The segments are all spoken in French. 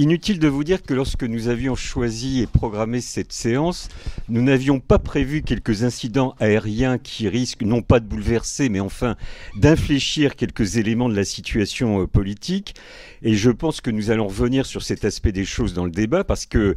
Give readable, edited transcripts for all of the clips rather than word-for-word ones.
Inutile de vous dire que lorsque nous avions choisi et programmé cette séance, nous n'avions pas prévu quelques incidents aériens qui risquent non pas de bouleverser, mais enfin d'infléchir quelques éléments de la situation politique. Et je pense que nous allons revenir sur cet aspect des choses dans le débat parce que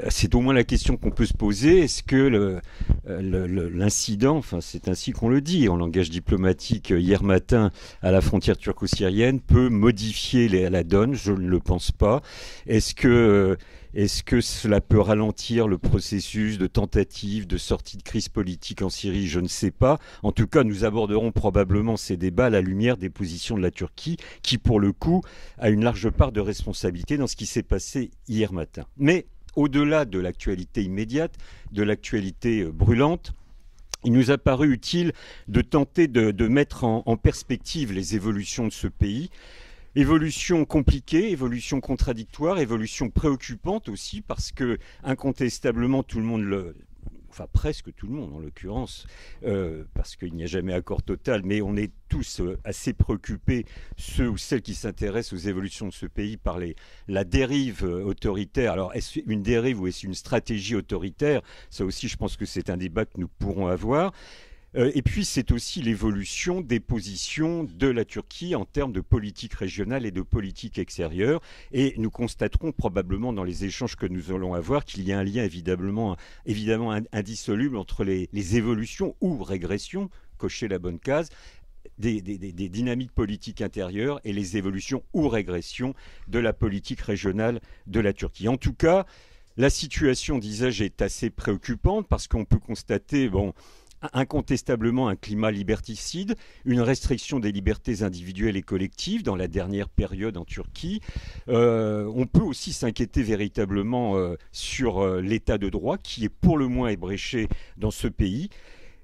c'est au moins la question qu'on peut se poser. Est-ce que l'incident, enfin c'est ainsi qu'on le dit en langage diplomatique hier matin à la frontière turco-syrienne, peut modifier la donne? Je ne le pense pas. Est-ce que cela peut ralentir le processus de tentative de sortie de crise politique en Syrie? Je ne sais pas. En tout cas, nous aborderons probablement ces débats à la lumière des positions de la Turquie, qui pour le coup a une large part de responsabilité dans ce qui s'est passé hier matin. Mais au-delà de l'actualité immédiate, de l'actualité brûlante, il nous a paru utile de tenter de mettre en perspective les évolutions de ce pays. Évolution compliquée, évolution contradictoire, évolution préoccupante aussi, parce que incontestablement tout le monde enfin presque tout le monde en l'occurrence, parce qu'il n'y a jamais accord total, mais on est tous assez préoccupés, ceux ou celles qui s'intéressent aux évolutions de ce pays, par la dérive autoritaire. Alors est-ce une dérive ou est-ce une stratégie autoritaire? Ça aussi, je pense que c'est un débat que nous pourrons avoir. Et puis c'est aussi l'évolution des positions de la Turquie en termes de politique régionale et de politique extérieure. Et nous constaterons probablement dans les échanges que nous allons avoir qu'il y a un lien évidemment indissoluble entre les évolutions ou régressions, cocher la bonne case, des dynamiques politiques intérieures et les évolutions ou régressions de la politique régionale de la Turquie. En tout cas, la situation, disais-je, est assez préoccupante parce qu'on peut constater, incontestablement un climat liberticide, une restriction des libertés individuelles et collectives dans la dernière période en Turquie. On peut aussi s'inquiéter véritablement sur l'état de droit qui est pour le moins ébréché dans ce pays.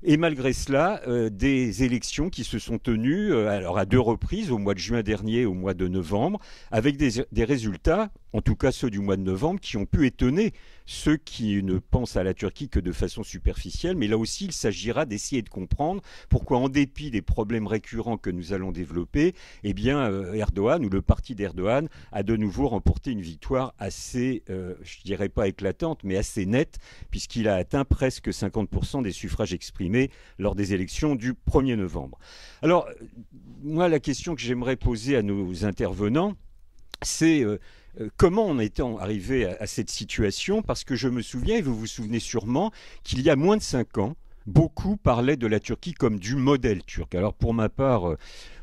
Et malgré cela, des élections qui se sont tenues alors à 2 reprises, au mois de juin dernier et au mois de novembre, avec des résultats, en tout cas ceux du mois de novembre, qui ont pu étonner ceux qui ne pensent à la Turquie que de façon superficielle. Mais là aussi, il s'agira d'essayer de comprendre pourquoi, en dépit des problèmes récurrents que nous allons développer, eh bien, Erdogan, ou le parti d'Erdogan, a de nouveau remporté une victoire assez, je dirais pas éclatante, mais assez nette, puisqu'il a atteint presque 50% des suffrages exprimés lors des élections du 1er novembre. Alors, moi, la question que j'aimerais poser à nos intervenants, c'est comment en est-on arrivé à cette situation? Parce que je me souviens, et vous vous souvenez sûrement, qu'il y a moins de 5 ans, beaucoup parlaient de la Turquie comme du modèle turc. Alors pour ma part,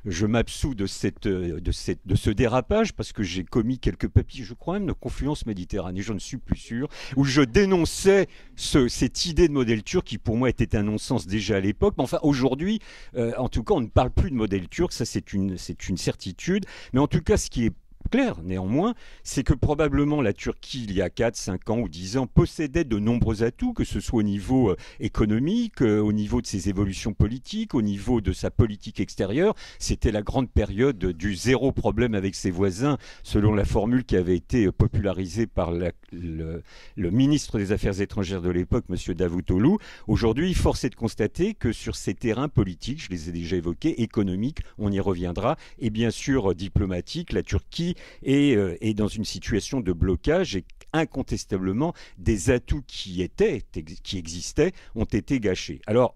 je m'absous de ce dérapage parce que j'ai commis quelques papiers, je crois même, de Confluence Méditerranée, je ne suis plus sûr, où je dénonçais cette idée de modèle turc qui pour moi était un non-sens déjà à l'époque. Mais enfin aujourd'hui, en tout cas, on ne parle plus de modèle turc, ça c'est une certitude. Mais en tout cas, ce qui est clair, néanmoins, c'est que probablement la Turquie, il y a 4, 5 ans ou 10 ans, possédait de nombreux atouts, que ce soit au niveau économique, au niveau de ses évolutions politiques, au niveau de sa politique extérieure. C'était la grande période du zéro problème avec ses voisins, selon la formule qui avait été popularisée par le ministre des Affaires étrangères de l'époque, M. Davutoglu. Aujourd'hui, force est de constater que sur ces terrains politiques, je les ai déjà évoqués, économiques, on y reviendra, et bien sûr diplomatiques, la Turquie est dans une situation de blocage et incontestablement des atouts qui existaient ont été gâchés. Alors,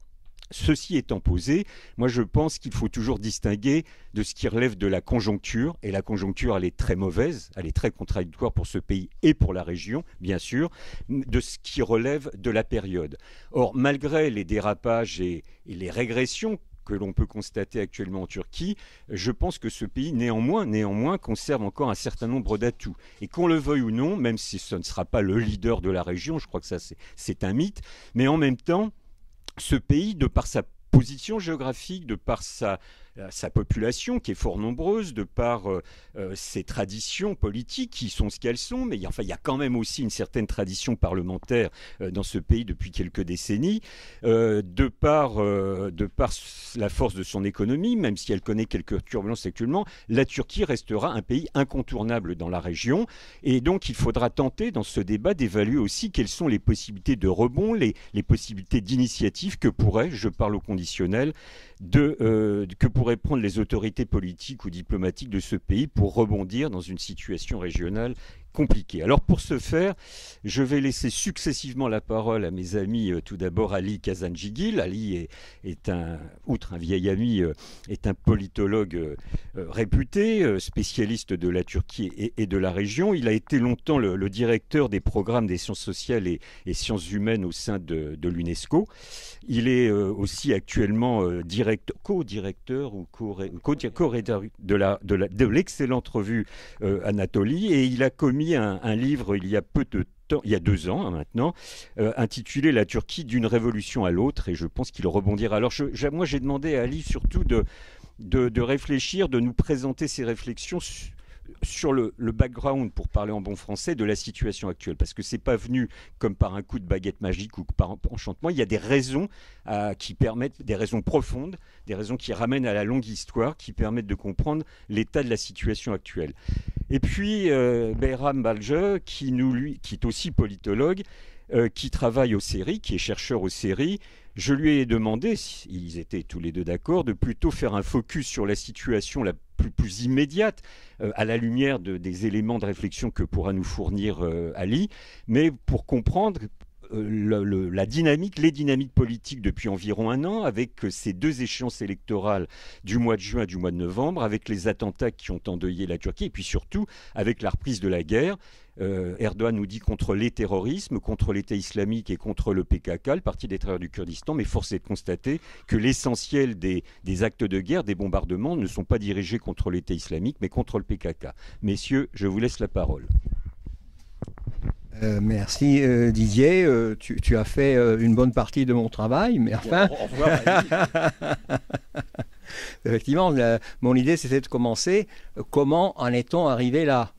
ceci étant posé, moi je pense qu'il faut toujours distinguer de ce qui relève de la conjoncture, et la conjoncture elle est très mauvaise, elle est très contradictoire pour ce pays et pour la région, bien sûr, de ce qui relève de la période. Or, malgré les dérapages et les régressions que l'on peut constater actuellement en Turquie, je pense que ce pays, néanmoins, conserve encore un certain nombre d'atouts. Et qu'on le veuille ou non, même si ce ne sera pas le leader de la région, je crois que ça c'est un mythe, mais en même temps, ce pays, de par sa position géographique, de par sa population qui est fort nombreuse, de par ses traditions politiques qui sont ce qu'elles sont, mais il y a quand même aussi une certaine tradition parlementaire dans ce pays depuis quelques décennies, de par la force de son économie, même si elle connaît quelques turbulences actuellement, la Turquie restera un pays incontournable dans la région. Et donc il faudra tenter dans ce débat d'évaluer aussi quelles sont les possibilités de rebond, les possibilités d'initiative que pourraient, je parle au conditionnel, que pourraient prendre les autorités politiques ou diplomatiques de ce pays pour rebondir dans une situation régionale compliqué. Alors pour ce faire, je vais laisser successivement la parole à mes amis, tout d'abord Ali Kazanjigil. Ali outre un vieil ami, est un politologue réputé, spécialiste de la Turquie et de la région. Il a été longtemps le directeur des programmes des sciences sociales et sciences humaines au sein de l'UNESCO. Il est aussi actuellement co-directeur ou co-rédacteur de l'excellente revue Anatolie, et il a commis un livre il y a peu de temps, il y a 2 ans maintenant, intitulé La Turquie d'une révolution à l'autre, et je pense qu'il rebondira. Alors moi j'ai demandé à Ali surtout de réfléchir, de nous présenter ses réflexions sur le background, pour parler en bon français, de la situation actuelle, parce que c'est pas venu comme par un coup de baguette magique ou par enchantement. Il y a des raisons qui permettent, des raisons profondes, des raisons qui ramènent à la longue histoire, qui permettent de comprendre l'état de la situation actuelle. Et puis Behram Balcı, qui est aussi politologue, qui travaille au CERI, qui est chercheur au CERI. Je lui ai demandé, ils étaient tous les deux d'accord, de plutôt faire un focus sur la situation la plus immédiate, à la lumière des éléments de réflexion que pourra nous fournir Ali, mais pour comprendre les dynamiques politiques depuis environ 1 an, avec ces 2 échéances électorales du mois de juin et du mois de novembre, avec les attentats qui ont endeuillé la Turquie, et puis surtout avec la reprise de la guerre. Erdogan nous dit contre les terrorismes, contre l'État islamique et contre le PKK, le Parti des travailleurs du Kurdistan, mais force est de constater que l'essentiel des actes de guerre, des bombardements, ne sont pas dirigés contre l'État islamique, mais contre le PKK. Messieurs, je vous laisse la parole. Merci Didier, tu as fait une bonne partie de mon travail, mais enfin... Au revoir, Effectivement, mon idée c'était de commencer, comment en est-on arrivé là?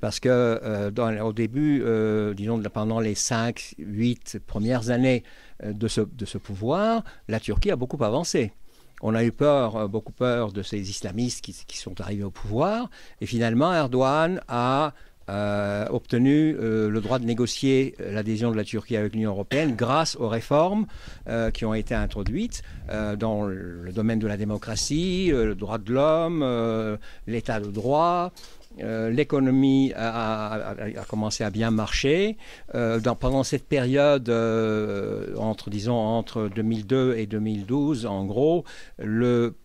Parce que au début, disons pendant les 5-8 premières années de ce pouvoir, la Turquie a beaucoup avancé. On a eu beaucoup peur de ces islamistes qui sont arrivés au pouvoir, et finalement Erdogan a obtenu le droit de négocier l'adhésion de la Turquie avec l'Union européenne grâce aux réformes qui ont été introduites dans le domaine de la démocratie, le droit de l'homme, l'état de droit. L'économie a commencé à bien marcher. Pendant cette période, entre 2002 et 2012, en gros, le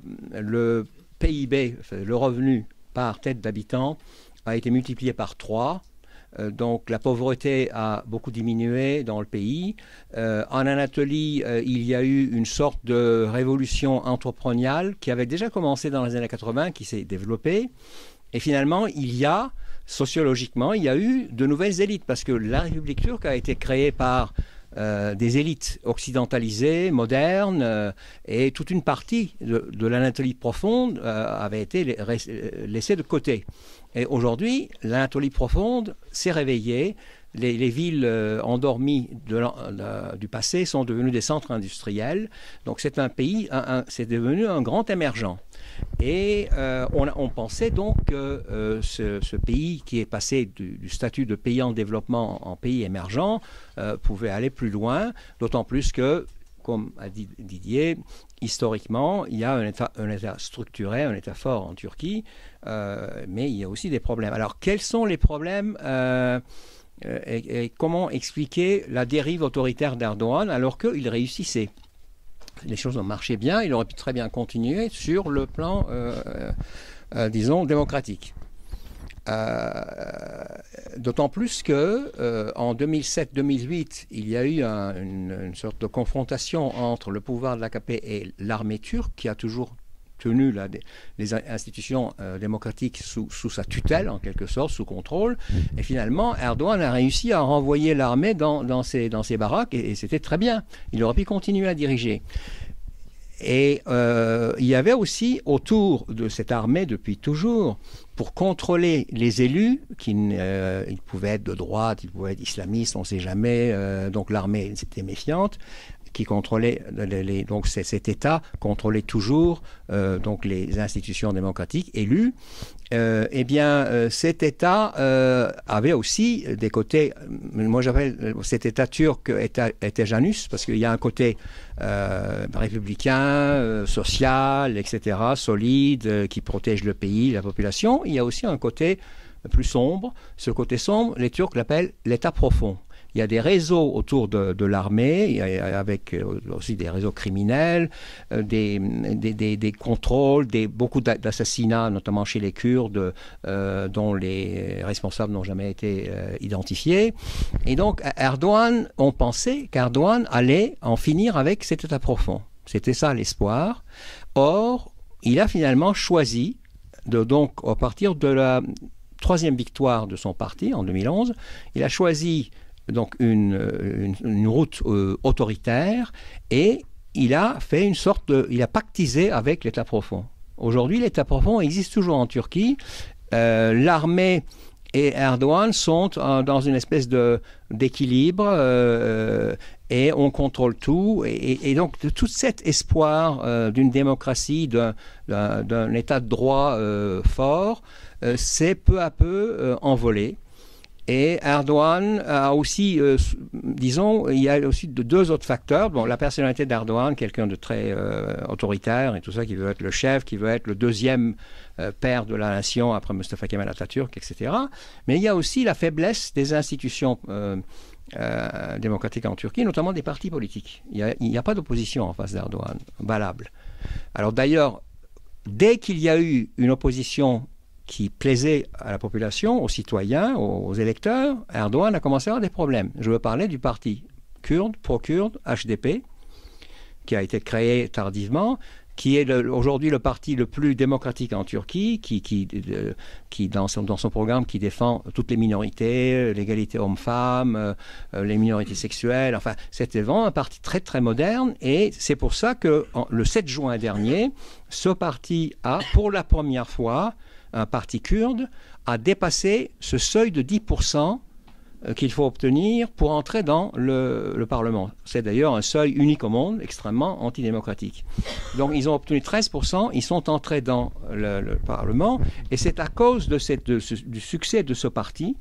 PIB, le revenu par tête d'habitant, a été multiplié par 3. Donc la pauvreté a beaucoup diminué dans le pays. En Anatolie, il y a eu une sorte de révolution entrepreneuriale qui avait déjà commencé dans les années 80, qui s'est développée. Et finalement, sociologiquement, il y a eu de nouvelles élites, parce que la République turque a été créée par des élites occidentalisées, modernes, et toute une partie de l'Anatolie profonde avait été laissée de côté. Et aujourd'hui, l'Anatolie profonde s'est réveillée. Les villes endormies du passé sont devenues des centres industriels. Donc c'est un pays, c'est devenu un grand émergent. Et on pensait donc que ce pays qui est passé du statut de pays en développement en pays émergent pouvait aller plus loin, d'autant plus que, comme a dit Didier, historiquement, il y a un état structuré, un état fort en Turquie, mais il y a aussi des problèmes. Alors, quels sont les problèmes et comment expliquer la dérive autoritaire d'Erdogan alors qu'il réussissait? Les choses ont marché bien, il aurait pu très bien continuer sur le plan, disons, démocratique. D'autant plus que en 2007-2008, il y a eu une sorte de confrontation entre le pouvoir de l'AKP et l'armée turque, qui a toujours tenu les institutions démocratiques sous sa tutelle, en quelque sorte, sous contrôle. Et finalement, Erdogan a réussi à renvoyer l'armée dans ses baraques, et c'était très bien. Il aurait pu continuer à diriger. Et il y avait aussi autour de cette armée depuis toujours, pour contrôler les élus, ils pouvaient être de droite, ils pouvaient être islamistes, on ne sait jamais, donc l'armée était méfiante, qui contrôlait, donc cet État contrôlait toujours donc les institutions démocratiques élues. Eh bien, cet État avait aussi des côtés, moi j'appelle cet État turc État Janus, parce qu'il y a un côté républicain, social, etc., solide, qui protège le pays, la population. Il y a aussi un côté plus sombre. Ce côté sombre, les Turcs l'appellent l'État profond. Il y a des réseaux autour de l'armée, avec aussi des réseaux criminels, des contrôles, beaucoup d'assassinats, notamment chez les Kurdes, dont les responsables n'ont jamais été identifiés. Et donc, on pensait qu'Erdogan allait en finir avec cet État profond. C'était ça l'espoir. Or, il a finalement choisi, donc à partir de la troisième victoire de son parti en 2011, il a choisi donc une route autoritaire, et il a fait il a pactisé avec l'État profond. Aujourd'hui, l'État profond existe toujours en Turquie. L'armée et Erdogan sont dans une espèce d'équilibre, et on contrôle tout. Et donc, tout cet espoir d'une démocratie, d'un État de droit fort, s'est peu à peu envolé. Et Erdogan a aussi, disons, il y a aussi deux autres facteurs. Bon, la personnalité d'Erdogan, quelqu'un de très autoritaire et tout ça, qui veut être le chef, qui veut être le deuxième père de la nation après Mustafa Kemal Atatürk, etc. Mais il y a aussi la faiblesse des institutions démocratiques en Turquie, notamment des partis politiques. Il n'y a pas d'opposition en face d'Erdogan valable. Alors d'ailleurs, dès qu'il y a eu une opposition qui plaisait à la population, aux citoyens, aux électeurs, Erdogan a commencé à avoir des problèmes. Je veux parler du parti kurde, pro-kurde, HDP, qui a été créé tardivement, qui est aujourd'hui le parti le plus démocratique en Turquie, qui dans son programme, qui défend toutes les minorités, l'égalité homme-femme, les minorités sexuelles. Enfin, c'était vraiment un parti très, très moderne, et c'est pour ça que le 7 juin dernier, ce parti a, pour la première fois, un parti kurde, a dépassé ce seuil de 10% qu'il faut obtenir pour entrer dans le Parlement. C'est d'ailleurs un seuil unique au monde, extrêmement antidémocratique. Donc ils ont obtenu 13%, ils sont entrés dans le Parlement, et c'est à cause du succès de ce parti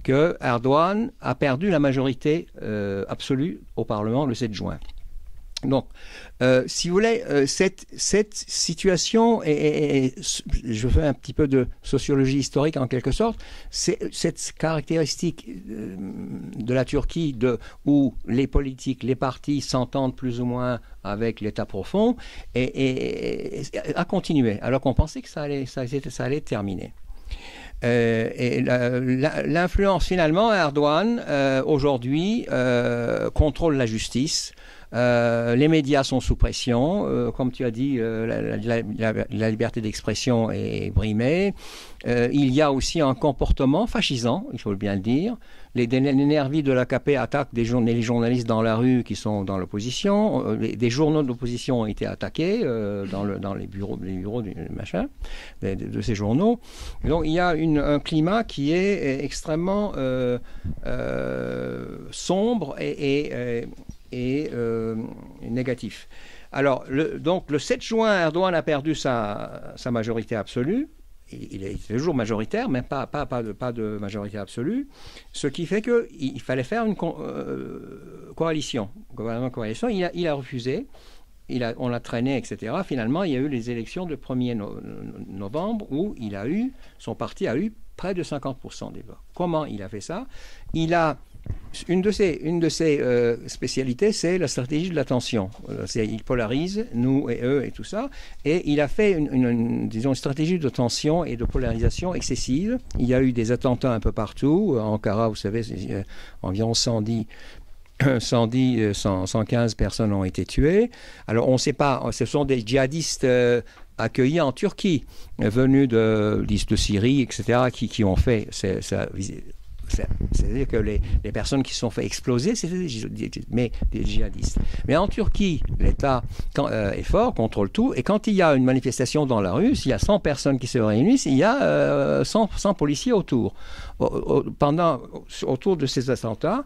que Erdogan a perdu la majorité absolue au Parlement le 7 juin. Donc, si vous voulez, cette situation, je fais un petit peu de sociologie historique en quelque sorte, c'est cette caractéristique de la Turquie où les politiques, les partis s'entendent plus ou moins avec l'État profond, et a continué, alors qu'on pensait que ça allait terminer. Et l'influence finalement, Erdogan aujourd'hui contrôle la justice. Les médias sont sous pression, comme tu as dit, la liberté d'expression est brimée. Il y a aussi un comportement fascisant, il faut bien le dire. Les nervis de l'AKP attaquent les journalistes dans la rue qui sont dans l'opposition. Des journaux d'opposition ont été attaqués dans les bureaux de ces journaux. Donc il y a un climat qui est extrêmement sombre et négatif. Alors, donc le 7 juin, Erdogan a perdu sa majorité absolue. Il est toujours majoritaire, mais pas de majorité absolue. Ce qui fait qu'il fallait faire une coalition. Coalition. Il a refusé. On l'a traîné, etc. Finalement, il y a eu les élections du 1er novembre où son parti a eu près de 50% des voix. Comment il a fait ça? Une de ses spécialités, c'est la stratégie de la tension. Il polarise, nous et eux et tout ça. Et il a fait une stratégie de tension et de polarisation excessive. Il y a eu des attentats un peu partout. Ankara, vous savez, environ 115 personnes ont été tuées. Alors, on ne sait pas, ce sont des djihadistes accueillis en Turquie, venus de Syrie, etc., qui ont fait ça. C'est-à-dire que les personnes qui se sont fait exploser, c'était des djihadistes. Mais en Turquie, l'État est fort, contrôle tout, et quand il y a une manifestation dans la rue, s'il y a 100 personnes qui se réunissent, il y a 100 policiers autour. Autour de ces attentats,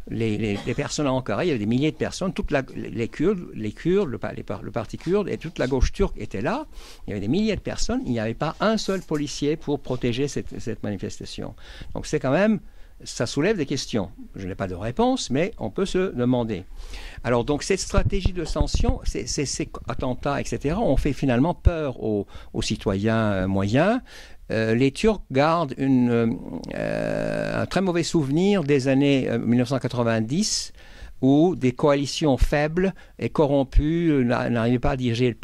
les personnes à Ankara, il y avait des milliers de personnes, les Kurdes, le parti kurde et toute la gauche turque étaient là. Il y avait des milliers de personnes, il n'y avait pas un seul policier pour protéger cette manifestation. Donc c'est quand même, ça soulève des questions. Je n'ai pas de réponse, mais on peut se demander. Alors donc cette stratégie de sanction, ces attentats, etc., ont fait finalement peur aux citoyens moyens. les Turcs gardent un très mauvais souvenir des années 1990, où des coalitions faibles et corrompues n'arrivaient pas à diriger le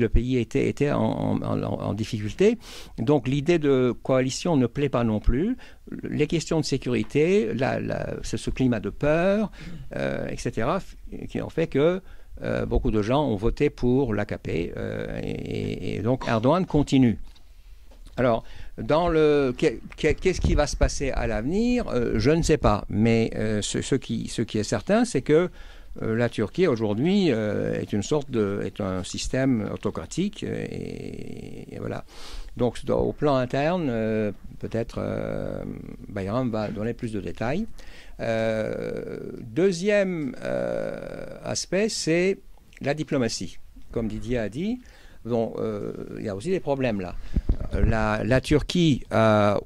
pays était en difficulté. Donc l'idée de coalition ne plaît pas non plus. Les questions de sécurité, ce climat de peur, etc., qui ont fait que beaucoup de gens ont voté pour l'AKP, et donc Erdogan continue. Alors, qu'est-ce qui va se passer à l'avenir? Je ne sais pas, mais ce qui est certain, c'est que la Turquie aujourd'hui est un système autocratique, et voilà. Donc, au plan interne, peut-être Bayram va donner plus de détails. Deuxième aspect, c'est la diplomatie. Comme Didier a dit, bon, il y a aussi des problèmes là. La Turquie,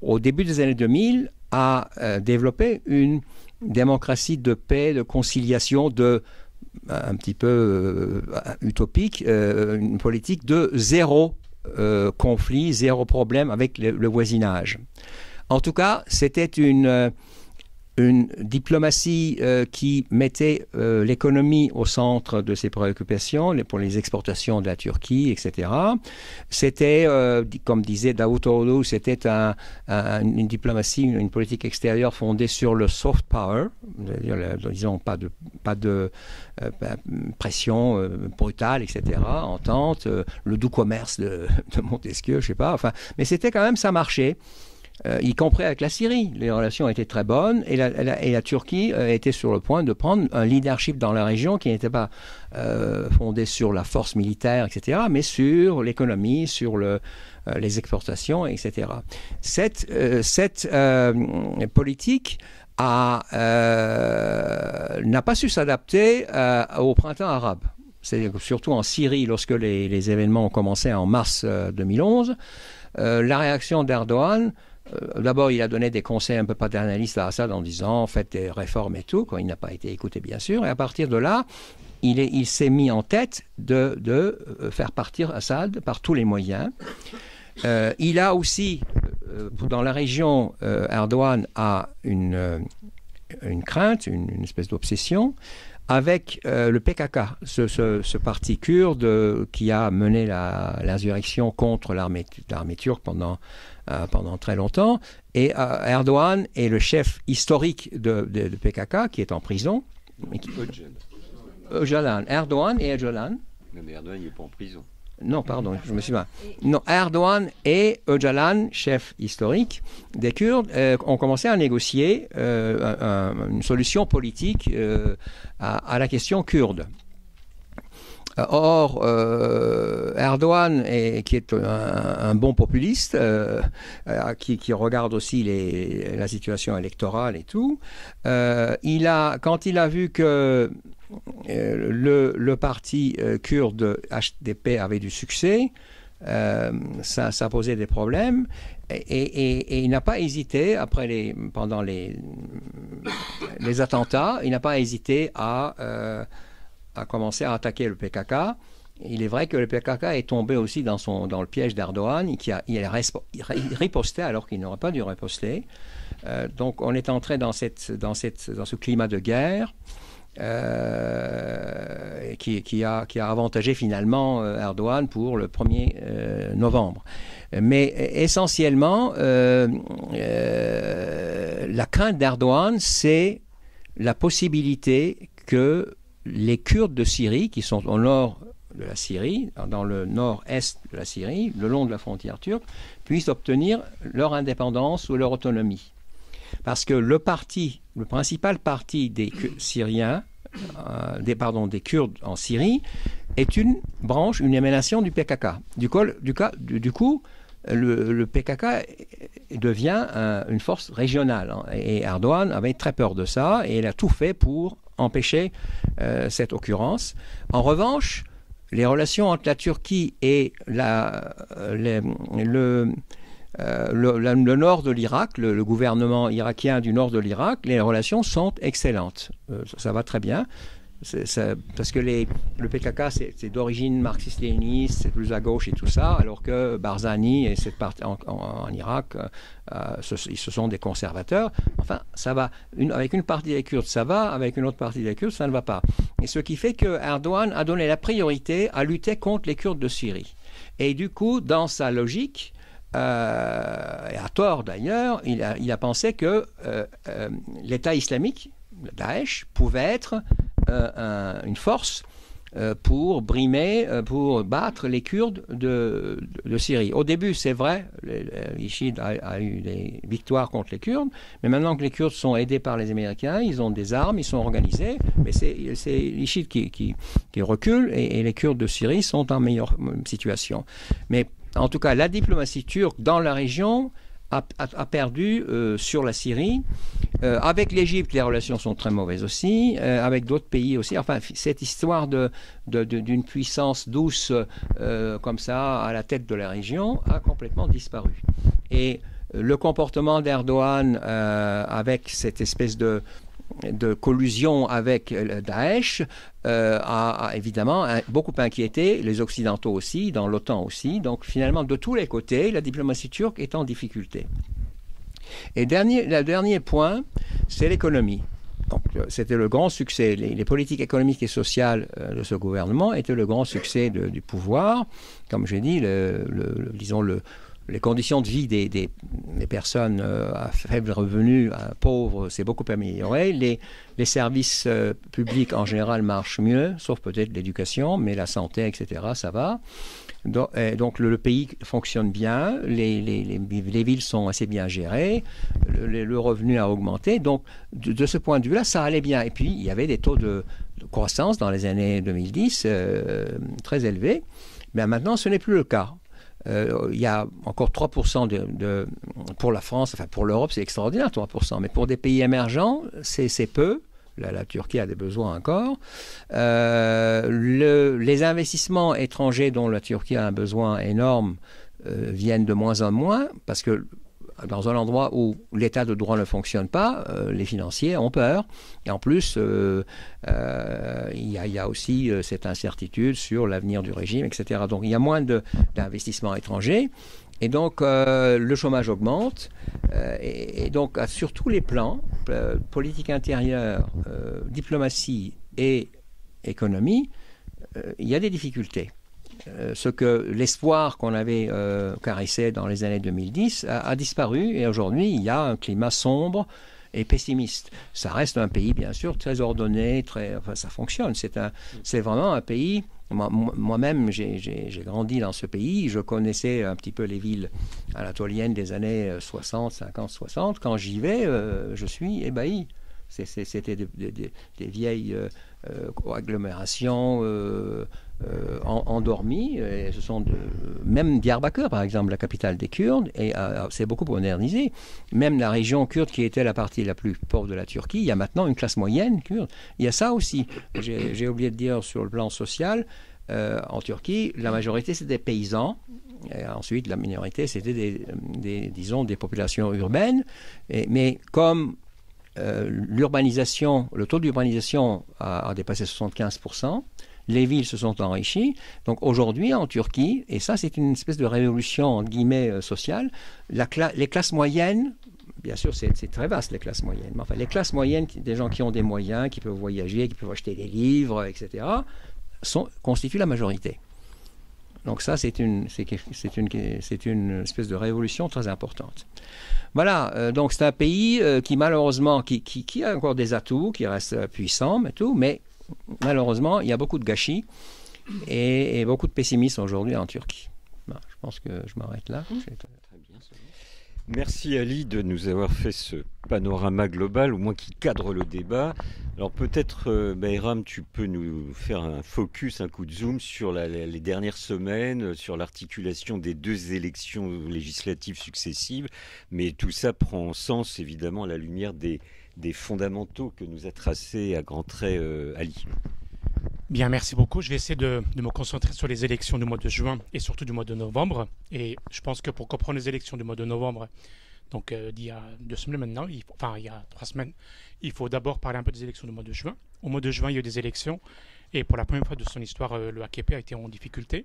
au début des années 2000, a développé une démocratie de paix, de conciliation, un petit peu utopique, une politique de zéro conflit, zéro problème avec le voisinage. En tout cas, c'était une diplomatie qui mettait l'économie au centre de ses préoccupations, pour les exportations de la Turquie, etc. C'était, comme disait Davutoğlu, c'était une diplomatie, une politique extérieure fondée sur le soft power, disons pas de pression brutale, etc., entente, le doux commerce de Montesquieu, je sais pas, enfin, mais c'était quand même, ça marchait. Y compris avec la Syrie. Les relations étaient très bonnes et la Turquie était sur le point de prendre un leadership dans la région qui n'était pas fondé sur la force militaire, etc., mais sur l'économie, sur les exportations, etc. Cette politique n'a pas su s'adapter au printemps arabe. C'est surtout en Syrie, lorsque les événements ont commencé en mars 2011. La réaction d'Erdogan, d'abord, il a donné des conseils un peu paternalistes à Assad en disant faites des réformes et tout, quand il n'a pas été écouté, bien sûr. Et à partir de là, il s'est mis en tête de faire partir Assad par tous les moyens. Il a aussi, dans la région, Erdogan a une crainte, une espèce d'obsession avec le PKK, ce parti kurde qui a mené l'insurrection contre l'armée turque pendant très longtemps. Et Erdogan est le chef historique de PKK qui est en prison. Öcalan. Erdogan et Öcalan. Non, mais Erdogan, il n'est pas en prison. Non, pardon, je me suis mal. Non, Erdogan et Öcalan, chef historique des Kurdes, ont commencé à négocier une solution politique à la question kurde. Or, Erdogan, qui est un bon populiste, qui regarde aussi la situation électorale et tout, quand il a vu que le parti kurde HDP avait du succès, ça posait des problèmes, et il n'a pas hésité, pendant les attentats, il n'a pas hésité à commencer à attaquer le PKK. Il est vrai que le PKK est tombé aussi dans le piège d'Erdogan, il a riposté alors qu'il n'aurait pas dû riposter. Donc on est entré dans ce climat de guerre qui a avantagé finalement Erdogan pour le 1er novembre. Mais essentiellement, la crainte d'Erdogan, c'est la possibilité que les Kurdes de Syrie, qui sont au nord de la Syrie, dans le nord-est de la Syrie, le long de la frontière turque, puissent obtenir leur indépendance ou leur autonomie. Parce que le principal parti des Syriens, des Kurdes en Syrie, est une émanation du PKK. Du coup, le PKK devient une force régionale. Et Erdogan avait très peur de ça, et il a tout fait pour empêcher cette occurrence. En revanche, les relations entre la Turquie et le nord de l'Irak, le gouvernement irakien du nord de l'Irak, les relations sont excellentes. Ça va très bien. Parce que le PKK, c'est d'origine marxiste-léniniste, c'est plus à gauche et tout ça, alors que Barzani et cette partie en Irak, ce sont des conservateurs. Enfin, ça va. Avec une partie des Kurdes, ça va. Avec une autre partie des Kurdes, ça ne va pas. Et ce qui fait que Erdogan a donné la priorité à lutter contre les Kurdes de Syrie. Et du coup, dans sa logique, et à tort d'ailleurs, il a pensé que l'État islamique, Daesh, pouvait être une force pour brimer, pour battre les Kurdes de Syrie. Au début, c'est vrai, l'ISIL a eu des victoires contre les Kurdes, mais maintenant que les Kurdes sont aidés par les Américains, ils ont des armes, ils sont organisés, mais c'est l'ISIL qui recule et les Kurdes de Syrie sont en meilleure situation. Mais en tout cas, la diplomatie turque dans la région a perdu sur la Syrie. Avec l'Égypte, les relations sont très mauvaises aussi. Avec d'autres pays aussi. Enfin, cette histoire d'une puissance douce comme ça à la tête de la région a complètement disparu. Et le comportement d'Erdogan avec cette espèce de collusion avec Daesh a évidemment beaucoup inquiété les Occidentaux aussi, dans l'OTAN aussi. Donc finalement, de tous les côtés, la diplomatie turque est en difficulté. Et le dernier point, c'est l'économie. Donc c'était le grand succès. Les politiques économiques et sociales de ce gouvernement étaient le grand succès du pouvoir. Comme j'ai dit, disons les conditions de vie des personnes à faible revenu, pauvres, c'est beaucoup amélioré. Les services publics en général marchent mieux, sauf peut-être l'éducation, mais la santé, etc., ça va. Donc le pays fonctionne bien, les villes sont assez bien gérées, le revenu a augmenté. Donc de ce point de vue-là, ça allait bien. Et puis il y avait des taux de croissance dans les années 2010 très élevés. Mais maintenant, ce n'est plus le cas. Il y a encore 3% pour la France, enfin pour l'Europe, c'est extraordinaire, 3%. Mais pour des pays émergents, c'est peu. La Turquie a des besoins encore. Les investissements étrangers dont la Turquie a un besoin énorme viennent de moins en moins parce que dans un endroit où l'état de droit ne fonctionne pas, les financiers ont peur. Et en plus, il y a aussi cette incertitude sur l'avenir du régime, etc. Donc il y a moins d'investissements étrangers. Et donc le chômage augmente. Et donc sur tous les plans, politique intérieure, diplomatie et économie, il y a des difficultés. L'espoir qu'on avait caressé dans les années 2010 a disparu et aujourd'hui il y a un climat sombre et pessimiste. Ça reste un pays bien sûr très ordonné, enfin, ça fonctionne. C'est vraiment un pays. Moi-même, j'ai grandi dans ce pays. Je connaissais un petit peu les villes anatoliennes des années 60, 50, 60. Quand j'y vais, je suis ébahi. C'était des vieilles agglomérations endormies. Et ce sont même Diyarbakır, par exemple, la capitale des Kurdes, et c'est beaucoup modernisé. Même la région kurde, qui était la partie la plus pauvre de la Turquie, il y a maintenant une classe moyenne kurde. Il y a ça aussi. J'ai oublié de dire sur le plan social, en Turquie, la majorité, c'était des paysans. Et ensuite, la minorité, c'était disons, des populations urbaines. Mais comme l'urbanisation, le taux d'urbanisation a dépassé 75%. Les villes se sont enrichies. Donc aujourd'hui, en Turquie, et ça c'est une espèce de révolution, entre guillemets, sociale, les classes moyennes, bien sûr c'est très vaste les classes moyennes, mais enfin les classes moyennes, des gens qui ont des moyens, qui peuvent voyager, qui peuvent acheter des livres, etc., constituent la majorité. Donc ça, c'est une espèce de révolution très importante. Voilà, donc c'est un pays qui malheureusement, qui a encore des atouts, qui reste puissant, mais malheureusement, il y a beaucoup de gâchis et beaucoup de pessimisme aujourd'hui en Turquie. Bon, je pense que je m'arrête là. Merci Ali de nous avoir fait ce panorama global, au moins qui cadre le débat. Alors peut-être, Bayram, tu peux nous faire un focus, un coup de zoom sur les dernières semaines, sur l'articulation des deux élections législatives successives. Mais tout ça prend sens, évidemment, à la lumière des fondamentaux que nous a tracés à grands traits Ali. Bien, merci beaucoup. Je vais essayer de me concentrer sur les élections du mois de juin et surtout du mois de novembre. Et je pense que pour comprendre les élections du mois de novembre, donc d'il y a 2 semaines maintenant, enfin il y a 3 semaines, il faut d'abord parler un peu des élections du mois de juin. Au mois de juin, il y a eu des élections et pour la première fois de son histoire, le AKP a été en difficulté.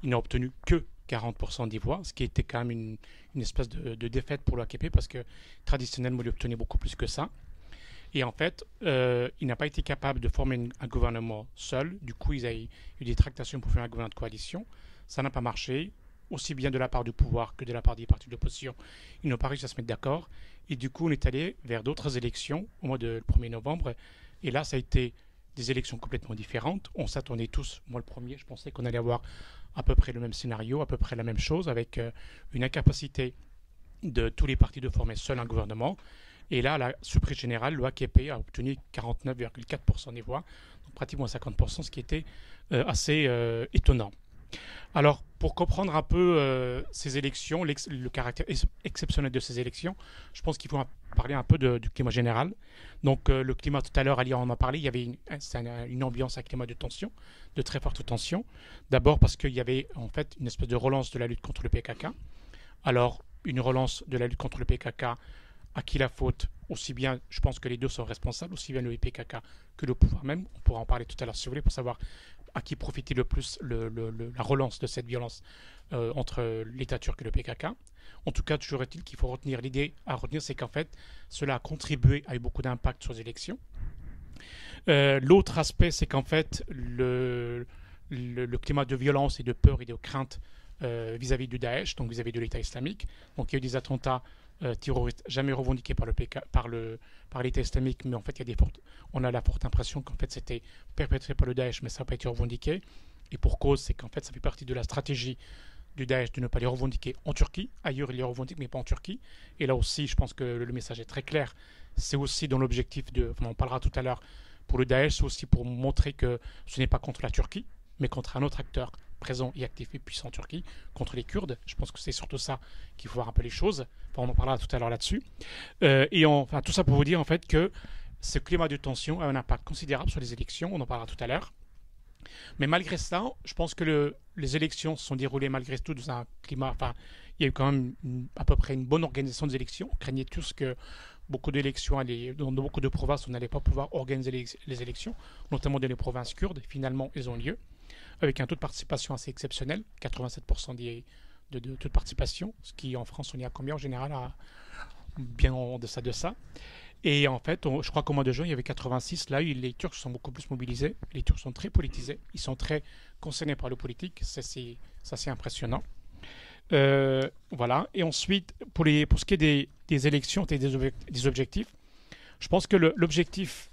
Il n'a obtenu que 40% des voix, ce qui était quand même une espèce de défaite pour le AKP parce que traditionnellement, il obtenait beaucoup plus que ça. Et en fait, il n'a pas été capable de former un gouvernement seul. Du coup, il y a eu des tractations pour faire un gouvernement de coalition. Ça n'a pas marché, aussi bien de la part du pouvoir que de la part des partis de l'opposition. Ils n'ont pas réussi à se mettre d'accord. Et du coup, on est allé vers d'autres élections au mois de 1er novembre. Et là, ça a été des élections complètement différentes. On s'attendait tous, moi le premier, je pensais qu'on allait avoir à peu près le même scénario, à peu près la même chose, avec une incapacité de tous les partis de former seul un gouvernement. Et là, à la surprise générale, le AKP a obtenu 49,4% des voix, donc pratiquement 50%, ce qui était assez étonnant. Alors, pour comprendre un peu ces élections, le caractère exceptionnel de ces élections, je pense qu'il faut parler un peu du climat général. Donc, le climat, tout à l'heure, Ali en a parlé, il y avait une ambiance, un climat de tension, de très forte tension. D'abord parce qu'il y avait en fait une espèce de relance de la lutte contre le PKK. Alors, une relance de la lutte contre le PKK, à qui la faute? Aussi bien, je pense que les deux sont responsables, aussi bien le PKK que le pouvoir même. On pourra en parler tout à l'heure si vous voulez pour savoir à qui profitait le plus la relance de cette violence entre l'État turc et le PKK. En tout cas, toujours est-il qu'il faut retenir l'idée à retenir, c'est qu'en fait, cela a contribué à eu beaucoup d'impact sur les élections. L'autre aspect, c'est qu'en fait, le climat de violence et de peur et de crainte vis-à-vis du Daesh, donc vis-à-vis de l'État islamique. Donc il y a eu des attentats terroristes jamais revendiqués par l'État islamique, mais en fait on a la forte impression qu'en fait c'était perpétré par le Daesh, mais ça n'a pas été revendiqué. Et pour cause, c'est qu'en fait ça fait partie de la stratégie du Daesh de ne pas les revendiquer en Turquie. Ailleurs, il les revendique, mais pas en Turquie. Et là aussi, je pense que le message est très clair. C'est aussi dans l'objectif on en parlera tout à l'heure, pour le Daesh, c'est aussi pour montrer que ce n'est pas contre la Turquie, mais contre un autre acteur présent et actif et puissant en Turquie, contre les Kurdes. Je pense que c'est surtout ça qu'il faut voir un peu les choses. Enfin, on en parlera tout à l'heure là-dessus. Enfin, tout ça pour vous dire en fait que ce climat de tension a un impact considérable sur les élections. On en parlera tout à l'heure. Mais malgré ça, je pense que les élections se sont déroulées malgré tout dans un climat. Enfin, il y a eu quand même à peu près une bonne organisation des élections. On craignait tous que beaucoup d'élections, dans beaucoup de provinces, on n'allait pas pouvoir organiser les élections, notamment dans les provinces kurdes. Finalement, elles ont lieu, avec un taux de participation assez exceptionnel, 87% de taux de participation, ce qui en France, on y a combien en général, bien en deçà de ça. Et en fait, je crois qu'au mois de juin, il y avait 86. Là, les Turcs sont beaucoup plus mobilisés. Les Turcs sont très politisés. Ils sont très concernés par le politique. Ça, c'est impressionnant. Voilà. Et ensuite, pour ce qui est des élections et des objectifs, je pense que l'objectif,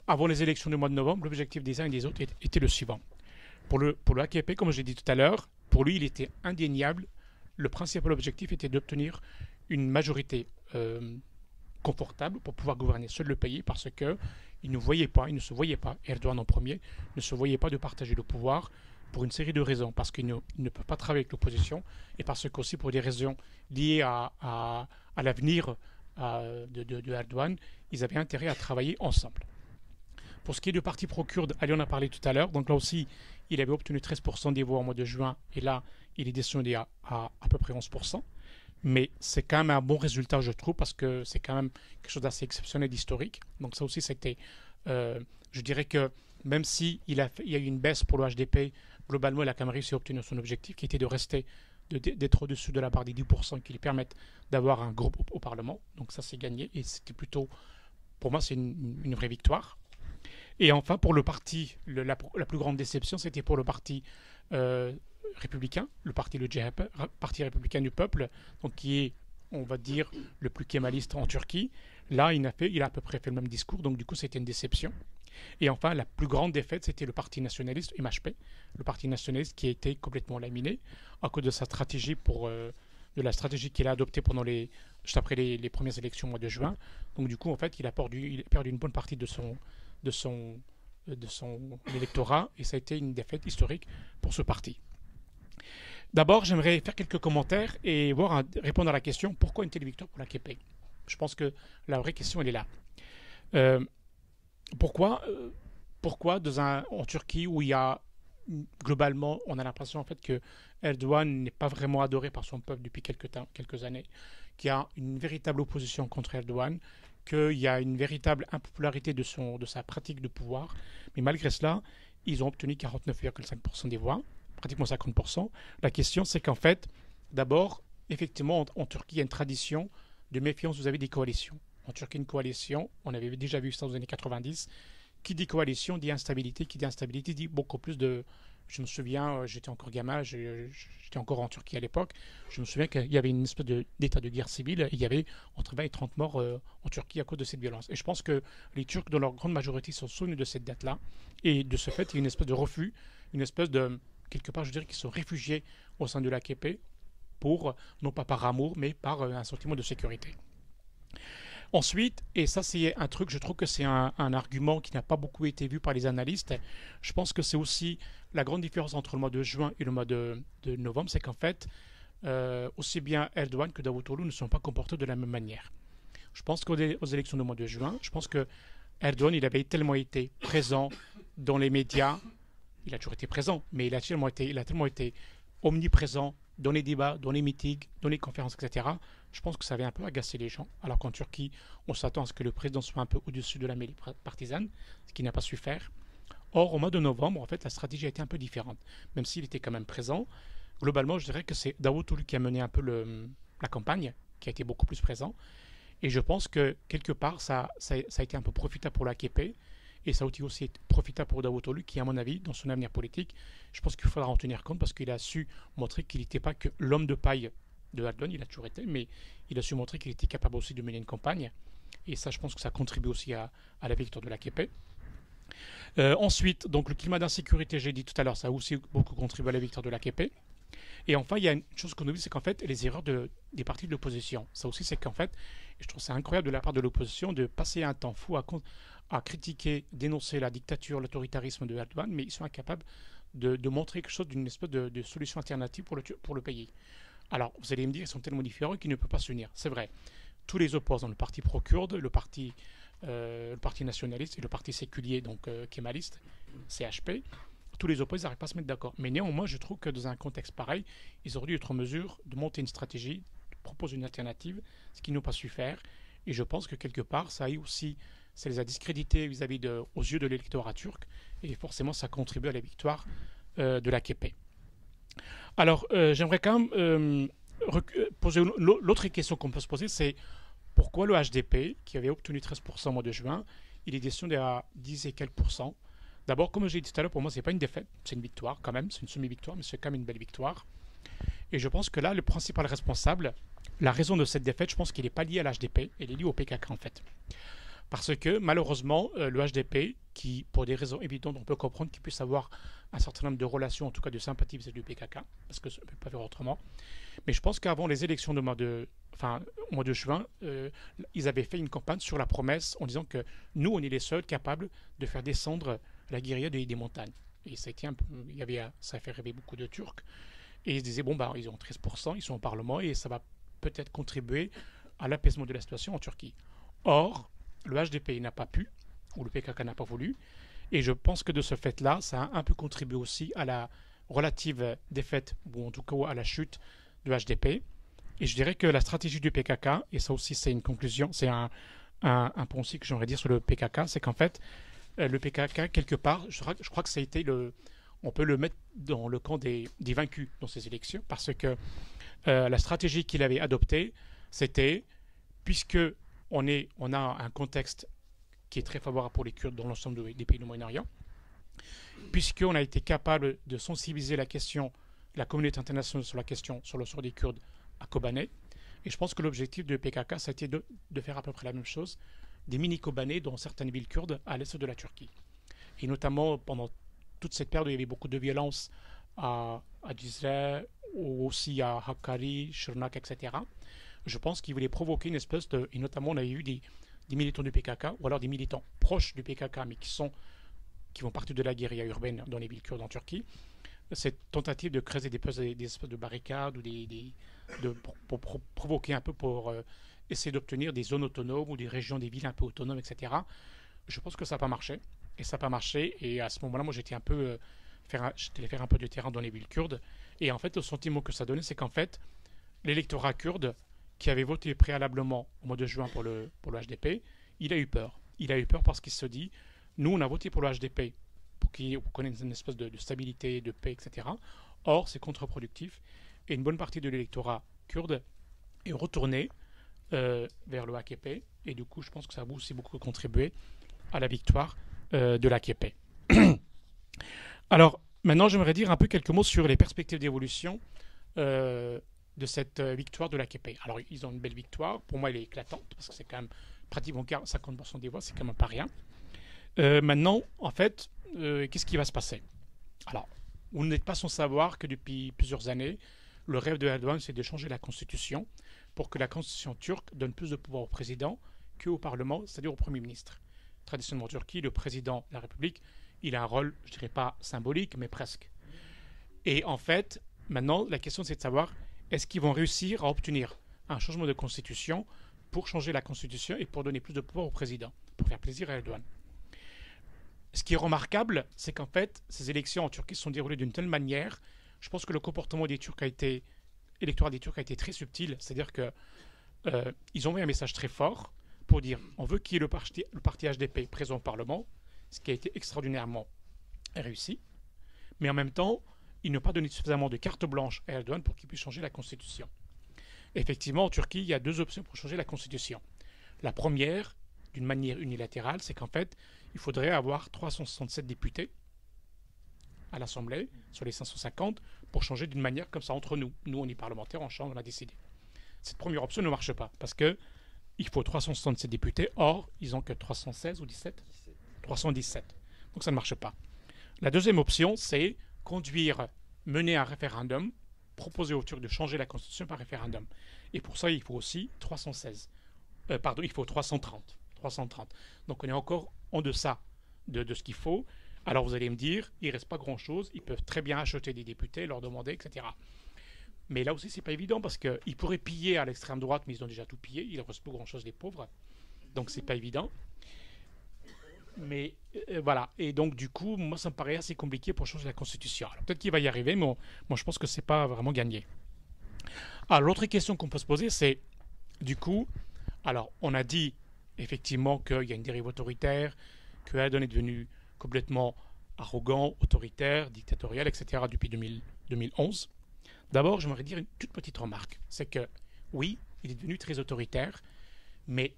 avant les élections du mois de novembre, l'objectif des uns et des autres était le suivant. Pour le AKP, comme j'ai dit tout à l'heure, pour lui, il était indéniable. Le principal objectif était d'obtenir une majorité confortable pour pouvoir gouverner seul le pays parce qu'il ne se voyait pas, Erdogan en premier, ne se voyait pas de partager le pouvoir pour une série de raisons, parce qu'ils ne peuvent pas travailler avec l'opposition et parce qu'aussi pour des raisons liées à l'avenir de Erdogan, ils avaient intérêt à travailler ensemble. Pour ce qui est du parti pro-kurde, Ali en a parlé tout à l'heure, donc là aussi, il avait obtenu 13% des voix au mois de juin et là, il est descendu à peu près 11%. Mais c'est quand même un bon résultat, je trouve, parce que c'est quand même quelque chose d'assez exceptionnel, d'historique. Donc ça aussi, c'était... je dirais que même s'il y a eu une baisse pour le HDP, globalement, il a quand même réussi à obtenir son objectif, qui était d'être au-dessus de la barre des 10% qui lui permettent d'avoir un groupe au Parlement. Donc ça, c'est gagné. Et c'était plutôt... Pour moi, c'est une vraie victoire. Et enfin, pour le parti, la plus grande déception, c'était pour le parti... républicain, le parti républicain du peuple, donc qui est, on va dire, le plus kémaliste en Turquie. Là, il a à peu près fait le même discours, donc du coup, c'était une déception. Et enfin, la plus grande défaite, c'était le parti nationaliste, MHP, le parti nationaliste qui a été complètement laminé à cause de sa stratégie de la stratégie qu'il a adoptée juste après les premières élections au mois de juin. Donc du coup, en fait, il a perdu une bonne partie de son électorat et ça a été une défaite historique pour ce parti. D'abord, j'aimerais faire quelques commentaires et répondre à la question pourquoi une telle victoire pour l'AKP. Je pense que la vraie question, elle est là. Pourquoi en Turquie, où il y a globalement, on a l'impression en fait que Erdogan n'est pas vraiment adoré par son peuple depuis quelques années, qu'il y a une véritable opposition contre Erdogan, qu'il y a une véritable impopularité de sa pratique de pouvoir. Mais malgré cela, ils ont obtenu 49,5% des voix, pratiquement 50%. La question, c'est qu'en fait, d'abord, effectivement, en Turquie, il y a une tradition de méfiance vis-à-vis des coalitions. En Turquie, une coalition, on avait déjà vu ça aux années 90, qui dit coalition dit instabilité, qui dit instabilité dit beaucoup plus de... Je me souviens, j'étais encore gamin, j'étais encore en Turquie à l'époque, je me souviens qu'il y avait une espèce d'état de guerre civile, et il y avait entre 20 et 30 morts en Turquie à cause de cette violence. Et je pense que les Turcs, dans leur grande majorité, sont souvenus de cette date-là, et de ce fait, il y a une espèce de refus, une espèce de... Quelque part, je dirais qu'ils sont réfugiés au sein de l'AKP, pour, non pas par amour, mais par un sentiment de sécurité. Ensuite, et ça c'est un truc, je trouve que c'est un argument qui n'a pas beaucoup été vu par les analystes, je pense que c'est aussi la grande différence entre le mois de juin et le mois de novembre, c'est qu'en fait, aussi bien Erdogan que Davutoglu ne sont pas comportés de la même manière. Je pense qu'aux élections du mois de juin, je pense que Erdogan, il avait tellement été présent dans les médias, il a toujours été présent, mais il a tellement été omniprésent dans les débats, dans les meetings, dans les conférences, etc. Je pense que ça avait un peu agacé les gens. Alors qu'en Turquie, on s'attend à ce que le président soit un peu au-dessus de la mêlée partisane, ce qu'il n'a pas su faire. Or, au mois de novembre, en fait, la stratégie a été un peu différente. Même s'il était quand même présent, globalement, je dirais que c'est Davutoglu qui a mené un peu la campagne, qui a été beaucoup plus présent. Et je pense que, quelque part, ça a été un peu profitable pour l'AKP. Et ça a aussi été profitable pour Davutoglu, qui, à mon avis, dans son avenir politique, je pense qu'il faudra en tenir compte parce qu'il a su montrer qu'il n'était pas que l'homme de paille de Erdogan, il a toujours été, mais il a su montrer qu'il était capable aussi de mener une campagne. Et ça, je pense que ça contribue aussi à la victoire de l'AKP. Ensuite, donc le climat d'insécurité, j'ai dit tout à l'heure, ça a aussi beaucoup contribué à la victoire de l'AKP. Et enfin, il y a une chose qu'on oublie, c'est qu'en fait, les erreurs des partis de l'opposition. Ça aussi, c'est qu'en fait, je trouve ça incroyable de la part de l'opposition de passer un temps fou à critiquer, dénoncer la dictature, l'autoritarisme de Erdogan, mais ils sont incapables de montrer quelque chose d'une espèce de solution alternative pour le pays. Alors, vous allez me dire, ils sont tellement différents qu'ils ne peuvent pas s'unir. C'est vrai. Tous les opposants, le parti pro-kurde, le parti nationaliste et le parti séculier, donc kémaliste, CHP, tous les opposés n'arrivent pas à se mettre d'accord. Mais néanmoins, je trouve que dans un contexte pareil, ils auraient dû être en mesure de monter une stratégie, de proposer une alternative, ce qu'ils n'ont pas su faire. Et je pense que quelque part, ça les a discrédités aux yeux de l'électorat turc, et forcément, ça contribue à la victoire de l'AKP. Alors, j'aimerais quand même poser l'autre question qu'on peut se poser, c'est pourquoi le HDP, qui avait obtenu 13% au mois de juin, il est descendu à 10 et quelques pourcents. D'abord, comme j'ai dit tout à l'heure, pour moi, ce n'est pas une défaite, c'est une victoire quand même, c'est une semi-victoire, mais c'est quand même une belle victoire. Et je pense que là, le principal responsable, la raison de cette défaite, je pense qu'il n'est pas lié à l'HDP, il est lié au PKK en fait. Parce que malheureusement, le HDP, qui, pour des raisons évidentes, on peut comprendre qu'il puisse avoir un certain nombre de relations, en tout cas de sympathie vis-à-vis du PKK, parce que ça ne peut pas faire autrement. Mais je pense qu'avant les élections au mois de juin, ils avaient fait une campagne sur la promesse en disant que nous, on est les seuls capables de faire descendre la guérilla des montagnes. Et ça a fait rêver beaucoup de Turcs. Et ils se disaient, ils ont 13%, ils sont au Parlement, et ça va peut-être contribuer à l'apaisement de la situation en Turquie. Or, le HDP n'a pas pu, ou le PKK n'a pas voulu, et je pense que de ce fait-là, ça a un peu contribué aussi à la relative défaite, ou en tout cas à la chute du HDP. Et je dirais que la stratégie du PKK, et ça aussi c'est une conclusion, c'est un point aussi que j'aimerais dire sur le PKK, c'est qu'en fait, le PKK, quelque part, je crois que ça a été on peut le mettre dans le camp des vaincus dans ces élections, parce que la stratégie qu'il avait adoptée, c'était, puisque on a un contexte qui est très favorable pour les Kurdes dans l'ensemble des pays du Moyen-Orient, puisqu'on a été capable de sensibiliser la communauté internationale sur le sort des Kurdes à Kobané. Et je pense que l'objectif de PKK, ça a été de faire à peu près la même chose, des mini-Kobané dans certaines villes kurdes à l'est de la Turquie. Et notamment, pendant toute cette période où il y avait beaucoup de violence à Cizre, ou aussi à Hakkari, Shırnak, etc., je pense qu'ils voulaient provoquer une espèce de... Et notamment, on avait eu des militants du PKK, ou alors des militants proches du PKK, mais qui font partie de la guérilla urbaine dans les villes kurdes en Turquie. Cette tentative de créer des espèces de barricades ou pour provoquer un peu, pour essayer d'obtenir des zones autonomes ou des régions, des villes un peu autonomes, etc. Je pense que ça n'a pas marché. Et ça n'a pas marché. Et à ce moment-là, moi, j'étais un peu j'étais allé faire un peu de terrain dans les villes kurdes. Et en fait, le sentiment que ça donnait, c'est qu'en fait, l'électorat kurde qui avait voté préalablement au mois de juin pour le HDP, il a eu peur. Il a eu peur parce qu'il se dit, nous, on a voté pour le HDP pour qu'on ait une espèce de stabilité, de paix, etc. Or, c'est contre-productif. Et une bonne partie de l'électorat kurde est retourné vers le AKP. Et du coup, je pense que ça a aussi beaucoup contribué à la victoire de l'AKP. Alors, maintenant, j'aimerais dire un peu quelques mots sur les perspectives d'évolution de cette victoire de l'AKP. Alors, ils ont une belle victoire. Pour moi, elle est éclatante, parce que c'est quand même pratiquement 50% des voix, c'est quand même pas rien. Maintenant, en fait, qu'est-ce qui va se passer? Alors, vous n'êtes pas sans savoir que depuis plusieurs années, le rêve de Erdogan, c'est de changer la constitution pour que la constitution turque donne plus de pouvoir au président qu'au Parlement, c'est-à-dire au Premier ministre. Traditionnellement en Turquie, le président de la République, il a un rôle, je dirais pas symbolique, mais presque. Et en fait, maintenant, la question, c'est de savoir, est-ce qu'ils vont réussir à obtenir un changement de constitution pour changer la constitution et pour donner plus de pouvoir au président, pour faire plaisir à Erdogan? Ce qui est remarquable, c'est qu'en fait, ces élections en Turquie se sont déroulées d'une telle manière. Je pense que le comportement des Turcs électoral des Turcs a été très subtil. C'est-à-dire que ils ont envoyé un message très fort pour dire on veut qu'il y ait le parti HDP présent au Parlement, ce qui a été extraordinairement réussi. Mais en même temps, ils n'ont pas donné suffisamment de carte blanche à Erdogan pour qu'il puisse changer la Constitution. Effectivement, en Turquie, il y a deux options pour changer la Constitution. La première, d'une manière unilatérale, c'est qu'en fait, il faudrait avoir 367 députés à l'Assemblée, sur les 550, pour changer d'une manière comme ça entre nous. Nous, on est parlementaires, on change, on a décidé. Cette première option ne marche pas, parce qu'il faut 367 députés, or, ils n'ont que 316 ou 17 317. Donc ça ne marche pas. La deuxième option, c'est mener un référendum, proposer aux Turcs de changer la Constitution par référendum. Et pour ça, il faut aussi 316. Il faut 330. 330. Donc on est encore en deçà de ce qu'il faut. Alors vous allez me dire, il ne reste pas grand-chose, ils peuvent très bien acheter des députés, leur demander, etc. Mais là aussi, c'est pas évident parce qu'ils pourraient piller à l'extrême droite, mais ils ont déjà tout pillé, il ne reste pas grand-chose, les pauvres. Donc c'est pas évident. Mais voilà. Et donc du coup, moi, ça me paraît assez compliqué pour changer la Constitution. Alors peut-être qu'il va y arriver, mais moi, je pense que c'est pas vraiment gagné. Alors l'autre question qu'on peut se poser, c'est, du coup, alors on a dit effectivement qu'il y a une dérive autoritaire, que Erdogan est devenu complètement arrogant, autoritaire, dictatorial, etc. depuis 2011. D'abord, j'aimerais dire une toute petite remarque. C'est que, oui, il est devenu très autoritaire, mais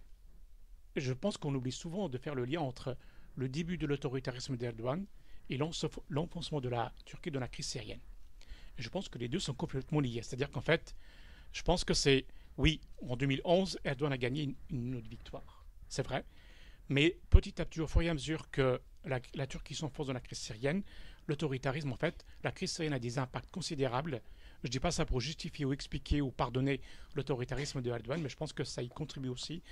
je pense qu'on oublie souvent de faire le lien entre le début de l'autoritarisme d'Erdogan et l'enfoncement de la Turquie dans la crise syrienne. Et je pense que les deux sont complètement liés. C'est-à-dire qu'en fait, je pense que c'est, oui, en 2011, Erdogan a gagné une autre victoire. C'est vrai. Mais petit à petit, au fur et à mesure que la Turquie s'enfonce dans la crise syrienne, l'autoritarisme, en fait, la crise syrienne a des impacts considérables. Je ne dis pas ça pour justifier ou expliquer ou pardonner l'autoritarisme de Erdogan, mais je pense que ça y contribue aussi.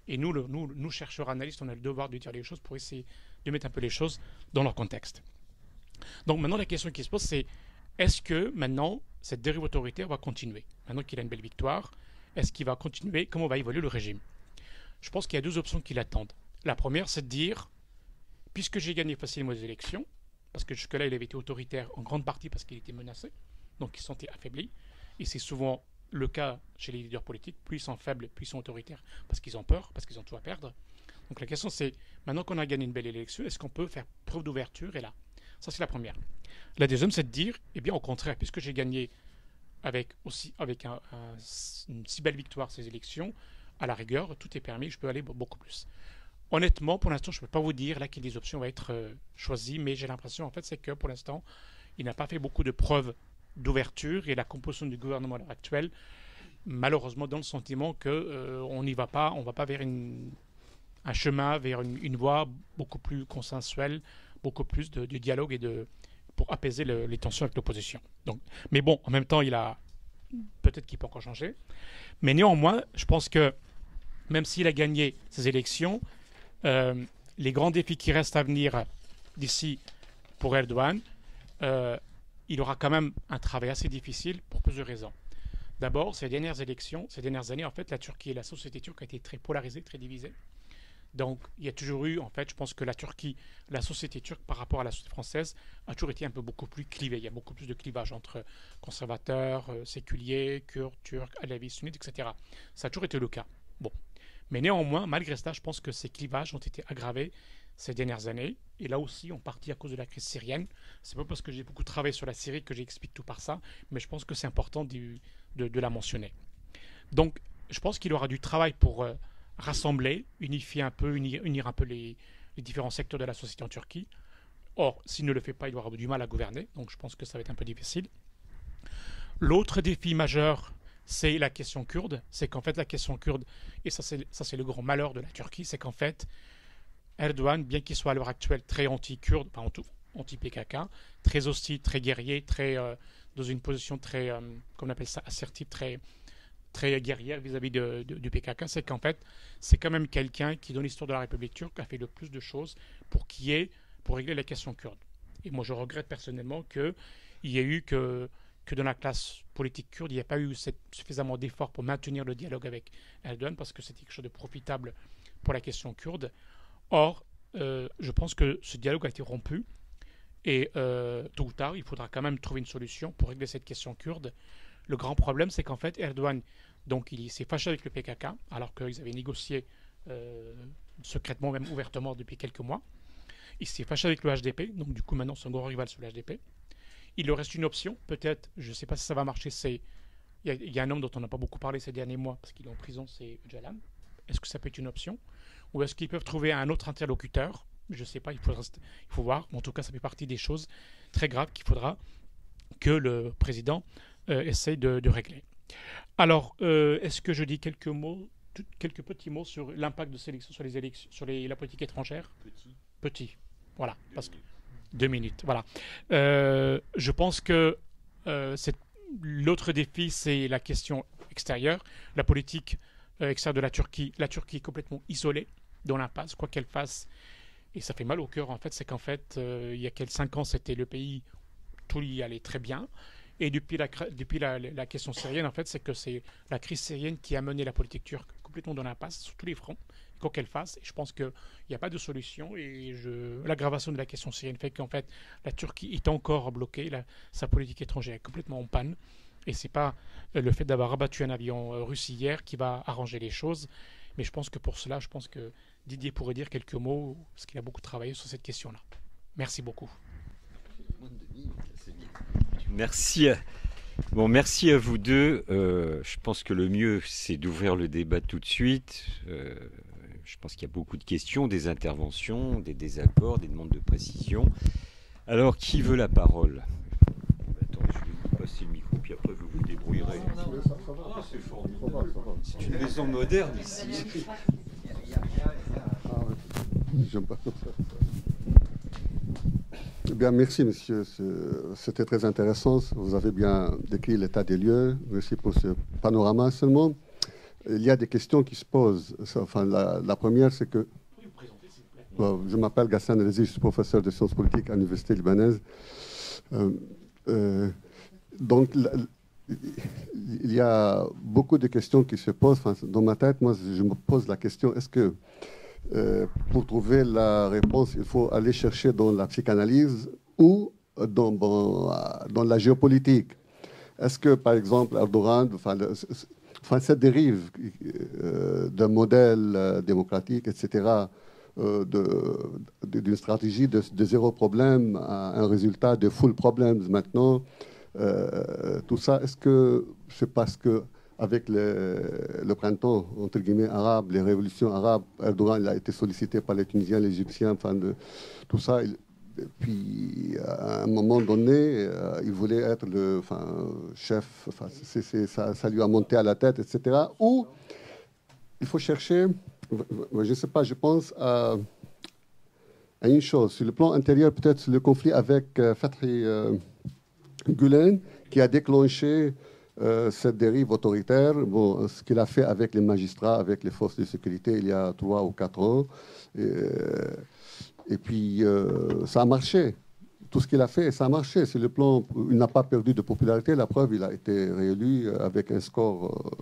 Et nous chercheurs analystes, on a le devoir de dire les choses pour essayer de mettre un peu les choses dans leur contexte. Donc maintenant, la question qui se pose, c'est est-ce que maintenant, cette dérive autoritaire va continuer? Maintenant qu'il a une belle victoire, est-ce qu'il va continuer? Comment va évoluer le régime? Je pense qu'il y a deux options qui l'attendent. La première, c'est de dire, puisque j'ai gagné facilement les élections, parce que jusque-là, il avait été autoritaire en grande partie parce qu'il était menacé, donc il se sentait affaibli, et c'est souvent le cas chez les leaders politiques, plus ils sont faibles, plus ils sont autoritaires, parce qu'ils ont peur, parce qu'ils ont tout à perdre. Donc la question c'est, maintenant qu'on a gagné une belle élection, est-ce qu'on peut faire preuve d'ouverture? Et là, ça c'est la première. La deuxième, c'est de dire, eh bien au contraire, puisque j'ai gagné avec une si belle victoire ces élections, à la rigueur, tout est permis, je peux aller beaucoup plus. Honnêtement, pour l'instant, je ne peux pas vous dire laquelle des options va être choisie, mais j'ai l'impression, en fait, c'est que pour l'instant, il n'a pas fait beaucoup de preuves d'ouverture et la composition du gouvernement actuel, malheureusement, donne le sentiment qu'on n'y va pas, on ne va pas vers un chemin, vers une voie beaucoup plus consensuelle, beaucoup plus de dialogue pour apaiser les tensions avec l'opposition. Donc, mais bon, en même temps, peut-être qu'il peut encore changer. Mais néanmoins, je pense que même s'il a gagné ces élections, les grands défis qui restent à venir d'ici pour Erdogan, il aura quand même un travail assez difficile pour plusieurs raisons. D'abord, ces dernières années, en fait, la Turquie et la société turque a été très polarisée, très divisée. Donc, il y a toujours eu, en fait, je pense que la Turquie, la société turque par rapport à la société française, a toujours été un peu beaucoup plus clivée. Il y a beaucoup plus de clivage entre conservateurs, séculiers, kurdes, turcs, alavis, sunnites, etc. Ça a toujours été le cas. Bon. Mais néanmoins, malgré cela, je pense que ces clivages ont été aggravés ces dernières années. Et là aussi, en partie à cause de la crise syrienne. C'est pas parce que j'ai beaucoup travaillé sur la Syrie que j'explique tout par ça, mais je pense que c'est important de la mentionner. Donc, je pense qu'il aura du travail pour rassembler, unifier un peu, unir un peu les différents secteurs de la société en Turquie. Or, s'il ne le fait pas, il aura du mal à gouverner. Donc, je pense que ça va être un peu difficile. L'autre défi majeur, c'est la question kurde. C'est qu'en fait, la question kurde, et ça c'est le grand malheur de la Turquie, c'est qu'en fait, Erdogan, bien qu'il soit à l'heure actuelle très anti-kurde, enfin anti-PKK, très hostile, très guerrier, dans une position très, comment on appelle ça, assertive, très guerrière vis-à-vis du PKK, c'est qu'en fait, c'est quand même quelqu'un qui, dans l'histoire de la République turque, a fait le plus de choses pour régler la question kurde. Et moi, je regrette personnellement qu'il y ait eu que dans la classe politique kurde, il n'y a pas eu suffisamment d'efforts pour maintenir le dialogue avec Erdogan, parce que c'était quelque chose de profitable pour la question kurde. Or, je pense que ce dialogue a été rompu, et tôt ou tard, il faudra quand même trouver une solution pour régler cette question kurde. Le grand problème, c'est qu'en fait, Erdogan, donc, il s'est fâché avec le PKK, alors qu'ils avaient négocié secrètement, même ouvertement, depuis quelques mois. Il s'est fâché avec le HDP, donc du coup, maintenant, c'est un gros rival sur le HDP. Il leur reste une option, peut-être, je ne sais pas si ça va marcher, il y a un homme dont on n'a pas beaucoup parlé ces derniers mois, parce qu'il est en prison, c'est Öcalan. Est-ce que ça peut être une option? Ou est-ce qu'ils peuvent trouver un autre interlocuteur? Je ne sais pas, il faut voir. En tout cas, ça fait partie des choses très graves qu'il faudra que le président essaye de régler. Alors, est-ce que je dis quelques petits mots sur l'impact de ces élections sur la politique étrangère? Petit. Voilà. 2 minutes. Voilà. Je pense que l'autre défi, c'est la question extérieure, la politique extérieure de la Turquie. La Turquie est complètement isolée dans l'impasse, quoi qu'elle fasse. Et ça fait mal au cœur, en fait. C'est qu'en fait, il y a quelques 5 ans, c'était le pays, tout y allait très bien. Et depuis la question syrienne, en fait, c'est que c'est la crise syrienne qui a mené la politique turque complètement dans l'impasse, sur tous les fronts, quoi qu'elle fasse. Et je pense qu'il n'y a pas de solution. Et l'aggravation de la question syrienne fait qu'en fait, la Turquie est encore bloquée. Sa politique étrangère est complètement en panne. Et ce n'est pas le fait d'avoir abattu un avion russe hier qui va arranger les choses. Mais je pense que pour cela, je pense que Didier pourrait dire quelques mots, parce qu'il a beaucoup travaillé sur cette question-là. Merci beaucoup. Merci. Merci à vous deux. Je pense que le mieux, c'est d'ouvrir le débat tout de suite. Je pense qu'il y a beaucoup de questions, des interventions, des désaccords, des demandes de précision. Alors, qui veut la parole? Attends, je vais vous passer le micro, puis après vous vous débrouillerez. C'est formidable. C'est une maison moderne ici. Bien, merci, monsieur. C'était très intéressant. Vous avez bien décrit l'état des lieux. Merci pour ce panorama. Seulement, il y a des questions qui se posent. Enfin, la première, c'est que... je m'appelle Ghassan Rezi, je suis professeur de sciences politiques à l'Université libanaise. Donc, il y a beaucoup de questions qui se posent. Enfin, dans ma tête, moi, je me pose la question, est-ce que pour trouver la réponse, il faut aller chercher dans la psychanalyse ou dans la géopolitique? Est-ce que, par exemple, Erdogan, cette dérive d'un modèle démocratique, etc., d'une stratégie de zéro problème à un résultat de full problems maintenant, tout ça, est-ce que c'est parce que avec le printemps, entre guillemets, arabe, les révolutions arabes, Erdogan il a été sollicité par les Tunisiens, les Égyptiens, tout ça. Puis, à un moment donné, il voulait être le chef, ça lui a monté à la tête, etc. Ou il faut chercher, je ne sais pas, je pense à une chose. Sur le plan intérieur, peut-être le conflit avec Fethi Gülen, qui a déclenché cette dérive autoritaire, ce qu'il a fait avec les magistrats, avec les forces de sécurité il y a 3 ou 4 ans. Et puis, ça a marché. Tout ce qu'il a fait, ça a marché. Sur le plan, il n'a pas perdu de popularité. La preuve, il a été réélu avec un score,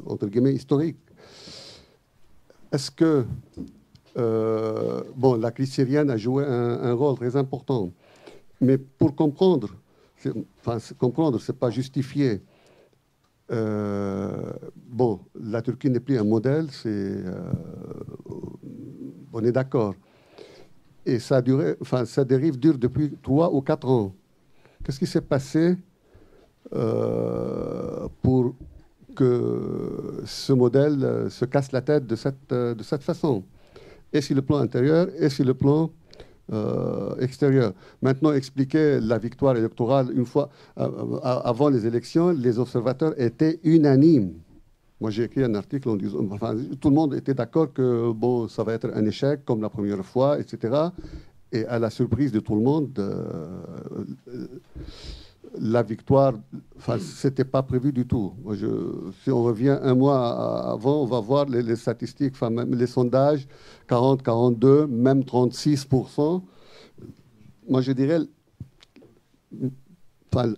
entre guillemets, historique. Est-ce que bon, la crise syrienne a joué un rôle très important. Mais pour comprendre, c'est pas justifié. Bon, la Turquie n'est plus un modèle, on est d'accord. Et ça a duré, sa dérive dure depuis 3 ou 4 ans. Qu'est-ce qui s'est passé pour que ce modèle se casse la tête de cette façon? Et sur le plan intérieur, et sur le plan extérieur. Maintenant, expliquer la victoire électorale une fois avant les élections, les observateurs étaient unanimes. Moi, j'ai écrit un article en disant, tout le monde était d'accord que bon, ça va être un échec comme la première fois, etc. Et à la surprise de tout le monde, la victoire, c'était pas prévu du tout. Moi, si on revient un mois avant, on va voir les statistiques, même les sondages, 40, 42, même 36%. Moi, je dirais,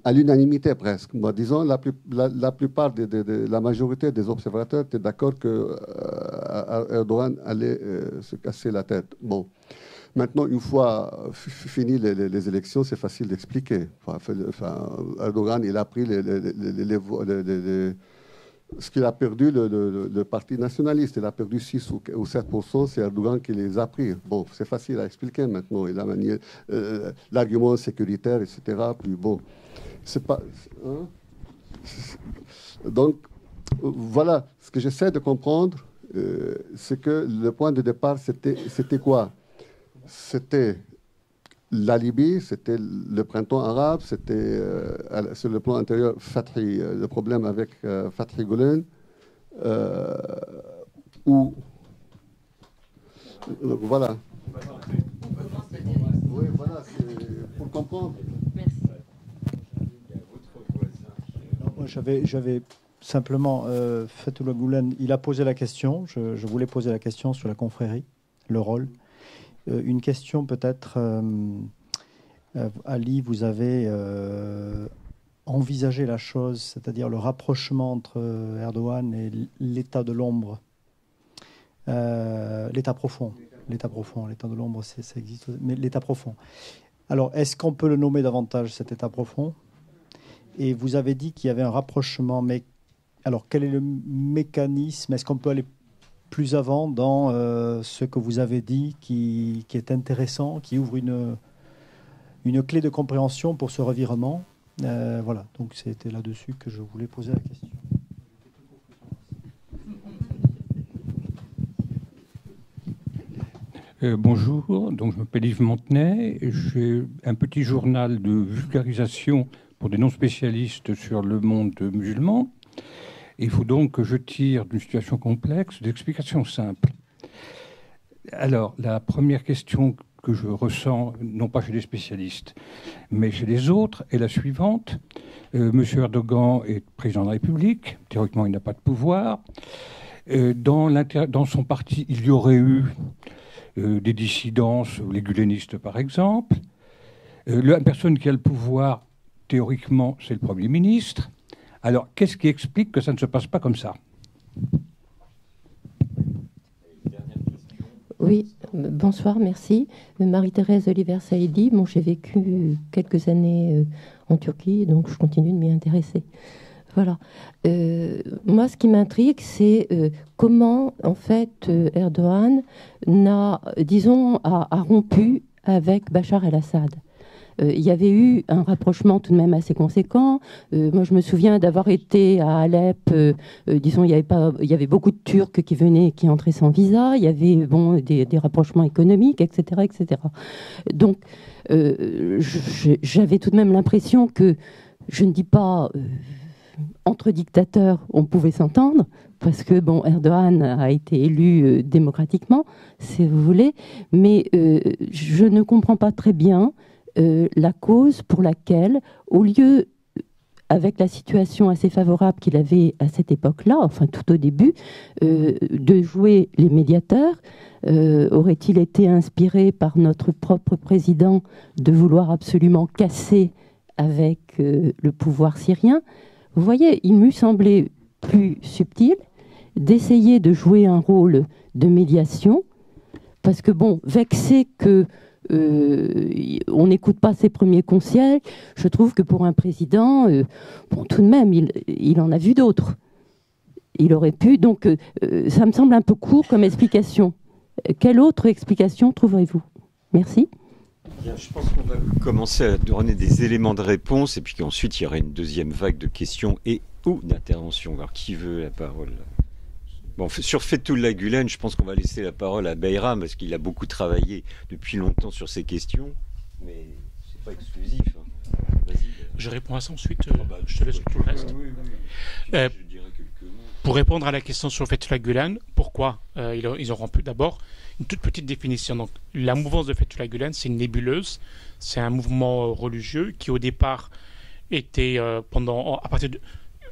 à l'unanimité presque. Moi, disons, la plupart, la majorité des observateurs étaient d'accord que Erdogan allait se casser la tête. Bon. Maintenant, une fois fini les élections, c'est facile d'expliquer. Erdogan, il a pris ce qu'il a perdu, le parti nationaliste. Il a perdu 6 ou 7%, c'est Erdogan qui les a pris. Bon, c'est facile à expliquer maintenant. Il a manié l'argument sécuritaire, etc. Puis bon, c'est pas... Hein? Donc, voilà, ce que j'essaie de comprendre, c'est que le point de départ, c'était quoi? C'était la Libye, c'était le printemps arabe, c'était sur le plan intérieur le problème avec Fathi Gulen, où voilà. Oui, voilà, c'est pour comprendre. Merci. Moi, j'avais simplement Fethullah Gulen, il a posé la question. Je voulais poser la question sur la confrérie, le rôle. Une question peut-être, Ali, vous avez envisagé la chose, c'est-à-dire le rapprochement entre Erdogan et l'état de l'ombre, l'état profond, l'état de l'ombre, ça existe, mais l'état profond. Alors, est-ce qu'on peut le nommer davantage, cet état profond? Et vous avez dit qu'il y avait un rapprochement, mais alors quel est le mécanisme? Est-ce qu'on peut aller plus avant dans ce que vous avez dit qui est intéressant, qui ouvre une clé de compréhension pour ce revirement. Voilà, donc c'était là-dessus que je voulais poser la question. Bonjour, donc je m'appelle Yves Montenay, j'ai un petit journal de vulgarisation pour des non-spécialistes sur le monde musulman. Il faut donc que je tire d'une situation complexe des explications simples. Alors, la première question que je ressens, non pas chez les spécialistes, mais chez les autres, est la suivante. M. Erdogan est président de la République. Théoriquement, il n'a pas de pouvoir. Dans son parti, il y aurait eu des dissidences, les gulenistes par exemple. La personne qui a le pouvoir, théoriquement, c'est le Premier ministre. Alors, qu'est-ce qui explique que ça ne se passe pas comme ça? Oui, bonsoir, merci. Marie-Thérèse Oliver-Saïdi. Bon, j'ai vécu quelques années en Turquie, donc je continue de m'y intéresser. Voilà. Moi, ce qui m'intrigue, c'est comment, en fait, Erdogan a rompu avec Bachar el-Assad. Il y avait eu un rapprochement tout de même assez conséquent. Moi, je me souviens d'avoir été à Alep. Disons, il y avait beaucoup de Turcs qui venaient, qui entraient sans visa. Il y avait des rapprochements économiques, etc., etc. Donc, j'avais tout de même l'impression que, je ne dis pas entre dictateurs, on pouvait s'entendre, parce que Erdogan a été élu démocratiquement, si vous voulez, mais je ne comprends pas très bien la cause pour laquelle, au lieu, avec la situation assez favorable qu'il avait à cette époque-là, enfin tout au début, de jouer les médiateurs, aurait-il été inspiré par notre propre président de vouloir absolument casser avec le pouvoir syrien? Vous voyez, il m'eût semblé plus subtil d'essayer de jouer un rôle de médiation Parce que bon, vexé que on n'écoute pas ses premiers conseils, je trouve que pour un président, bon, tout de même, il en a vu d'autres. Il aurait pu, donc ça me semble un peu court comme explication. Quelle autre explication trouverez-vous? Merci. Bien, je pense qu'on va commencer à donner des éléments de réponse et puis qu'ensuite il y aura une deuxième vague de questions et ou d'interventions. Alors qui veut la parole? Bon, sur Fethullah Gülen, je pense qu'on va laisser la parole à Bayram parce qu'il a beaucoup travaillé depuis longtemps sur ces questions, mais c'est pas exclusif. Hein. Vas-y. Je réponds à ça ensuite, je te laisse tout le reste. Oui. Je dirais quelques mots. Pour répondre à la question sur Fethullah Gülen, pourquoi ils auront pu d'abord une toute petite définition. Donc, la mouvance de Fethullah Gülen, c'est une nébuleuse, c'est un mouvement religieux qui au départ était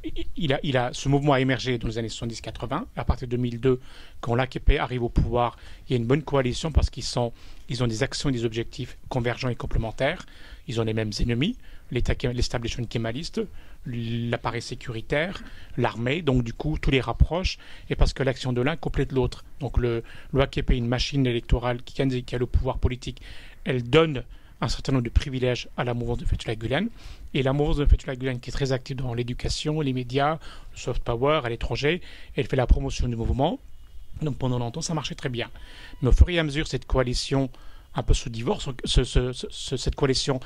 ce mouvement a émergé dans les années 70-80. À partir de 2002, quand l'AKP arrive au pouvoir, il y a une bonne coalition parce qu'ils ont des actions et des objectifs convergents et complémentaires. Ils ont les mêmes ennemis, l'establishment kémaliste, l'appareil sécuritaire, l'armée. Donc du coup, tous les rapprochent. Et parce que l'action de l'un complète l'autre. Donc le AKP est une machine électorale qui a le pouvoir politique. Elle donne un certain nombre de privilèges à la mouvance de Fethullah Gülen. Et la mouvance de Fethullah Gülen, qui est très active dans l'éducation, les médias, le soft power, à l'étranger, elle fait la promotion du mouvement. Donc pendant longtemps, ça marchait très bien. Mais au fur et à mesure, cette coalition, un peu sous divorce, cette coalition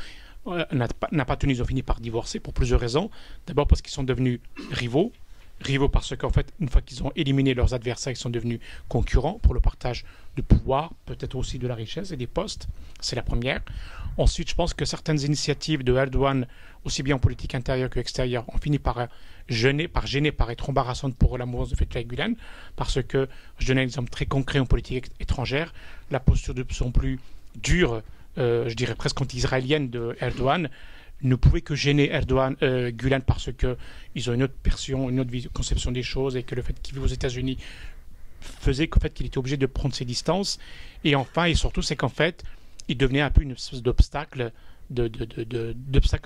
n'a pas tenu, ils ont fini par divorcer pour plusieurs raisons. D'abord parce qu'ils sont devenus rivaux parce qu'en fait, une fois qu'ils ont éliminé leurs adversaires, ils sont devenus concurrents pour le partage de pouvoir, peut-être aussi de la richesse et des postes. C'est la première. Ensuite, je pense que certaines initiatives de Erdogan, aussi bien en politique intérieure qu'extérieure, ont fini par gêner, par être embarrassantes pour la mouvance de Fethullah Gülen, parce que, je donne un exemple très concret en politique étrangère, la posture de plus en plus dure, je dirais presque anti-israélienne de Erdogan, ne pouvait que gêner Gülen parce qu'ils ont une autre conception des choses et que le fait qu'il vive aux États-Unis faisait qu'en fait qu'il était obligé de prendre ses distances. Et enfin, et surtout, c'est qu'en fait, il devenait un peu une espèce d'obstacle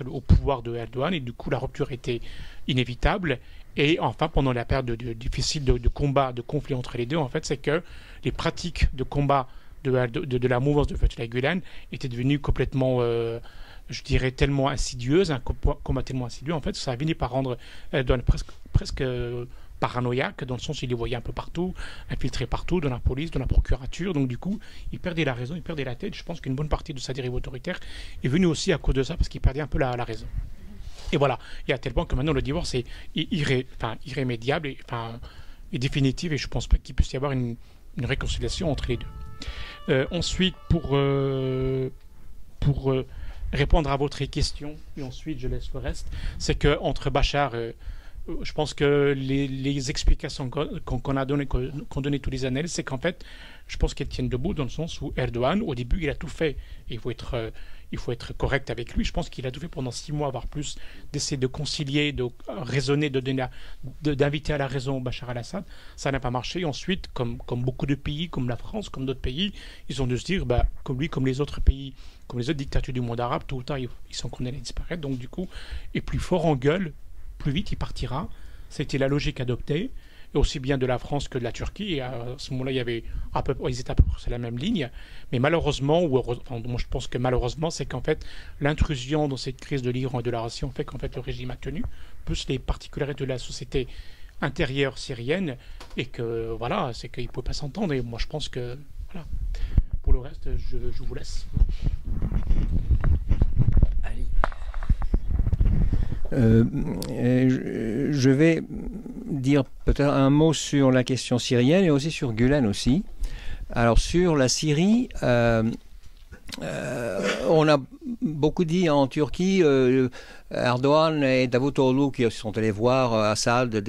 au pouvoir de Erdogan et du coup, la rupture était inévitable. Et enfin, pendant la période difficile de combat, de conflit entre les deux, en fait, c'est que les pratiques de combat de la mouvance de Fethullah Gülen étaient devenues complètement je dirais tellement insidieuse, un combat tellement insidieux, en fait, ça a fini par rendre Erdogan presque paranoïaque, dans le sens où il les voyait un peu partout, infiltré partout, dans la police, dans la procurature, donc du coup, il perdait la raison, il perdait la tête. Je pense qu'une bonne partie de sa dérive autoritaire est venue aussi à cause de ça, parce qu'il perdait un peu la raison. Et voilà, et à tel point que maintenant le divorce est irrémédiable et définitif, et je ne pense pas qu'il puisse y avoir une réconciliation entre les deux. Ensuite, pour répondre à votre question, et ensuite je laisse le reste, c'est qu'entre Bachar, je pense que les explications qu'ont donné tous les analystes, c'est qu'en fait, je pense qu'elles tiennent debout dans le sens où Erdogan, au début, il a tout fait. Et il faut être correct avec lui. Je pense qu'il a tout fait pendant 6 mois, voire plus, d'essayer de concilier, de raisonner, d'inviter à la raison Bachar al-Assad. Ça n'a pas marché. Et ensuite, comme beaucoup de pays, comme la France, comme d'autres pays, ils ont dû se dire, comme lui, comme les autres pays, comme les autres dictatures du monde arabe, tôt ou tard, ils sont condamnés à disparaître. Donc, du coup, et plus fort en gueule, plus vite il partira. C'était la logique adoptée, et aussi bien de la France que de la Turquie. Et à ce moment-là, ils étaient à peu près sur la même ligne. Mais malheureusement, moi je pense que malheureusement, c'est qu'en fait, l'intrusion dans cette crise de l'Iran et de la Russie fait qu'en fait le régime a tenu, plus les particularités de la société intérieure syrienne, et que voilà, c'est qu'ils ne pouvaient pas s'entendre. Et moi je pense que voilà. Pour le reste, je vous laisse. Allez. Je vais dire peut-être un mot sur la question syrienne et aussi sur Gülen aussi. Alors sur la Syrie, on a beaucoup dit en Turquie, Erdogan et Davutoglu qui sont allés voir Assad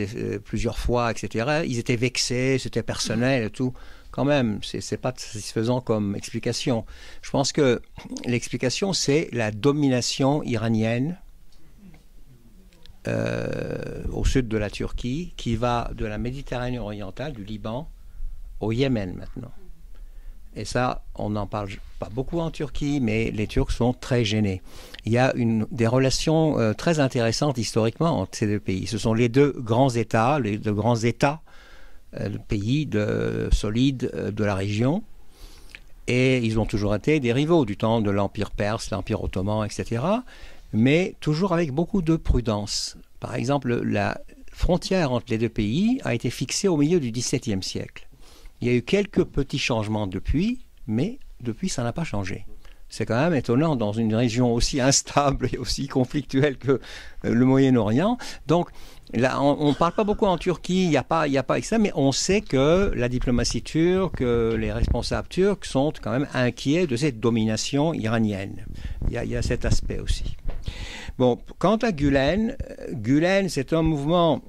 plusieurs fois, etc. Ils étaient vexés, c'était personnel et tout. Quand même, c'est pas satisfaisant comme explication. Je pense que l'explication, c'est la domination iranienne au sud de la Turquie, qui va de la Méditerranée orientale, du Liban, au Yémen maintenant. Et ça, on n'en parle pas beaucoup en Turquie, mais les Turcs sont très gênés. Il y a des relations très intéressantes historiquement entre ces deux pays. Ce sont les deux grands États, pays solides de la région. Et ils ont toujours été des rivaux du temps de l'Empire perse, l'Empire ottoman, etc. Mais toujours avec beaucoup de prudence. Par exemple, la frontière entre les deux pays a été fixée au milieu du XVIIe siècle. Il y a eu quelques petits changements depuis, mais depuis, ça n'a pas changé. C'est quand même étonnant dans une région aussi instable et aussi conflictuelle que le Moyen-Orient. Donc, là, on ne parle pas beaucoup en Turquie, il n'y a pas ça, mais on sait que la diplomatie turque, les responsables turcs sont quand même inquiets de cette domination iranienne. Il y a cet aspect aussi. Bon, quant à Gülen, c'est un mouvement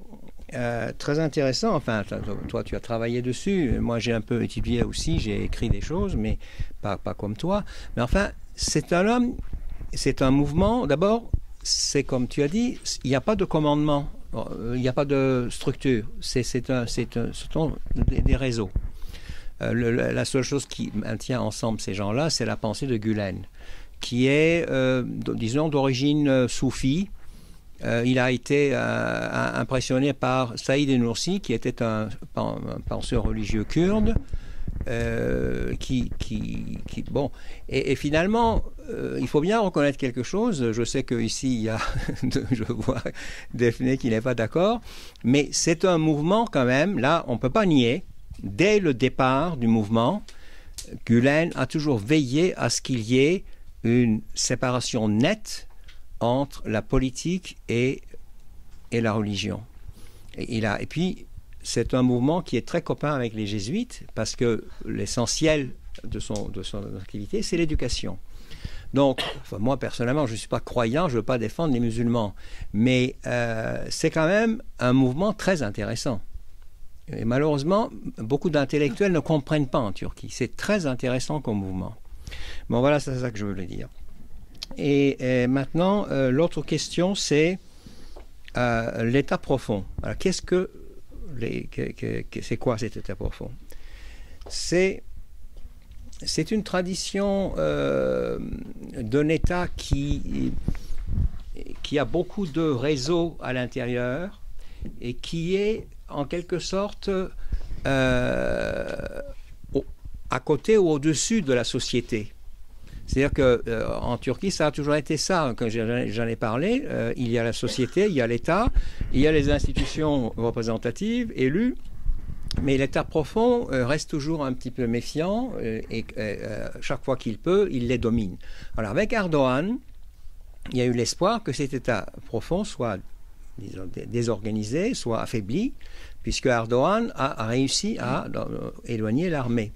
très intéressant. Enfin, toi, tu as travaillé dessus. Moi, j'ai un peu étudié aussi. J'ai écrit des choses, mais pas comme toi. Mais enfin, c'est un homme, c'est un mouvement. D'abord, c'est comme tu as dit, il n'y a pas de commandement, il n'y a pas de structure. Ce sont des réseaux. La seule chose qui maintient ensemble ces gens-là, c'est la pensée de Gülen, qui est, disons, d'origine soufie. Il a été impressionné par Saïd Nursi, qui était un penseur religieux kurde, bon, et finalement, il faut bien reconnaître quelque chose. Je sais qu'ici, il y a, je vois Daphné qui n'est pas d'accord, mais c'est un mouvement quand même, là, on ne peut pas nier, dès le départ du mouvement, Gülen a toujours veillé à ce qu'il y ait une séparation nette entre la politique et la religion. Et puis, c'est un mouvement qui est très copain avec les jésuites, parce que l'essentiel de son activité, c'est l'éducation. Donc, moi, personnellement, je ne suis pas croyant, je ne veux pas défendre les musulmans, mais c'est quand même un mouvement très intéressant. Et malheureusement, beaucoup d'intellectuels ne comprennent pas en Turquie. C'est très intéressant comme mouvement. Bon, voilà, c'est ça que je voulais dire. Et maintenant, l'autre question, c'est l'état profond. Alors, c'est quoi cet état profond? C'est une tradition d'un État qui a beaucoup de réseaux à l'intérieur et qui est en quelque sorte à côté ou au-dessus de la société. C'est-à-dire qu'en Turquie, ça a toujours été ça. Quand j'en ai parlé, il y a la société, il y a l'État, il y a les institutions représentatives, élues, mais l'État profond reste toujours un petit peu méfiant et chaque fois qu'il peut, il les domine. Alors avec Erdogan, il y a eu l'espoir que cet État profond soit, disons, désorganisé, soit affaibli, puisque Erdogan a réussi à éloigner l'armée.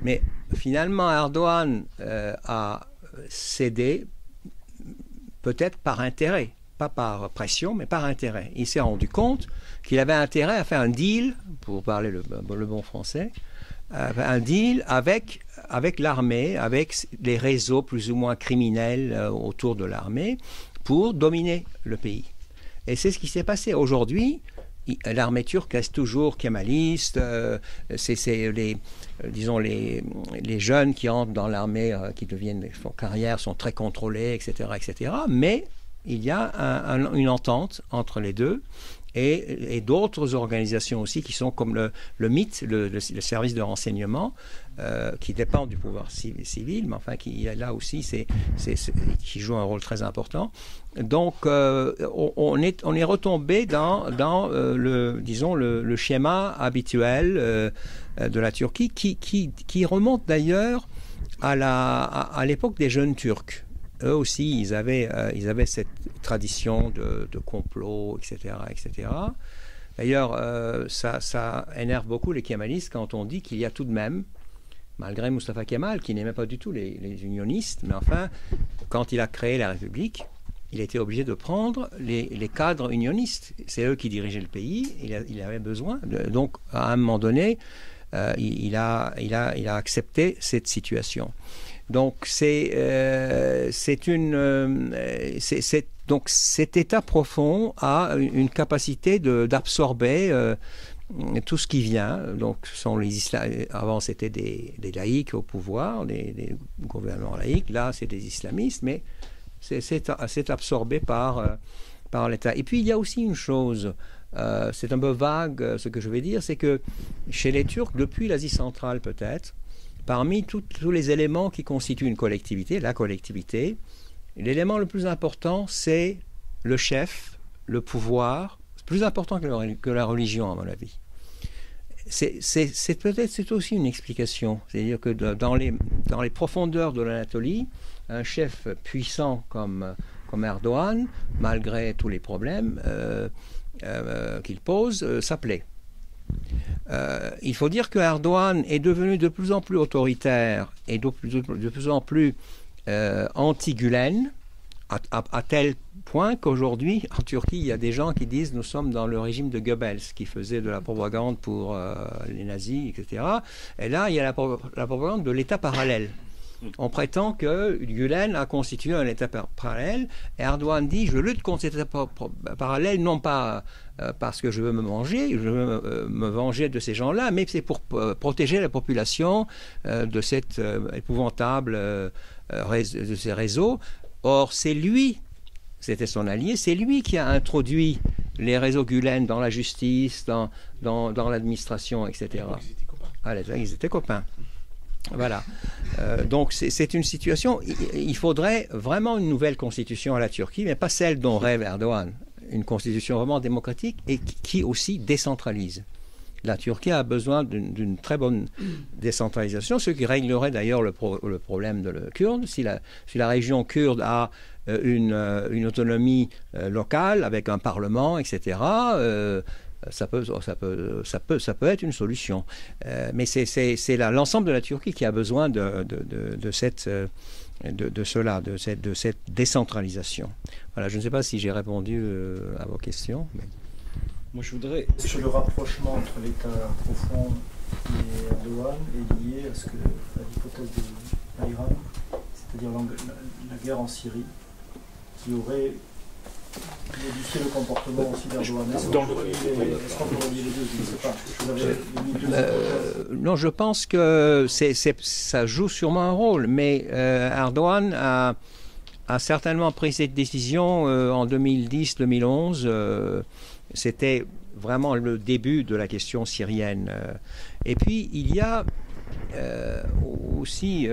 Mais finalement, Erdogan a cédé peut-être par intérêt, pas par pression, mais par intérêt. Il s'est rendu compte qu'il avait intérêt à faire un deal, pour parler le bon français, un deal avec l'armée, avec les réseaux plus ou moins criminels autour de l'armée, pour dominer le pays. Et c'est ce qui s'est passé. Aujourd'hui, l'armée turque reste toujours kémaliste, c'est les jeunes qui entrent dans l'armée, qui font carrière, sont très contrôlés, etc., etc. Mais il y a une entente entre les deux et d'autres organisations aussi qui sont comme le MIT, le service de renseignement, qui dépend du pouvoir civil, mais enfin qui là aussi qui joue un rôle très important. Donc on est retombé dans le schéma habituel de la Turquie qui remonte d'ailleurs à l'époque des jeunes Turcs. Eux aussi, ils avaient cette tradition de complot, etc., etc. D'ailleurs, ça énerve beaucoup les kémalistes quand on dit qu'il y a tout de même, malgré Mustafa Kemal, qui n'aimait pas du tout les unionistes, mais enfin, quand il a créé la République, il était obligé de prendre les cadres unionistes. C'est eux qui dirigeaient le pays, il avait besoin. Donc, à un moment donné, il a accepté cette situation. Donc, donc cet état profond a une capacité d'absorber tout ce qui vient. Donc, avant, c'était des laïcs au pouvoir, des gouvernements laïcs. Là, c'est des islamistes, mais c'est absorbé par l'État. Et puis, il y a aussi une chose, c'est un peu vague ce que je vais dire, c'est que chez les Turcs, depuis l'Asie centrale peut-être, parmi tous les éléments qui constituent une collectivité, la collectivité, l'élément le plus important, c'est le chef, le pouvoir. C'est plus important que la religion, à mon avis. C'est aussi une explication. C'est-à-dire que dans les profondeurs de l'Anatolie, un chef puissant comme Erdogan, malgré tous les problèmes qu'il pose, ça plaît. Il faut dire que Erdogan est devenu de plus en plus autoritaire et de plus en plus anti-Gülen, à tel point qu'aujourd'hui, en Turquie, il y a des gens qui disent nous sommes dans le régime de Goebbels, qui faisait de la propagande pour les nazis, etc. Et là, il y a la propagande de l'État parallèle. On prétend que Gülen a constitué un État parallèle. Erdogan dit je lutte contre cet État parallèle, non pas parce que je veux me venger de ces gens-là, mais c'est pour protéger la population de cet épouvantable de ces réseaux. Or, c'est lui, c'était son allié, c'est lui qui a introduit les réseaux Gülen dans la justice, dans l'administration, etc. Ils étaient copains. Voilà. Donc c'est une situation, il faudrait vraiment une nouvelle constitution à la Turquie, mais pas celle dont rêve Erdogan. Une constitution vraiment démocratique et qui aussi décentralise. La Turquie a besoin d'une très bonne décentralisation, ce qui réglerait d'ailleurs le problème de Kurde. Si la région kurde a une autonomie locale avec un parlement, etc., ça peut être une solution. Mais c'est l'ensemble de la Turquie qui a besoin de cette décentralisation. Voilà, je ne sais pas si j'ai répondu à vos questions. Mais... Moi, je voudrais... Est-ce que le rapprochement entre l'État profond et Erdogan est lié à l'hypothèse d'Iran, c'est-à-dire la guerre en Syrie, qui aurait modifié le comportement aussi d'Erdogan? Est-ce qu'on peut relier les deux? Je ne sais pas. Non, je pense que ça joue sûrement un rôle, mais Erdogan a certainement pris cette décision en 2010-2011. C'était vraiment le début de la question syrienne. Et puis, il y a aussi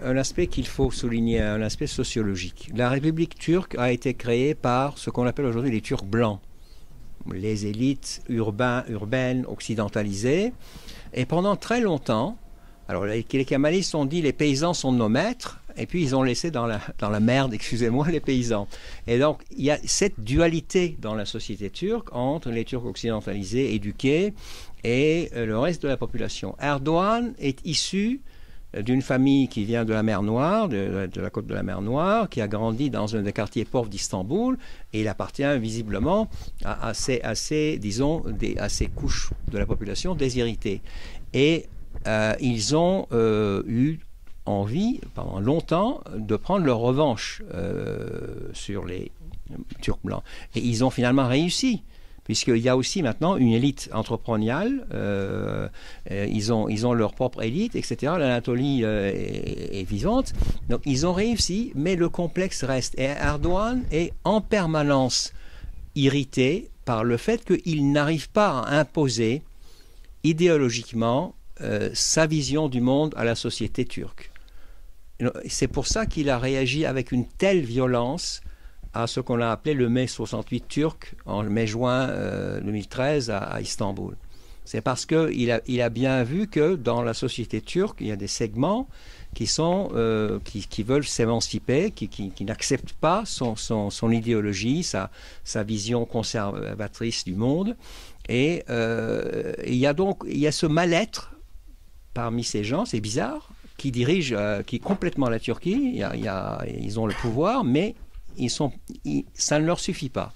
un aspect qu'il faut souligner, un aspect sociologique. La République turque a été créée par ce qu'on appelle aujourd'hui les Turcs blancs, les élites urbaines, occidentalisées. Et pendant très longtemps, alors les kémalistes ont dit les paysans sont nos maîtres, et puis ils ont laissé dans la merde, excusez-moi, les paysans. Et donc il y a cette dualité dans la société turque entre les Turcs occidentalisés, éduqués, et le reste de la population. Erdogan est issu d'une famille qui vient de la mer Noire, de la côte de la mer Noire, qui a grandi dans un des quartiers pauvres d'Istanbul, et il appartient visiblement à ces couches de la population déshéritées. Et ils ont eu envie, pendant longtemps, de prendre leur revanche sur les Turcs blancs. Et ils ont finalement réussi, puisqu'il y a aussi maintenant une élite entrepreneuriale, ils ont leur propre élite, etc. L'Anatolie est vivante. Donc ils ont réussi, mais le complexe reste. Et Erdogan est en permanence irrité par le fait qu'il n'arrive pas à imposer idéologiquement sa vision du monde à la société turque. C'est pour ça qu'il a réagi avec une telle violence à ce qu'on a appelé le mai 68 turc, en mai-juin 2013 à Istanbul. C'est parce qu'il a bien vu que dans la société turque, il y a des segments qui veulent s'émanciper, qui n'acceptent pas son idéologie, sa vision conservatrice du monde. Et il y a ce mal-être parmi ces gens, c'est bizarre, qui complètement la Turquie. Ils ont le pouvoir, mais ça ne leur suffit pas.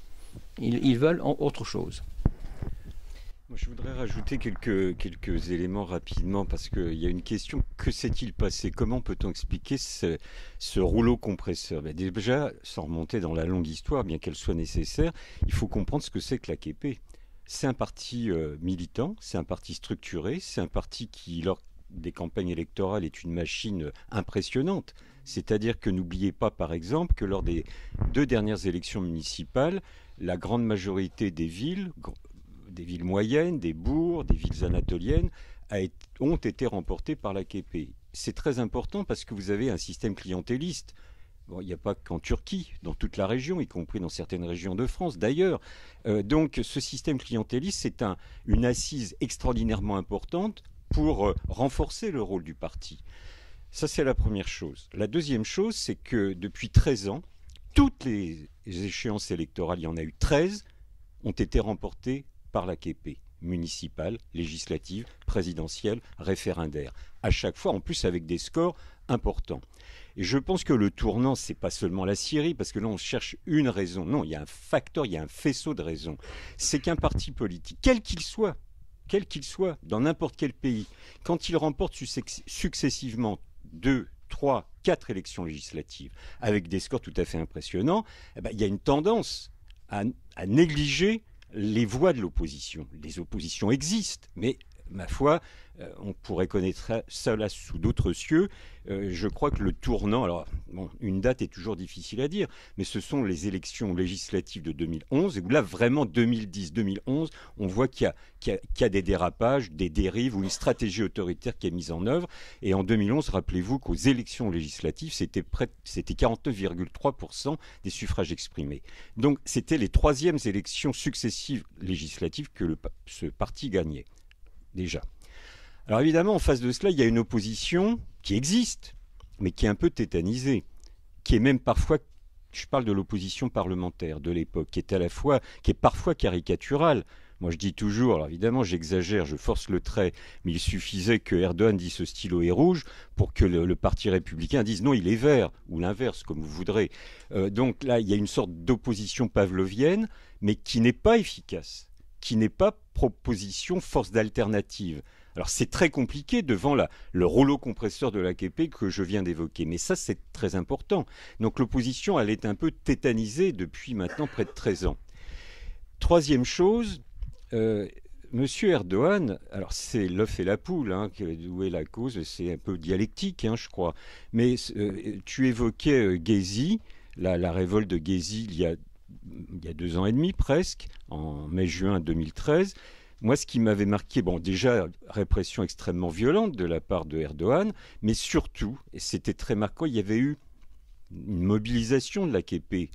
Ils veulent autre chose. Moi, je voudrais rajouter quelques éléments rapidement, parce qu'il y a une question: que s'est-il passé? Comment peut-on expliquer ce rouleau compresseur? Déjà, sans remonter dans la longue histoire, bien qu'elle soit nécessaire, il faut comprendre ce que c'est que l'AKP. C'est un parti militant, c'est un parti structuré, c'est un parti qui, lors des campagnes électorales, est une machine impressionnante. C'est-à-dire que n'oubliez pas, par exemple, que lors des 2 dernières élections municipales, la grande majorité des villes moyennes, des bourgs, des villes anatoliennes, ont été remportés par l'AKP. C'est très important parce que vous avez un système clientéliste. Bon, il n'y a pas qu'en Turquie, dans toute la région, y compris dans certaines régions de France d'ailleurs. Donc ce système clientéliste, c'est une assise extraordinairement importante pour renforcer le rôle du parti. Ça, c'est la première chose. La deuxième chose, c'est que depuis 13 ans, toutes les échéances électorales, il y en a eu 13, ont été remportées par l'AKP, municipales, législatives, présidentielles, référendaires. À chaque fois, en plus avec des scores importants. Et je pense que le tournant, c'est pas seulement la Syrie, parce que là, on cherche une raison. Non, il y a un facteur, il y a un faisceau de raisons. C'est qu'un parti politique, quel qu'il soit, dans n'importe quel pays, quand il remporte successivement 2, 3, 4 élections législatives, avec des scores tout à fait impressionnants, il y a une tendance à négliger les voix de l'opposition. Les oppositions existent, mais ma foi, on pourrait connaître ça là sous d'autres cieux. Je crois que le tournant, alors bon, une date est toujours difficile à dire, mais ce sont les élections législatives de 2011, et où là vraiment 2010-2011, on voit qu'il y a des dérapages, des dérives, ou une stratégie autoritaire qui est mise en œuvre. Et en 2011, rappelez-vous qu'aux élections législatives, c'était 49,3% des suffrages exprimés. Donc c'était les troisièmes élections successives législatives que ce parti gagnait. Déjà. Alors évidemment, en face de cela, il y a une opposition qui existe, mais qui est un peu tétanisée, qui est même parfois, je parle de l'opposition parlementaire de l'époque, qui est parfois caricaturale. Moi je dis toujours, alors évidemment j'exagère, je force le trait, mais il suffisait que Erdogan dise ce stylo est rouge pour que le parti républicain dise non, il est vert, ou l'inverse, comme vous voudrez. Donc là, il y a une sorte d'opposition pavlovienne, mais qui n'est pas efficace, qui n'est pas proposition force d'alternative. Alors c'est très compliqué devant le rouleau compresseur de l'AKP que je viens d'évoquer, mais ça c'est très important. Donc l'opposition, elle est un peu tétanisée depuis maintenant près de 13 ans. Troisième chose, Monsieur Erdogan, alors c'est l'œuf et la poule, hein, d'où est la cause, c'est un peu dialectique, hein, je crois, mais tu évoquais Gezi, la révolte de Gezi il y a 2 ans et demi presque, en mai-juin 2013. Moi, ce qui m'avait marqué, bon, déjà, répression extrêmement violente de la part de Erdogan, mais surtout, et c'était très marquant, il y avait eu une mobilisation de l'AKP,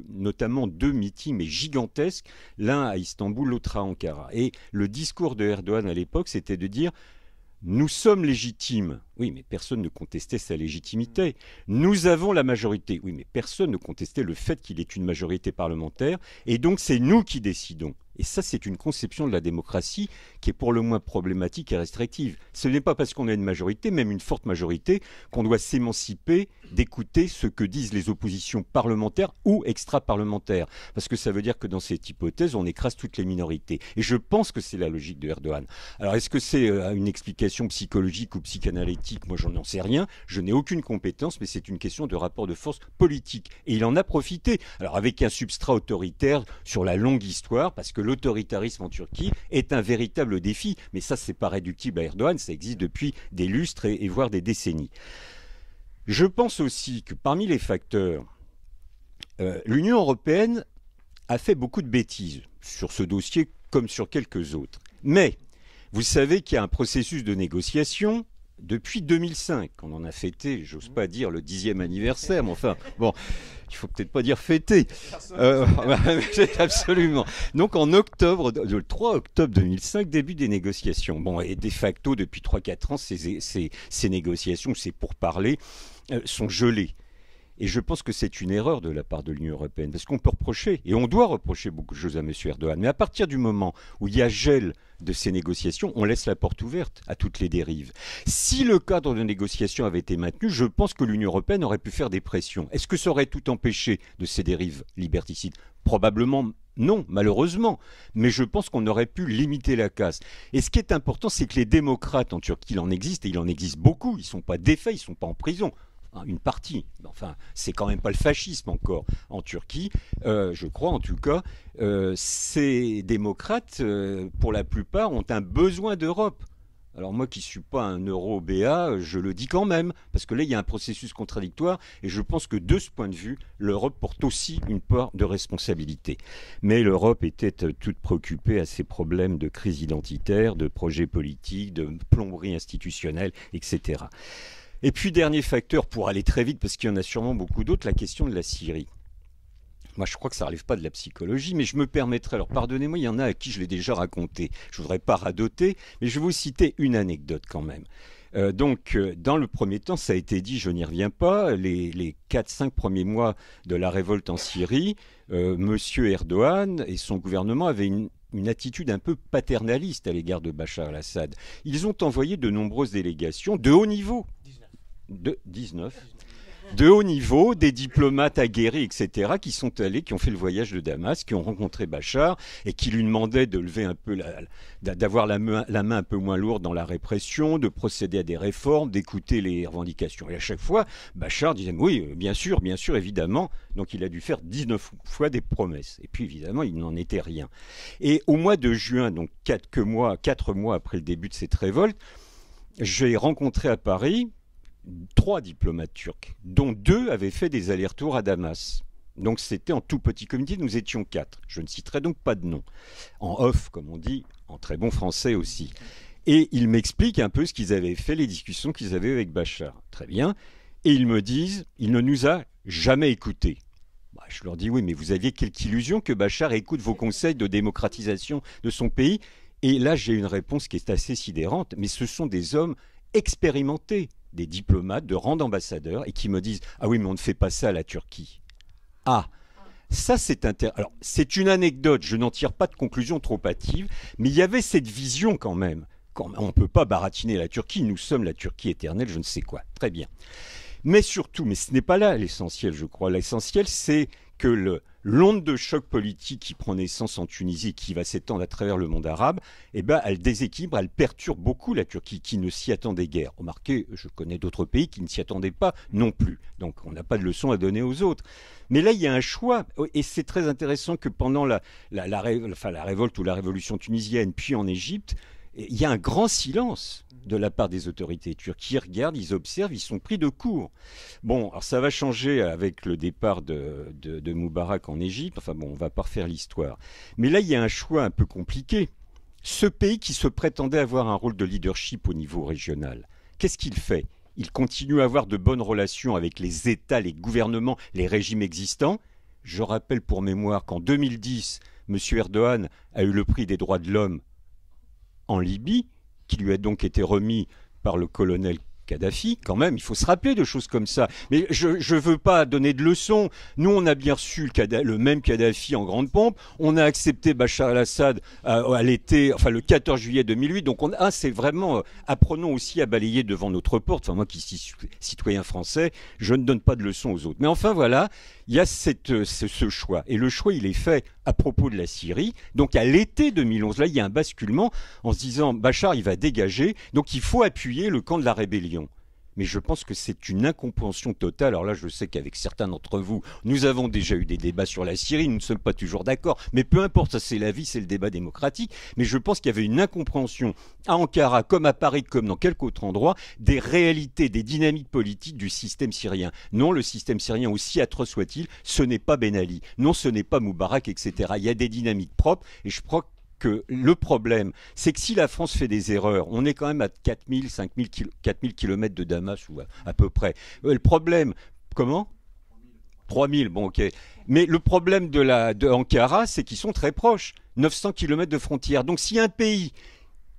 notamment 2 meetings, mais gigantesques, l'un à Istanbul, l'autre à Ankara. Et le discours de Erdogan à l'époque, c'était de dire « Nous sommes légitimes ». Oui, mais personne ne contestait sa légitimité. Nous avons la majorité. Oui, mais personne ne contestait le fait qu'il ait une majorité parlementaire. Et donc, c'est nous qui décidons. Et ça, c'est une conception de la démocratie qui est pour le moins problématique et restrictive. Ce n'est pas parce qu'on a une majorité, même une forte majorité, qu'on doit s'émanciper d'écouter ce que disent les oppositions parlementaires ou extra-parlementaires. Parce que ça veut dire que dans cette hypothèse, on écrase toutes les minorités. Et je pense que c'est la logique de Erdogan. Alors, est-ce que c'est une explication psychologique ou psychanalytique? Moi, j'en sais rien. Je n'ai aucune compétence, mais c'est une question de rapport de force politique. Et il en a profité. Alors, avec un substrat autoritaire sur la longue histoire, parce que l'autoritarisme en Turquie est un véritable défi. Mais ça, c'est pas réductible à Erdogan. Ça existe depuis des lustres et voire des décennies. Je pense aussi que parmi les facteurs, l'Union européenne a fait beaucoup de bêtises sur ce dossier comme sur quelques autres. Mais vous savez qu'il y a un processus de négociation depuis 2005. On en a fêté, j'ose pas dire le 10e anniversaire, mais enfin, bon, il faut peut-être pas dire fêter. Absolument. Donc en octobre, le 3 octobre 2005, début des négociations. Bon, et de facto, depuis 3-4 ans, ces négociations, ces pourparlers, sont gelées. Et je pense que c'est une erreur de la part de l'Union européenne, parce qu'on peut reprocher, et on doit reprocher beaucoup de choses à M. Erdogan, mais à partir du moment où il y a gel de ces négociations, on laisse la porte ouverte à toutes les dérives. Si le cadre de négociation avait été maintenu, je pense que l'Union européenne aurait pu faire des pressions. Est-ce que ça aurait tout empêché de ces dérives liberticides? Probablement non, malheureusement. Mais je pense qu'on aurait pu limiter la casse. Et ce qui est important, c'est que les démocrates en Turquie, il en existe, et il en existe beaucoup, ils ne sont pas défaits, ils ne sont pas en prison. Une partie, enfin, c'est quand même pas le fascisme encore en Turquie, je crois en tout cas. Ces démocrates, pour la plupart, ont un besoin d'Europe. Alors moi qui ne suis pas un euro-BA, je le dis quand même, parce que là il y a un processus contradictoire et je pense que de ce point de vue, l'Europe porte aussi une part de responsabilité. Mais l'Europe était toute préoccupée à ces problèmes de crise identitaire, de projets politiques, de plomberie institutionnelle, etc. Et puis dernier facteur, pour aller très vite, parce qu'il y en a sûrement beaucoup d'autres, la question de la Syrie. Moi, je crois que ça ne relève pas de la psychologie, mais je me permettrai, alors pardonnez-moi, il y en a à qui je l'ai déjà raconté. Je ne voudrais pas radoter, mais je vais vous citer une anecdote quand même. Dans le premier temps, ça a été dit, je n'y reviens pas, les 4-5 premiers mois de la révolte en Syrie, M. Erdogan et son gouvernement avaient une attitude un peu paternaliste à l'égard de Bachar el-Assad. Ils ont envoyé de nombreuses délégations de haut niveau. 19 de haut niveau, des diplomates aguerris, etc., qui sont allés, qui ont fait le voyage de Damas, qui ont rencontré Bachar et qui lui demandaient de lever un peu, d'avoir la main un peu moins lourde dans la répression, de procéder à des réformes, d'écouter les revendications. Et à chaque fois, Bachar disait oui, bien sûr, évidemment. Donc il a dû faire 19 fois des promesses. Et puis évidemment, il n'en était rien. Et au mois de juin, donc 4 mois après le début de cette révolte, j'ai rencontré à Paris 3 diplomates turcs, dont 2 avaient fait des allers-retours à Damas. Donc c'était en tout petit comité, nous étions 4. Je ne citerai donc pas de nom. En off, comme on dit, en très bon français aussi. Et ils m'expliquent un peu ce qu'ils avaient fait, les discussions qu'ils avaient avec Bachar. Très bien. Et ils me disent, il ne nous a jamais écoutés. Je leur dis, oui, mais vous aviez quelque illusion que Bachar écoute vos conseils de démocratisation de son pays? Et là, j'ai une réponse qui est assez sidérante, mais ce sont des hommes expérimentés, des diplomates de rang d'ambassadeur, et qui me disent « Ah oui, mais on ne fait pas ça à la Turquie. » Ah, ça c'est intéressant. Alors, c'est une anecdote, je n'en tire pas de conclusion trop hâtive, mais il y avait cette vision quand même. On ne peut pas baratiner la Turquie, nous sommes la Turquie éternelle, je ne sais quoi. Très bien. Mais surtout, mais ce n'est pas là l'essentiel, je crois. L'essentiel, c'est que l'onde de choc politique qui prend naissance en Tunisie, qui va s'étendre à travers le monde arabe, elle déséquilibre, elle perturbe beaucoup la Turquie, qui ne s'y attendait guère. Remarquez, je connais d'autres pays qui ne s'y attendaient pas non plus. Donc on n'a pas de leçon à donner aux autres. Mais là, il y a un choix, et c'est très intéressant que pendant la révolte ou la révolution tunisienne, puis en Égypte, il y a un grand silence de la part des autorités turques. Ils regardent, ils observent, ils sont pris de court. Bon, alors ça va changer avec le départ de Moubarak en Égypte. Enfin bon, on ne va pas refaire l'histoire. Mais là, il y a un choix un peu compliqué. Ce pays qui se prétendait avoir un rôle de leadership au niveau régional, qu'est-ce qu'il fait? Il continue à avoir de bonnes relations avec les États, les gouvernements, les régimes existants. Je rappelle pour mémoire qu'en 2010, M. Erdogan a eu le prix des droits de l'homme en Libye, qui lui a donc été remis par le colonel Kadhafi. Quand même, il faut se rappeler de choses comme ça. Mais je ne veux pas donner de leçons. Nous, on a bien reçu le même Kadhafi en grande pompe. On a accepté Bachar el-Assad à l'été, enfin le 14 juillet 2008. Donc c'est vraiment, apprenons aussi à balayer devant notre porte. Enfin moi qui suis citoyen français, je ne donne pas de leçons aux autres. Mais enfin voilà, il y a ce choix. Et le choix, il est fait à propos de la Syrie. Donc à l'été 2011, là, il y a un basculement en se disant Bachar, il va dégager. Donc il faut appuyer le camp de la rébellion. Mais je pense que c'est une incompréhension totale. Alors là, je sais qu'avec certains d'entre vous, nous avons déjà eu des débats sur la Syrie, nous ne sommes pas toujours d'accord, mais peu importe, ça c'est la vie, c'est le débat démocratique. Mais je pense qu'il y avait une incompréhension à Ankara, comme à Paris, comme dans quelques autres endroits, des réalités, des dynamiques politiques du système syrien. Non, le système syrien, aussi atroce soit-il, ce n'est pas Ben Ali. Non, ce n'est pas Moubarak, etc. Il y a des dynamiques propres, et je crois que le problème, c'est que si la France fait des erreurs, on est quand même à 4000 km de Damas, ou à peu près. Le problème, comment 3000, bon ok. Mais le problème de Ankara, c'est qu'ils sont très proches, 900 km de frontière. Donc si un pays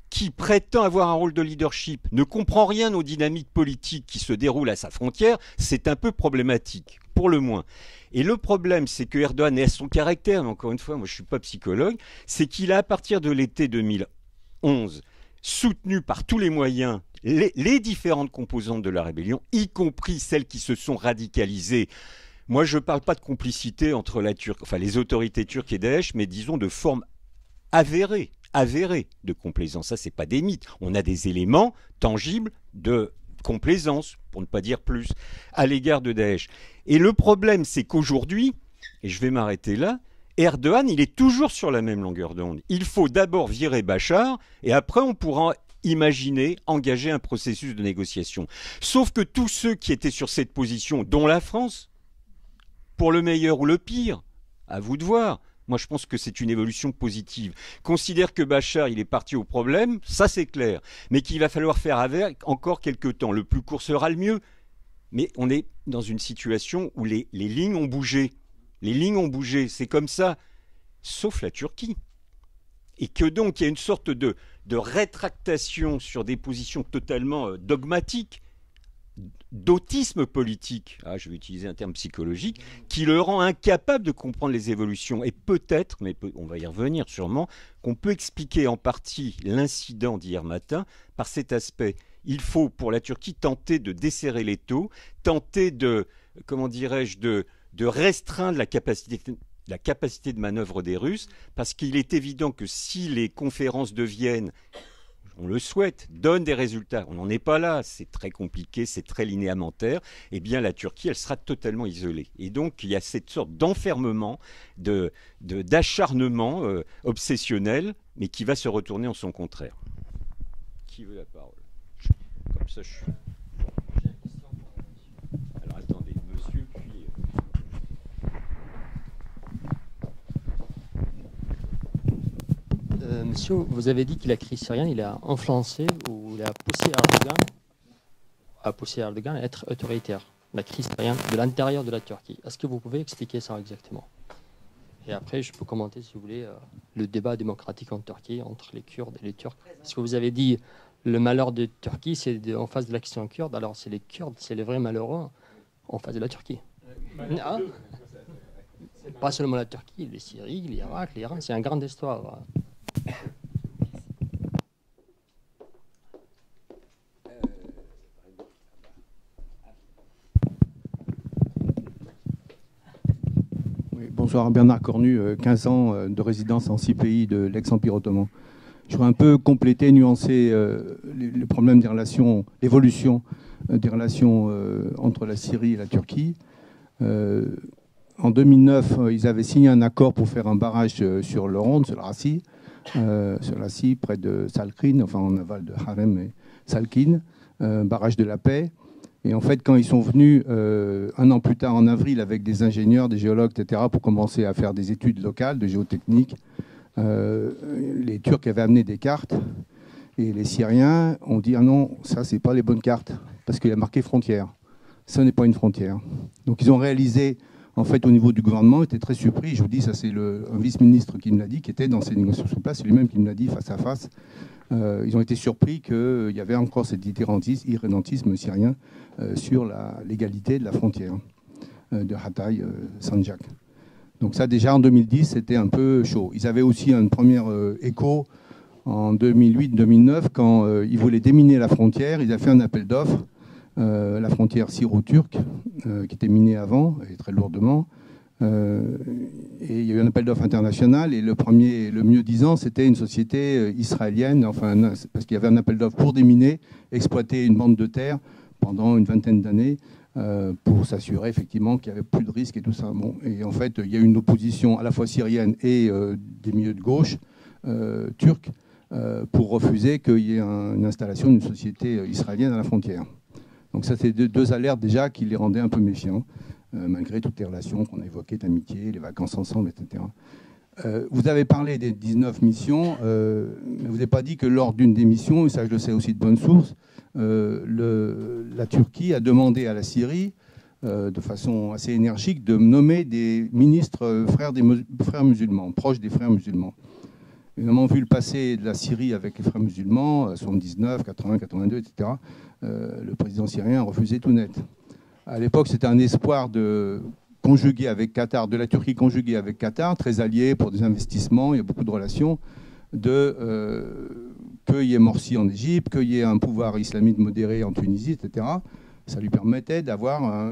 qui prétend avoir un rôle de leadership ne comprend rien aux dynamiques politiques qui se déroulent à sa frontière, c'est un peu problématique, pour le moins. Et le problème, c'est que Erdogan est à son caractère, mais encore une fois, moi je ne suis pas psychologue, c'est qu'il a, à partir de l'été 2011, soutenu par tous les moyens les différentes composantes de la rébellion, y compris celles qui se sont radicalisées. Moi, je ne parle pas de complicité entre les autorités turques et Daesh, mais disons de forme avérée de complaisance. Ça, c'est pas des mythes. On a des éléments tangibles de complaisance, pour ne pas dire plus, à l'égard de Daesh. Et le problème, c'est qu'aujourd'hui, et je vais m'arrêter là, Erdogan, il est toujours sur la même longueur d'onde. Il faut d'abord virer Bachar, et après on pourra imaginer engager un processus de négociation. Sauf que tous ceux qui étaient sur cette position, dont la France, pour le meilleur ou le pire, à vous de voir. Moi, je pense que c'est une évolution positive. Considère que Bachar, il est parti au problème, ça c'est clair. Mais qu'il va falloir faire avec encore quelques temps. Le plus court sera le mieux. Mais on est dans une situation où les lignes ont bougé. Les lignes ont bougé, c'est comme ça. Sauf la Turquie. Et que donc, il y a une sorte de rétractation sur des positions totalement dogmatiques, d'autisme politique, je vais utiliser un terme psychologique, qui le rend incapable de comprendre les évolutions. Et peut-être, mais on va y revenir sûrement, qu'on peut expliquer en partie l'incident d'hier matin par cet aspect. Il faut, pour la Turquie, tenter de desserrer les taux, tenter de, comment dirais-je, de restreindre la capacité de manœuvre des Russes, parce qu'il est évident que si les conférences de Vienne, on le souhaite, donne des résultats. On n'en est pas là, c'est très compliqué, c'est très linéamentaire. Eh bien, la Turquie, elle sera totalement isolée. Et donc, il y a cette sorte d'enfermement, d'acharnement obsessionnel, mais qui va se retourner en son contraire. Qui veut la parole? Comme ça, je suis... Alors, attendez, monsieur, puis... Monsieur, vous avez dit que la crise syrienne, il a influencé ou il a poussé Erdogan à être autoritaire. La crise syrienne de l'intérieur de la Turquie. Est-ce que vous pouvez expliquer ça exactement? Et après, je peux commenter, si vous voulez, le débat démocratique en Turquie entre les Kurdes et les Turcs. Parce que vous avez dit le malheur de Turquie, c'est en face de la question kurde. Alors, c'est les Kurdes, c'est les vrais malheureux en face de la Turquie. Ah, pas seulement la Turquie, les Syrie, l'Irak, l'Iran, c'est une grande histoire. Bonsoir, Bernard Cornu, 15 ans de résidence en 6 pays de l'ex-Empire ottoman. Je voudrais un peu compléter, nuancer les problèmes des relations, l'évolution des relations entre la Syrie et la Turquie. En 2009, ils avaient signé un accord pour faire un barrage sur l'Oron, sur la Scie, près de Salkine, enfin en aval de Harem et Salkine, barrage de la paix. Et en fait, quand ils sont venus un an plus tard, en avril, avec des ingénieurs, des géologues, etc., pour commencer à faire des études locales de géotechnique, les Turcs avaient amené des cartes et les Syriens ont dit « Ah non, ça, c'est pas les bonnes cartes, parce qu'il y a marqué frontière. Ça n'est pas une frontière. » Donc ils ont réalisé, en fait, au niveau du gouvernement, ils étaient très surpris. Je vous dis, ça c'est un vice-ministre qui me l'a dit, qui était dans ces négociations sur place, c'est lui-même qui me l'a dit face à face. Ils ont été surpris qu'il y avait encore cet irrédentisme syrien sur la légalité de la frontière de Hatay-Sanjak. Donc ça, déjà en 2010, c'était un peu chaud. Ils avaient aussi un premier écho en 2008-2009, quand ils voulaient déminer la frontière. Ils avaient fait un appel d'offres, la frontière syro-turque, qui était minée avant, et très lourdement. Et il y a eu un appel d'offres international, et le mieux disant, c'était une société israélienne, enfin, parce qu'il y avait un appel d'offres pour déminer, exploiter une bande de terre pendant une vingtaine d'années, pour s'assurer effectivement qu'il n'y avait plus de risques et tout ça. Bon, et en fait, il y a eu une opposition à la fois syrienne et des milieux de gauche turcs pour refuser qu'il y ait une installation d'une société israélienne à la frontière. Donc ça, c'est deux alertes déjà qui les rendaient un peu méfiants, malgré toutes les relations qu'on a évoquées, d'amitié, les vacances ensemble, etc. Vous avez parlé des 19 missions, mais vous n'avez pas dit que lors d'une des missions, et ça je le sais aussi de bonne source, la Turquie a demandé à la Syrie, de façon assez énergique, de nommer des ministres frères musulmans, proches des frères musulmans. Évidemment, vu le passé de la Syrie avec les frères musulmans, 79, 80, 82, etc., le président syrien a refusé tout net. À l'époque, c'était un espoir de conjugué avec Qatar, de la Turquie conjuguée avec Qatar, très alliés pour des investissements, il y a beaucoup de relations, qu'il y ait Morsi en Égypte, qu'il y ait un pouvoir islamiste modéré en Tunisie, etc. Ça lui permettait d'avoir,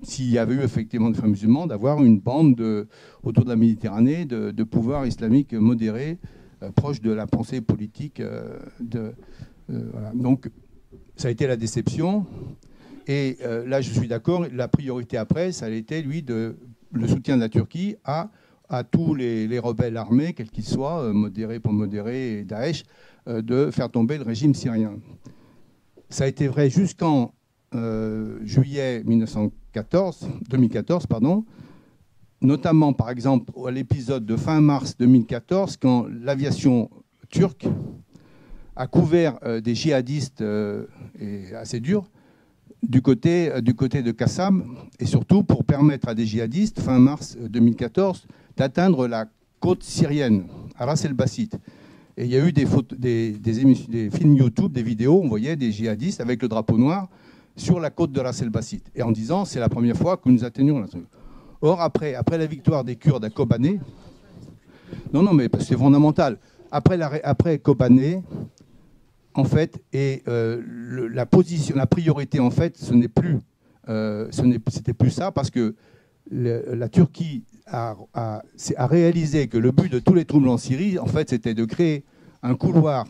s'il y avait eu effectivement des frères musulmans, d'avoir une bande autour de la Méditerranée de pouvoir islamique modéré, proche de la pensée politique. Voilà. Donc, ça a été la déception. Et là, je suis d'accord, la priorité après, ça a été, le soutien de la Turquie à à tous les rebelles armés, quels qu'ils soient, modérés pour modérés et Daesh, de faire tomber le régime syrien. Ça a été vrai jusqu'en juillet 2014, notamment par exemple à l'épisode de fin mars 2014, quand l'aviation turque a couvert des djihadistes et assez durs du côté de Qassam, et surtout pour permettre à des djihadistes, fin mars 2014, d'atteindre la côte syrienne, à Ras el-Bassit. Et il y a eu des films YouTube, des vidéos, on voyait des djihadistes avec le drapeau noir sur la côte de Ras el-Bassit, et en disant c'est la première fois que nous atteignons la... Or, après la victoire des Kurdes à Kobané, non, mais c'est fondamental. Après Kobané, en fait, et la priorité, en fait, c'était plus ça, parce que la Turquie a réalisé que le but de tous les troubles en Syrie, en fait, c'était de créer un couloir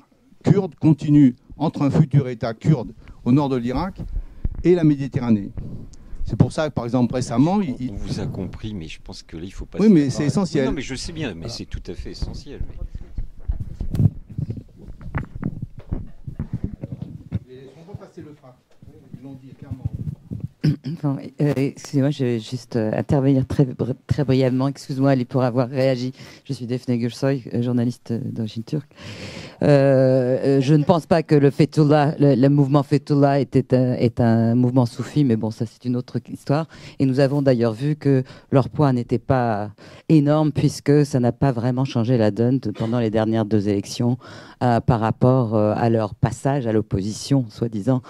kurde continu entre un futur État kurde au nord de l'Irak et la Méditerranée. C'est pour ça que, par exemple, récemment... On vous a compris, mais je pense que là, il ne faut pas... Oui, mais c'est essentiel. Non, mais je sais bien, mais voilà. C'est tout à fait essentiel. Mais... On va passer le frac. Ils l'ont dit clairement. Bon, excusez-moi, je vais juste intervenir très brièvement. Excuse-moi, Ali, pour avoir réagi. Je suis Defne Gürsoy, journaliste d'origine turque. Je ne pense pas que le mouvement Fethullah est un mouvement soufi, mais bon, ça c'est une autre histoire. Et nous avons d'ailleurs vu que leur poids n'était pas énorme, puisque ça n'a pas vraiment changé la donne pendant les dernières 2 élections par rapport à leur passage à l'opposition, soi-disant.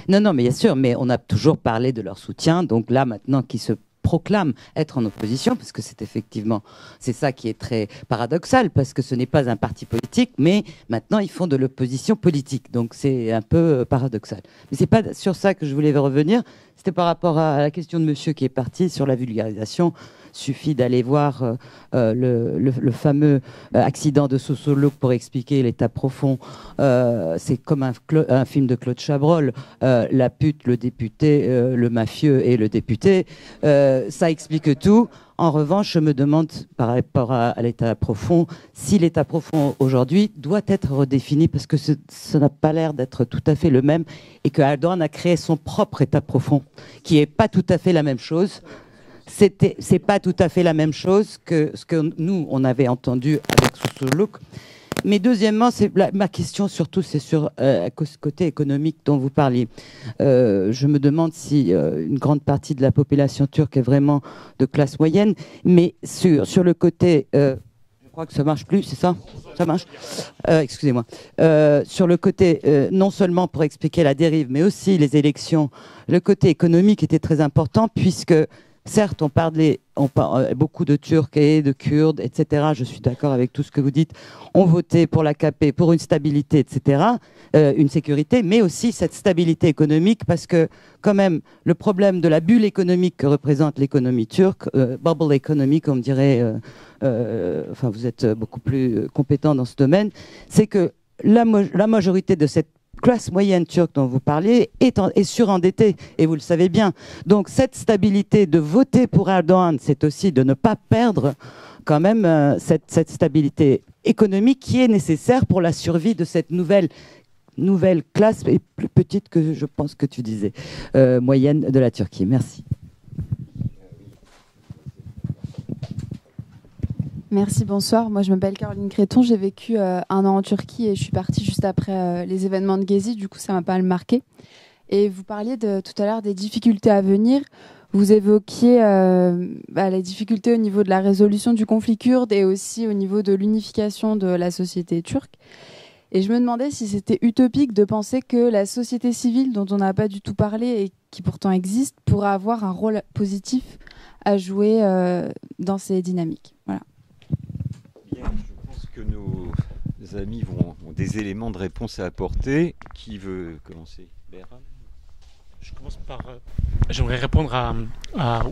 Non, mais bien sûr, mais on a toujours parlé de leur soutien. Donc là, maintenant, qui se proclament être en opposition, parce que c'est ça qui est très paradoxal, parce que ce n'est pas un parti politique, mais maintenant, ils font de l'opposition politique. Donc c'est un peu paradoxal. Mais c'est pas sur ça que je voulais revenir. C'était par rapport à la question de monsieur qui est parti sur la vulgarisation. Suffit d'aller voir le fameux accident de Soussoulou pour expliquer l'état profond. C'est comme un film de Claude Chabrol, la pute, le député, le mafieux et le député. Ça explique tout. En revanche, je me demande, par rapport à l'état profond, si l'état profond aujourd'hui doit être redéfini, parce que ça n'a pas l'air d'être tout à fait le même, et que Erdogan a créé son propre état profond, qui n'est pas tout à fait la même chose. C'est pas tout à fait la même chose que ce que nous, on avait entendu avec Soussoulou. Mais deuxièmement, ma question surtout, c'est sur ce côté économique dont vous parliez. Je me demande si une grande partie de la population turque est vraiment de classe moyenne, mais sur le côté... je crois que ça marche plus, c'est ça? Ça marche? Excusez-moi. Sur le côté, non seulement pour expliquer la dérive, mais aussi les élections, le côté économique était très important, puisque... Certes, on parle beaucoup de Turcs et de Kurdes, etc. Je suis d'accord avec tout ce que vous dites. On votait pour l'AKP, pour une stabilité, etc., une sécurité, mais aussi cette stabilité économique, parce que quand même, le problème de la bulle économique que représente l'économie turque, bubble economy, comme dirait, enfin vous êtes beaucoup plus compétent dans ce domaine, c'est que la majorité de cette classe moyenne turque dont vous parliez est surendettée, et vous le savez bien. Donc cette stabilité de voter pour Erdogan, c'est aussi de ne pas perdre quand même cette stabilité économique qui est nécessaire pour la survie de cette nouvelle classe, et plus petite que je pense que tu disais, moyenne de la Turquie. Merci. Merci, bonsoir. Moi, je m'appelle Caroline Créton. J'ai vécu 1 an en Turquie et je suis partie juste après les événements de Gezi. Du coup, ça m'a pas mal marqué. Et vous parliez tout à l'heure des difficultés à venir. Vous évoquiez les difficultés au niveau de la résolution du conflit kurde et aussi au niveau de l'unification de la société turque. Et je me demandais si c'était utopique de penser que la société civile, dont on n'a pas du tout parlé et qui pourtant existe, pourrait avoir un rôle positif à jouer dans ces dynamiques. Voilà. Bien, je pense que nos amis ont des éléments de réponse à apporter. Qui veut commencer? Behram? Je commence par... J'aimerais répondre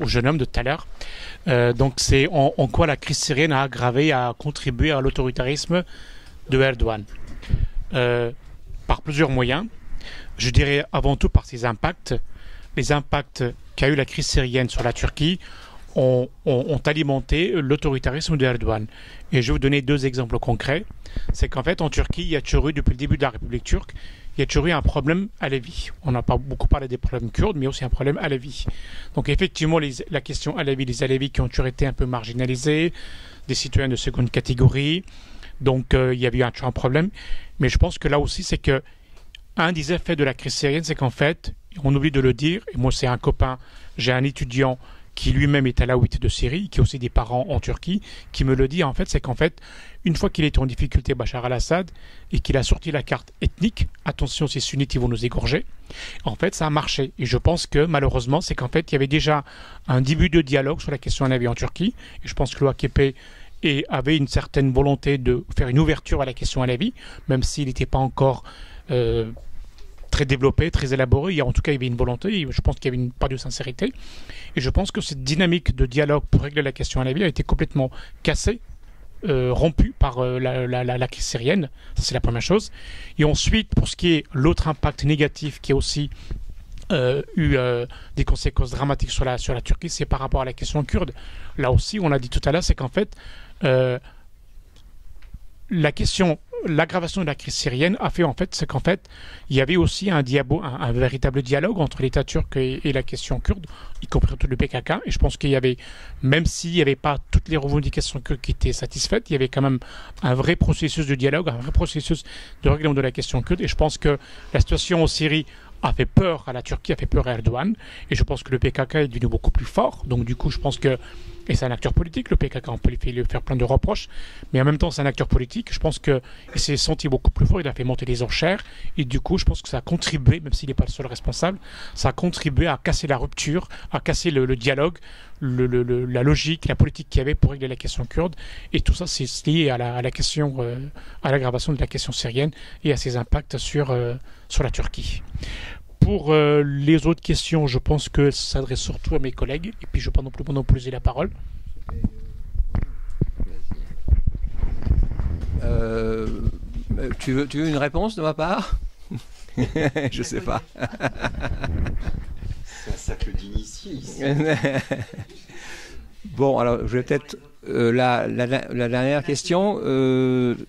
au jeune homme de tout à l'heure. Donc c'est en quoi la crise syrienne a aggravé, a contribué à l'autoritarisme de Erdogan. Par plusieurs moyens. Je dirais avant tout par ses impacts. Les impacts qu'a eu la crise syrienne sur la Turquie ont alimenté l'autoritarisme d'Erdogan. Et je vais vous donner 2 exemples concrets. C'est qu'en fait, en Turquie, il y a toujours eu, depuis le début de la République turque, il y a toujours eu un problème alevi. On n'a pas beaucoup parlé des problèmes kurdes, mais aussi un problème alevi. Donc effectivement, la question alevi, les alevis qui ont toujours été un peu marginalisés, des citoyens de seconde catégorie. Donc il y avait eu un problème. Mais je pense que là aussi, c'est que un des effets de la crise syrienne, c'est qu'en fait, on oublie de le dire, et moi c'est un copain, j'ai un étudiant qui lui-même est alaouite de Syrie, qui a aussi des parents en Turquie, qui me le dit en fait, c'est qu'en fait, une fois qu'il est en difficulté, Bachar al-Assad, et qu'il a sorti la carte ethnique, attention, ces sunnites, ils vont nous égorger, en fait, ça a marché. Et je pense que, malheureusement, c'est qu'en fait, il y avait déjà un début de dialogue sur la question alevi en Turquie, et je pense que l'OAKP avait une certaine volonté de faire une ouverture à la question alevi, même s'il n'était pas encore très développé, très élaboré. En tout cas, il y avait une volonté, je pense qu'il y avait une part de sincérité. Et je pense que cette dynamique de dialogue pour régler la question alevi a été complètement cassée, rompue par la crise syrienne. Ça, c'est la première chose. Et ensuite, pour ce qui est l'autre impact négatif qui a aussi eu des conséquences dramatiques sur la Turquie, c'est par rapport à la question kurde. Là aussi, on l'a dit tout à l'heure, c'est qu'en fait, l'aggravation de la crise syrienne a fait en fait, c'est qu'en fait, il y avait aussi un véritable dialogue entre l'État turc et la question kurde, y compris entre le PKK. Et je pense qu'il y avait, même s'il n'y avait pas toutes les revendications kurdes qui étaient satisfaites, il y avait quand même un vrai processus de dialogue, un vrai processus de règlement de la question kurde. Et je pense que la situation en Syrie a fait peur à la Turquie, a fait peur à Erdogan. Et je pense que le PKK est devenu beaucoup plus fort. Donc du coup, je pense que, et c'est un acteur politique, le PKK, on peut lui faire plein de reproches, mais en même temps, c'est un acteur politique. Je pense qu'il s'est senti beaucoup plus fort, il a fait monter les enchères. Et du coup, je pense que ça a contribué, même s'il n'est pas le seul responsable, ça a contribué à casser la rupture, à casser le dialogue, la logique, la politique qu'il y avait pour régler la question kurde. Et tout ça, c'est lié à la question, à l'aggravation de la question syrienne et à ses impacts sur la Turquie. Pour les autres questions, je pense que ça s'adresse surtout à mes collègues, et puis je ne vais pas non plus monopoliser la parole. Tu veux une réponse de ma part? Je sais pas. C'est un cercle d'initiés ici. Bon, alors je vais peut-être la dernière question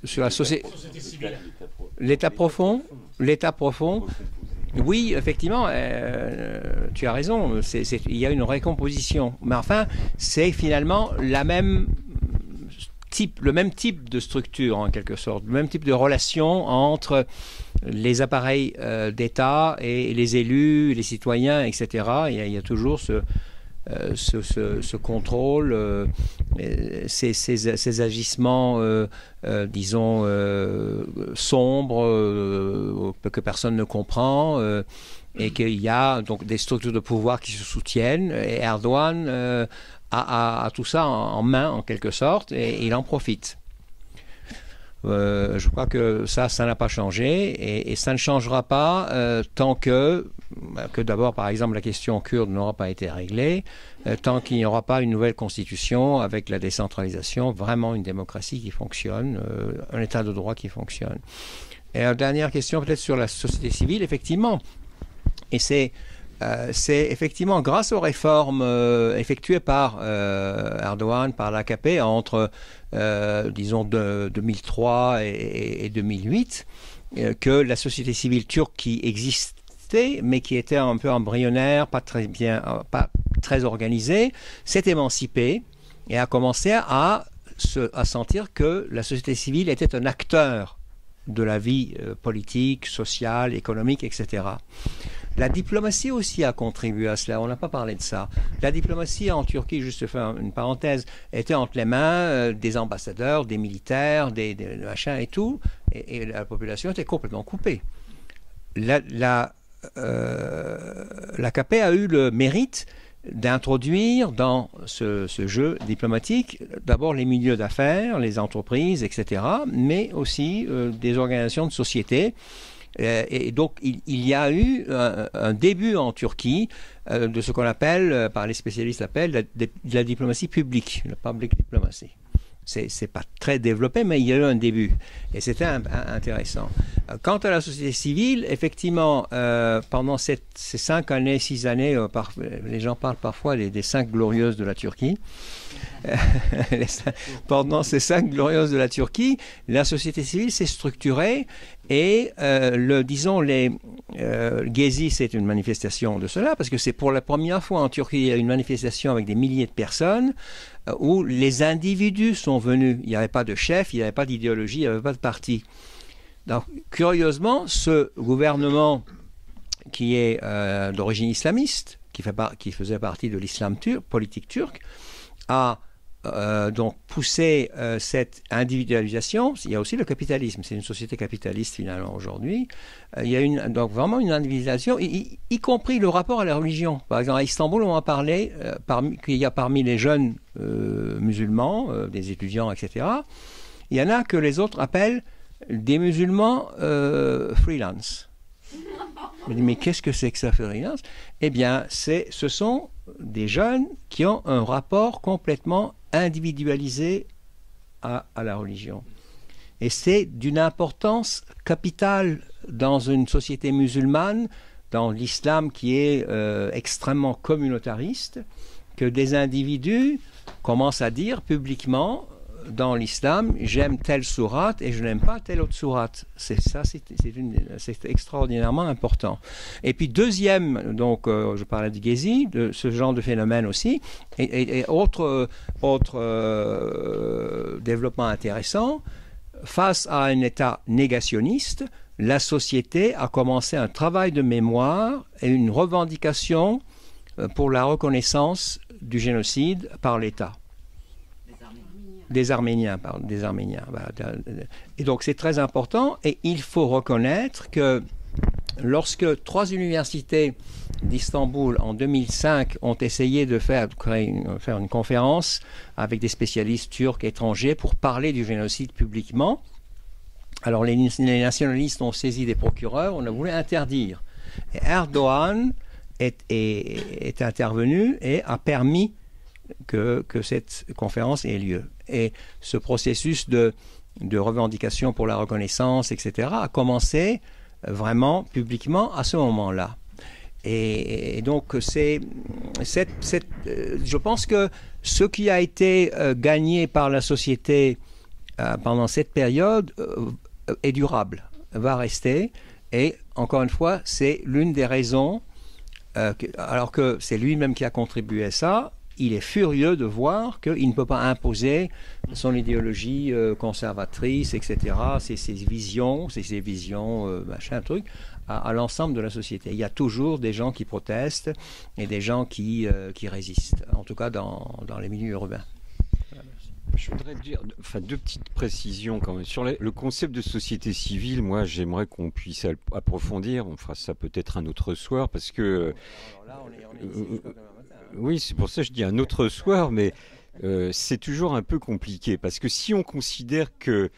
sur la société. L'état profond. Oui, effectivement, tu as raison, il y a une récomposition. Mais enfin, c'est finalement le même type de structure, en quelque sorte, le même type de relation entre les appareils d'État et les élus, les citoyens, etc. Il y a toujours ce contrôle, ces agissements, disons, sombres, que personne ne comprend, et qu'il y a donc des structures de pouvoir qui se soutiennent, et Erdogan a tout ça en main, en quelque sorte, et il en profite. Je crois que ça n'a pas changé, et ça ne changera pas tant que d'abord, par exemple, la question kurde n'aura pas été réglée, tant qu'il n'y aura pas une nouvelle constitution avec la décentralisation, vraiment une démocratie qui fonctionne, un état de droit qui fonctionne. Et la dernière question peut-être sur la société civile, effectivement, et c'est effectivement grâce aux réformes effectuées par Erdogan, par l'AKP entre, disons, 2003 et 2008, que la société civile turque qui existait, mais qui était un peu embryonnaire, pas très organisée, s'est émancipée et a commencé à sentir que la société civile était un acteur de la vie politique, sociale, économique, etc. La diplomatie aussi a contribué à cela, on n'a pas parlé de ça. La diplomatie en Turquie, juste faire une parenthèse, était entre les mains des ambassadeurs, des militaires, des machins et tout, et la population était complètement coupée. L'AKP a eu le mérite d'introduire dans ce jeu diplomatique d'abord les milieux d'affaires, les entreprises, etc., mais aussi des organisations de société. Et donc, il y a eu un début en Turquie de ce qu'on appelle, par les spécialistes, de la diplomatie publique, la public diplomacy. c'est pas très développé, mais il y a eu un début. Et c'était intéressant. Quant à la société civile, effectivement, pendant ces 5 années, 6 années, les gens parlent parfois des 5 glorieuses de la Turquie. Pendant ces 5 glorieuses de la Turquie, la société civile s'est structurée et, disons, Gezi, c'est une manifestation de cela, parce que c'est pour la première fois en Turquie, il y a une manifestation avec des milliers de personnes où les individus sont venus. Il n'y avait pas de chef, il n'y avait pas d'idéologie, il n'y avait pas de parti. Donc, curieusement, ce gouvernement qui est d'origine islamiste, qui faisait partie de l'islam politique turc, a donc poussé cette individualisation. Il y a aussi le capitalisme, c'est une société capitaliste finalement aujourd'hui. Il y a donc vraiment une individualisation, y compris le rapport à la religion. Par exemple, à Istanbul, on a parlé qu'il y a parmi les jeunes musulmans, des étudiants, etc., il y en a que les autres appellent des musulmans freelance. Je me dis, mais qu'est-ce que c'est que ça, freelance? Eh bien, ce sont des jeunes qui ont un rapport complètement individualisé à la religion. Et c'est d'une importance capitale dans une société musulmane, dans l'islam qui est extrêmement communautariste, que des individus commencent à dire publiquement dans l'islam, j'aime telle sourate et je n'aime pas telle autre sourate. C'est extraordinairement important. Et puis deuxième, donc je parlais de Gezi, de ce genre de phénomène aussi, et autre développement intéressant, face à un État négationniste, la société a commencé un travail de mémoire et une revendication pour la reconnaissance du génocide par l'État. Des Arméniens. Voilà. Et donc c'est très important, et il faut reconnaître que lorsque 3 universités d'Istanbul en 2005 ont essayé de faire une conférence avec des spécialistes turcs étrangers pour parler du génocide publiquement, alors les nationalistes ont saisi des procureurs, on a voulu interdire. Et Erdogan est intervenu et a permis que cette conférence ait lieu. Et ce processus de revendication pour la reconnaissance, etc., a commencé vraiment publiquement à ce moment-là. Et donc, je pense que ce qui a été gagné par la société pendant cette période est durable, va rester. Et encore une fois, c'est l'une des raisons, alors que c'est lui-même qui a contribué à ça. Il est furieux de voir qu'il ne peut pas imposer son idéologie conservatrice, etc., ses visions, machin, truc, à l'ensemble de la société. Il y a toujours des gens qui protestent et des gens qui résistent, en tout cas dans les milieux urbains. Je voudrais dire, deux petites précisions quand même. Sur le concept de société civile, moi j'aimerais qu'on puisse approfondir, on fera ça peut-être un autre soir, parce que... Alors là, on est ici, oui, c'est pour ça que je dis un autre soir, mais c'est toujours un peu compliqué, parce que si on considère que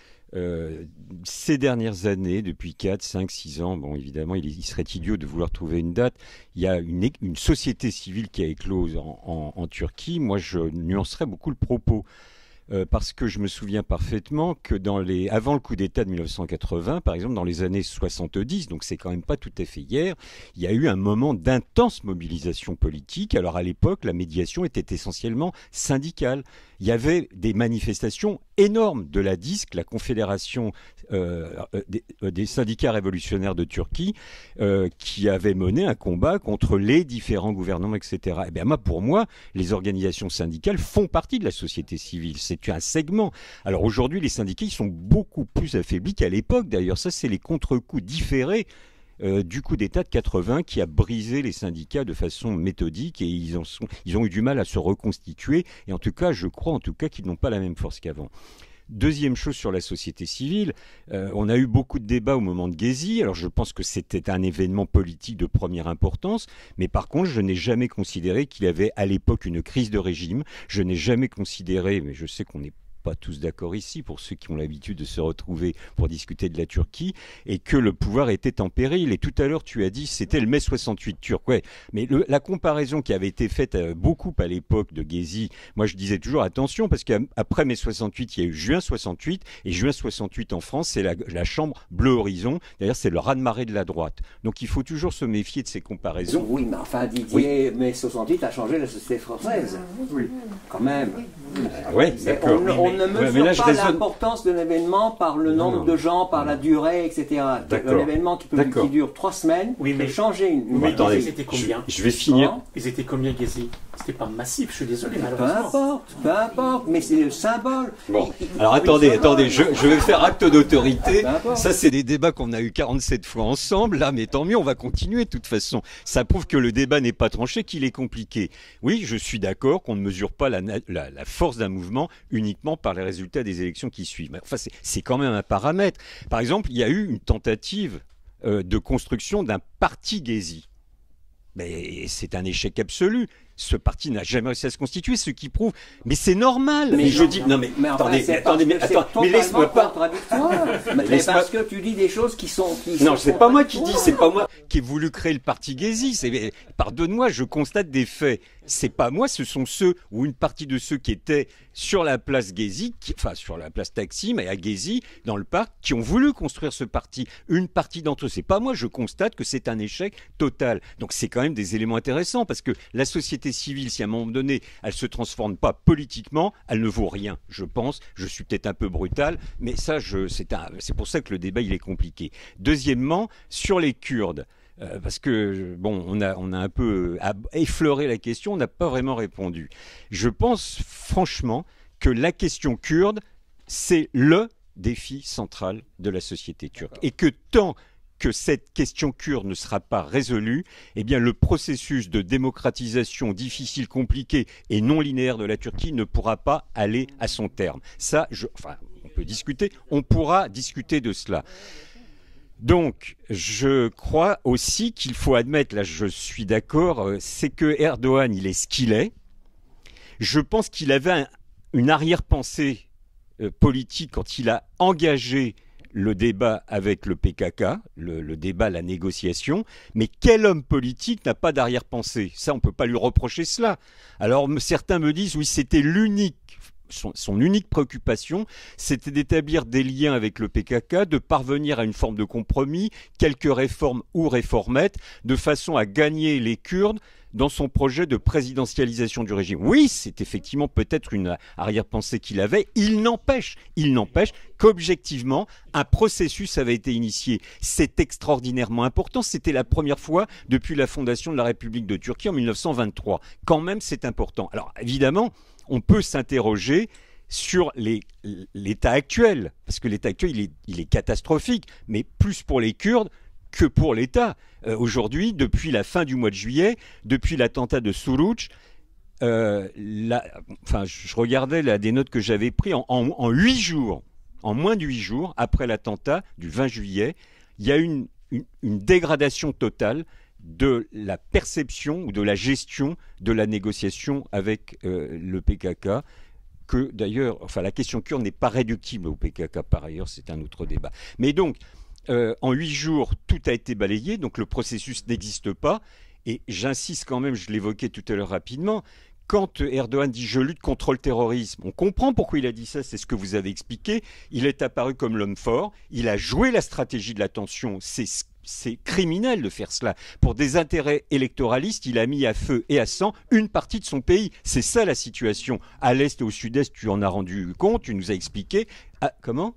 ces dernières années, depuis 4, 5, 6 ans, bon évidemment il serait idiot de vouloir trouver une date, il y a une société civile qui a éclose en Turquie. Moi je nuancerais beaucoup le propos. Parce que je me souviens parfaitement que avant le coup d'État de 1980, par exemple, dans les années 70, donc c'est quand même pas tout à fait hier, il y a eu un moment d'intense mobilisation politique. Alors à l'époque, la médiation était essentiellement syndicale. Il y avait des manifestations énormes de la DİSK, la Confédération des syndicats révolutionnaires de Turquie, qui avait mené un combat contre les différents gouvernements, etc. Et bien pour moi, les organisations syndicales font partie de la société civile. C'est un segment. Alors aujourd'hui, les syndicats ils sont beaucoup plus affaiblis qu'à l'époque. D'ailleurs, ça, c'est les contre-coups différés du coup d'État de 80 qui a brisé les syndicats de façon méthodique, et ils ont eu du mal à se reconstituer. Et en tout cas, je crois qu'ils n'ont pas la même force qu'avant. Deuxième chose sur la société civile, on a eu beaucoup de débats au moment de Gezi. Alors je pense que c'était un événement politique de première importance, mais par contre je n'ai jamais considéré qu'il y avait à l'époque une crise de régime. Je n'ai jamais considéré, mais je sais qu'on n'est pas tous d'accord ici, pour ceux qui ont l'habitude de se retrouver pour discuter de la Turquie, et que le pouvoir était en péril. Et tout à l'heure, tu as dit c'était le mai 68 turc. Ouais, mais la comparaison qui avait été faite beaucoup à l'époque de Gezi, moi je disais toujours attention, parce qu'après mai 68, il y a eu juin 68, et juin 68 en France, c'est la chambre bleu horizon. D'ailleurs, c'est le raz-de-marée de la droite. Donc il faut toujours se méfier de ces comparaisons. Oui, mais enfin, Didier, mai 68 a changé la société française. Oui. Quand même. Oui, d'accord. On ne mesure pas l'importance de l'événement par le nombre de gens, par la durée, etc. Un événement qui dure 3 semaines peut changer une attendez, ils étaient combien je vais finir. Ils étaient combien, Gezi? C'était pas massif, je suis désolé, malheureusement. Peu importe, mais c'est le symbole. Bon, alors attendez, je vais faire acte d'autorité. Ça, c'est des débats qu'on a eu 47 fois ensemble, là, mais tant mieux, on va continuer de toute façon. Ça prouve que le débat n'est pas tranché, qu'il est compliqué. Oui, je suis d'accord qu'on ne mesure pas la force d'un mouvement uniquement par les résultats des élections qui suivent. Enfin, c'est quand même un paramètre. Par exemple, il y a eu une tentative de construction d'un parti Gezi. Mais c'est un échec absolu. Ce parti n'a jamais réussi à se constituer, ce qui prouve. Mais c'est normal. Mais je dis non, mais attendez, laisse-moi pas. Mais parce que tu dis des choses qui sont. Non, c'est pas moi qui dis, c'est pas moi qui ai voulu créer le parti Gezi. Pardonne-moi, je constate des faits. C'est pas moi, ce sont ceux ou une partie de ceux qui étaient sur la place Gezi, enfin sur la place Taksim et à Gezi, dans le parc, qui ont voulu construire ce parti. Une partie d'entre eux, c'est pas moi, je constate que c'est un échec total. Donc c'est quand même des éléments intéressants parce que la société civile, si à un moment donné, elle se transforme pas politiquement, elle ne vaut rien, je pense. Je suis peut-être un peu brutal, mais ça, c'est pour ça que le débat il est compliqué. Deuxièmement, sur les Kurdes. Parce que, bon, on a un peu effleuré la question, on n'a pas vraiment répondu. Je pense franchement que la question kurde, c'est le défi central de la société turque. Et que tant que cette question kurde ne sera pas résolue, eh bien le processus de démocratisation difficile, compliqué et non linéaire de la Turquie ne pourra pas aller à son terme. Ça, on peut discuter, on pourra discuter de cela. Donc, je crois aussi qu'il faut admettre, là je suis d'accord, c'est que Erdogan, il est ce qu'il est. Je pense qu'il avait une arrière-pensée politique quand il a engagé le débat avec le PKK, le débat, la négociation. Mais quel homme politique n'a pas d'arrière-pensée? Ça, on ne peut pas lui reprocher cela. Alors, certains me disent, oui, c'était son unique préoccupation, c'était d'établir des liens avec le PKK, de parvenir à une forme de compromis, quelques réformes ou réformettes, de façon à gagner les Kurdes dans son projet de présidentialisation du régime. Oui, c'est effectivement peut-être une arrière-pensée qu'il avait. Il n'empêche qu'objectivement, un processus avait été initié. C'est extraordinairement important. C'était la première fois depuis la fondation de la République de Turquie en 1923. Quand même, c'est important. Alors, évidemment, on peut s'interroger sur l'état actuel, parce que l'état actuel, il est catastrophique, mais plus pour les Kurdes que pour l'État. Aujourd'hui, depuis la fin du mois de juillet, depuis l'attentat de Suruç, je regardais des notes que j'avais prises en 8 jours, en moins de 8 jours, après l'attentat du 20 juillet, il y a une dégradation totale de la perception ou de la gestion de la négociation avec le PKK, que d'ailleurs, la question kurde n'est pas réductible au PKK par ailleurs, c'est un autre débat. Mais donc, en 8 jours, tout a été balayé, donc le processus n'existe pas, et j'insiste quand même, je l'évoquais tout à l'heure rapidement, quand Erdogan dit « je lutte contre le terrorisme », on comprend pourquoi il a dit ça, c'est ce que vous avez expliqué, il est apparu comme l'homme fort, il a joué la stratégie de la tension, c'est criminel de faire cela. Pour des intérêts électoralistes, il a mis à feu et à sang une partie de son pays. C'est ça la situation. À l'est et au sud-est, tu en as rendu compte, tu nous as expliqué. Ah, comment ?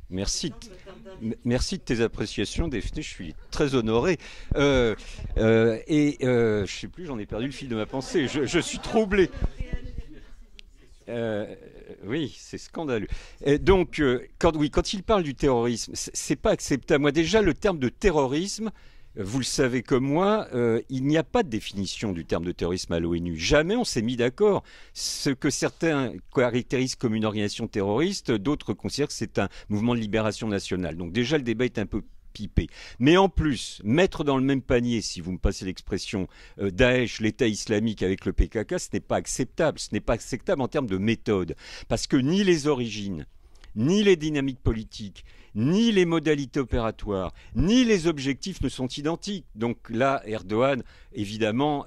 Merci de tes appréciations, Daphné, je suis très honoré. Je ne sais plus, j'en ai perdu le fil de ma pensée. Je suis troublé. Oui, c'est scandaleux. Donc, quand il parle du terrorisme, c'est pas acceptable. Moi, déjà, le terme de terrorisme, vous le savez comme moi, il n'y a pas de définition du terme de terrorisme à l'ONU. Jamais on s'est mis d'accord. Ce que certains caractérisent comme une organisation terroriste, d'autres considèrent que c'est un mouvement de libération nationale. Donc déjà, le débat est un peu piper. Mais en plus, mettre dans le même panier, si vous me passez l'expression, Daesh, l'État islamique avec le PKK, ce n'est pas acceptable. Ce n'est pas acceptable en termes de méthode. Parce que ni les origines, ni les dynamiques politiques, ni les modalités opératoires, ni les objectifs ne sont identiques. Donc là, Erdogan, évidemment,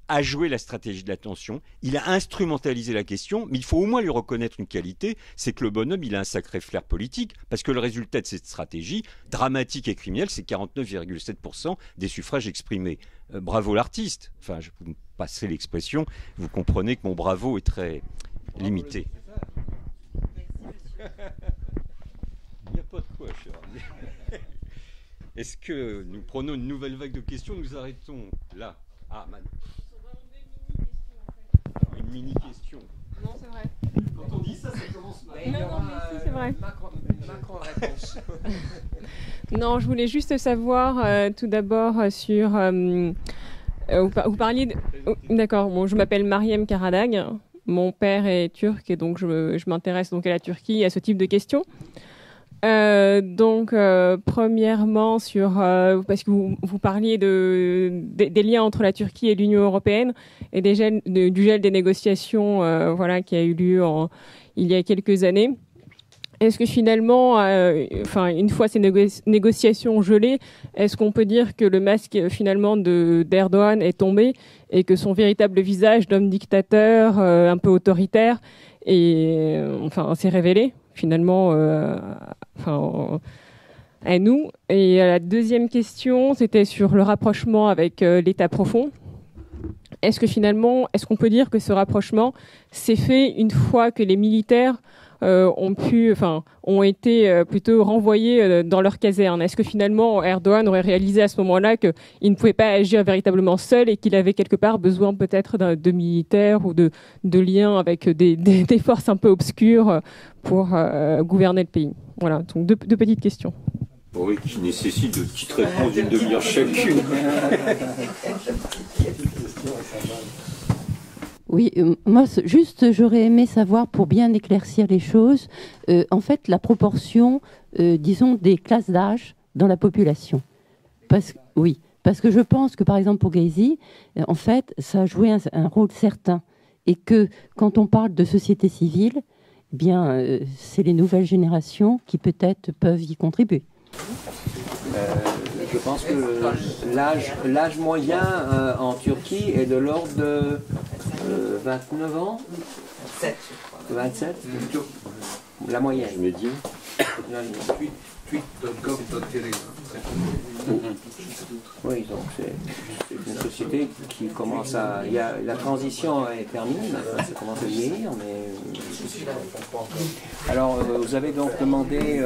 a joué la stratégie de la tension. Il a instrumentalisé la question, mais il faut au moins lui reconnaître une qualité, c'est que le bonhomme, il a un sacré flair politique, parce que le résultat de cette stratégie, dramatique et criminelle, c'est 49,7% des suffrages exprimés. Bravo l'artiste. Enfin, je vous passerai l'expression, vous comprenez que mon bravo est très limité. Il n'y a pas de quoi, cher ami. Est-ce que nous prenons une nouvelle vague de questions? Nous arrêtons là. Ah, man. Une mini-question. Non, c'est vrai. Quand on dit ça, ça commence mal. Non, mais c'est vrai. Macron réponse. Non, je voulais juste savoir tout d'abord sur... vous parliez... D'accord, bon, je m'appelle Mariam Karadag. Mon père est turc et donc je m'intéresse donc à la Turquie et à ce type de questions. Premièrement, parce que vous parliez des liens entre la Turquie et l'Union européenne et du gel des négociations qui a eu lieu il y a quelques années. Est-ce que finalement, une fois ces négociations gelées, est-ce qu'on peut dire que le masque finalement d'Erdogan est tombé et que son véritable visage d'homme dictateur, un peu autoritaire, s'est révélé finalement à nous? Et la deuxième question, c'était sur le rapprochement avec l'État profond. Est-ce qu'on peut dire que ce rapprochement s'est fait une fois que les militaires ont été plutôt renvoyés dans leur caserne? Est-ce que finalement Erdogan aurait réalisé à ce moment-là qu'il ne pouvait pas agir véritablement seul et qu'il avait quelque part besoin peut-être de militaires ou de liens avec des forces un peu obscures pour gouverner le pays? Voilà, donc deux petites questions. Oui, qui nécessitent de petites réponses d'une demi-heure chacune. Oui, moi, juste, j'aurais aimé savoir, pour bien éclaircir les choses, en fait, la proportion, disons, des classes d'âge dans la population. Parce que je pense que, par exemple, pour Gezi, en fait, ça a joué un rôle certain. Et que, quand on parle de société civile, eh bien, c'est les nouvelles générations qui, peut-être, peuvent y contribuer. Je pense que l'âge moyen en Turquie est de l'ordre de 29 ans. 27. La moyenne. Je me dis. Oui, donc c'est une société qui commence à... la transition est terminée, ça commence à vieillir, mais... Alors, vous avez donc demandé...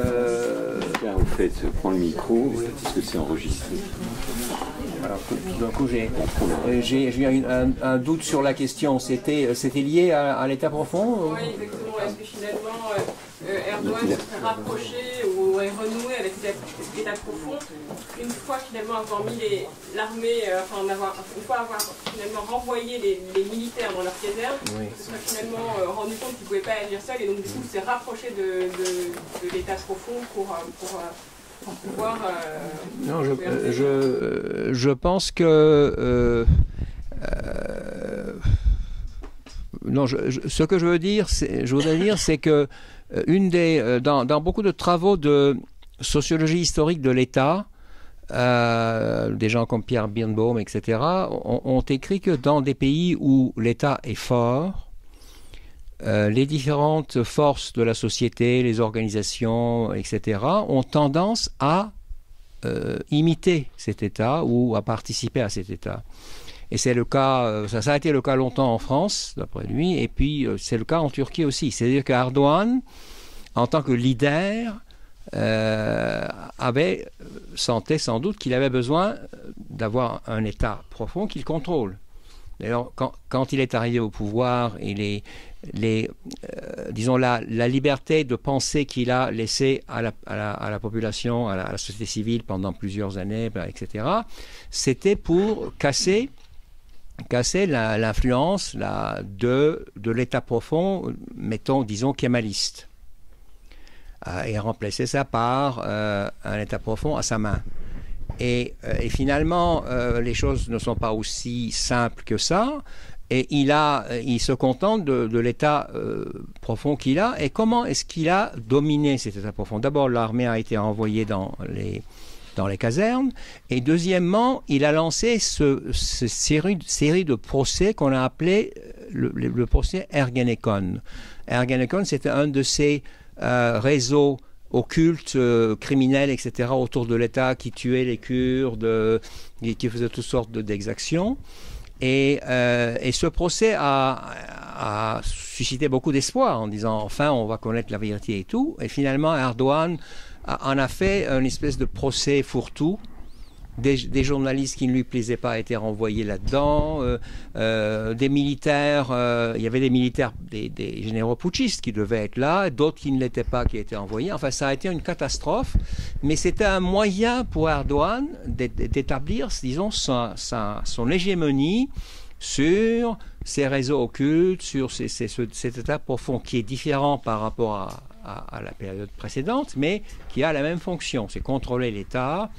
Vous faites prendre le micro, parce que c'est enregistré. Alors, d'un coup, j'ai eu un doute sur la question. C'était lié à l'état profond? Oui, exactement. Est-ce que finalement Erdogan se rapproché ou renoué avec l'état profond une fois finalement avoir mis l'armée, une fois avoir finalement renvoyé les militaires dans leur caserne, se soit finalement rendu compte qu'il ne pouvait pas agir seul et donc du coup s'est rapproché de l'état profond pour pouvoir... Non, je pense que... non, ce que je voudrais dire, c'est que dans beaucoup de travaux de sociologie historique de l'État, des gens comme Pierre Birnbaum, etc., ont écrit que dans des pays où l'État est fort, les différentes forces de la société, les organisations, etc., ont tendance à imiter cet État ou à participer à cet État. Et c'est le cas, ça a été le cas longtemps en France, d'après lui, et puis c'est le cas en Turquie aussi. C'est-à-dire qu'Erdogan, en tant que leader, sentait sans doute qu'il avait besoin d'avoir un État profond qu'il contrôle. D'ailleurs, quand il est arrivé au pouvoir, et disons la liberté de penser qu'il a laissé à la population, à la société civile pendant plusieurs années, etc., c'était pour casser l'influence de l'État profond, disons, kémaliste. et remplacer ça par un État profond à sa main. Et finalement, les choses ne sont pas aussi simples que ça. Et il se contente de l'état profond qu'il a. Et comment est-ce qu'il a dominé cet état profond? D'abord, l'armée a été envoyée dans les casernes. Et deuxièmement, il a lancé cette série de procès qu'on a appelé le procès Ergenekon. Ergenekon, c'était un de ces réseaux occultes, criminels, etc., autour de l'État, qui tuaient les Kurdes, qui faisaient toutes sortes d'exactions. Et ce procès a suscité beaucoup d'espoir en disant enfin on va connaître la vérité et tout. Et finalement Erdogan en a fait une espèce de procès fourre-tout. Des journalistes qui ne lui plaisaient pas étaient renvoyés là-dedans. Des militaires, il y avait des militaires, des généraux putschistes qui devaient être là, d'autres qui ne l'étaient pas qui étaient envoyés. Enfin, ça a été une catastrophe. Mais c'était un moyen pour Erdogan d'établir, disons, son hégémonie sur ces réseaux occultes, sur cet état profond qui est différent par rapport à la période précédente, mais qui a la même fonction. C'est contrôler l'État,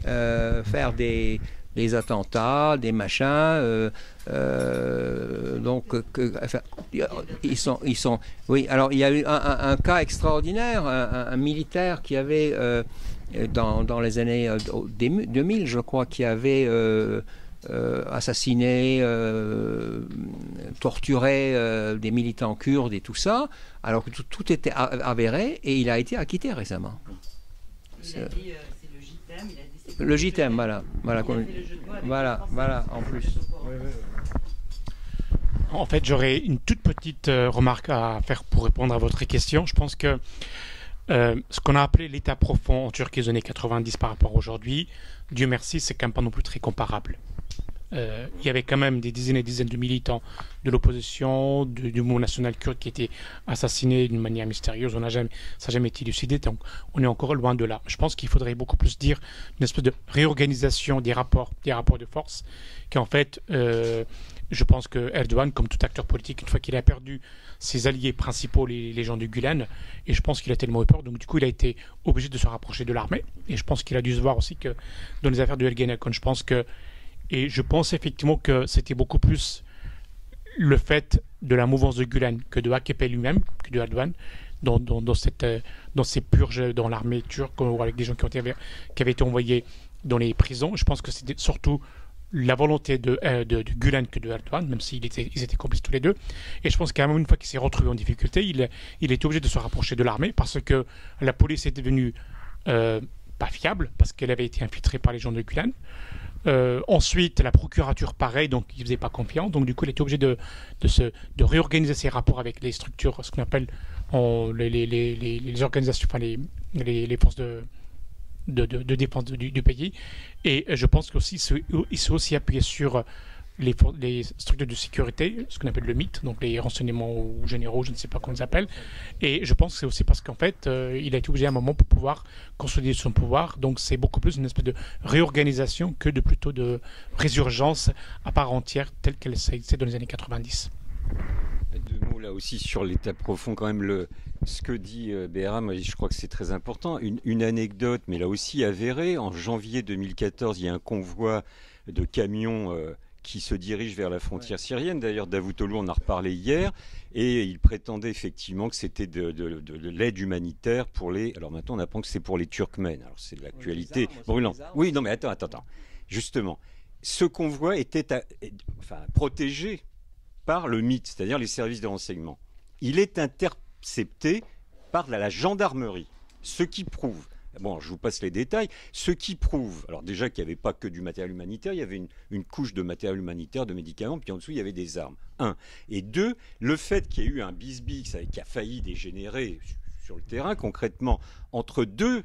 faire des attentats, des machins. Donc, enfin, ils sont. Oui. Alors, il y a eu un cas extraordinaire, un militaire qui avait dans les années 2000, je crois, qui avait assassiné, torturé des militants kurdes et tout ça, alors que tout était avéré, et il a été acquitté récemment. Le JTM, voilà, en plus. En fait, j'aurais une toute petite remarque à faire pour répondre à votre question. Je pense que ce qu'on a appelé l'état profond en Turquie des années 90 par rapport à aujourd'hui, Dieu merci, c'est quand même pas non plus très comparable. Il y avait quand même des dizaines et des dizaines de militants de l'opposition, du mouvement national kurde qui étaient assassinés d'une manière mystérieuse. Ça n'a jamais été élucidé, donc on est encore loin de là. Je pense qu'il faudrait beaucoup plus dire une espèce de réorganisation des rapports de force, qu'en fait, je pense que Erdogan, comme tout acteur politique, une fois qu'il a perdu ses alliés principaux, les gens du Gulen, et je pense qu'il a tellement eu peur, donc du coup il a été obligé de se rapprocher de l'armée, et je pense qu'il a dû se voir aussi que dans les affaires de Ergenekon, je pense effectivement que c'était beaucoup plus le fait de la mouvance de Gulen que de AKP lui-même, que de Erdogan, dans ces purges dans l'armée turque, ou avec des gens qui avaient été envoyés dans les prisons. Je pense que c'était surtout la volonté de Gulen que de Erdogan, même ils étaient complices tous les deux. Et je pense qu'à un moment, une fois qu'il s'est retrouvé en difficulté, il était obligé de se rapprocher de l'armée, parce que la police est devenue pas fiable, parce qu'elle avait été infiltrée par les gens de Gulen. Ensuite, la procurature, pareil, donc il ne faisait pas confiance. Donc, du coup, il était obligé de réorganiser ses rapports avec les structures, ce qu'on appelle les organisations, enfin les forces de défense du pays. Et je pense qu'il s'est aussi appuyé sur les structures de sécurité, ce qu'on appelle le MIT, donc les renseignements généraux, je ne sais pas comment ils appellent. Et je pense que c'est aussi parce qu'en fait, il a été obligé à un moment pour pouvoir consolider son pouvoir. Donc c'est beaucoup plus une espèce de réorganisation que plutôt de résurgence à part entière, telle qu'elle s'est existée dans les années 90. Deux mots là aussi sur l'état profond, quand même, ce que dit Behram, je crois que c'est très important. Une anecdote, mais là aussi avérée, en janvier 2014, il y a un convoi de camions qui se dirige vers la frontière syrienne. D'ailleurs, Davutoglu en a reparlé hier, et il prétendait effectivement que c'était de l'aide humanitaire pour les... Alors maintenant, on apprend que c'est pour les Turkmènes. Alors c'est de l'actualité brûlante. Oui, non mais attends. Justement, ce convoi était protégé par le MIT, c'est-à-dire les services de renseignement. Il est intercepté par la gendarmerie, ce qui prouve... Bon, je vous passe les détails. Ce qui prouve, alors déjà qu'il n'y avait pas que du matériel humanitaire, il y avait une couche de matériel humanitaire, de médicaments, puis en dessous il y avait des armes. Un. Et deux, le fait qu'il y ait eu un bisbis qui a failli dégénérer sur le terrain, concrètement, entre deux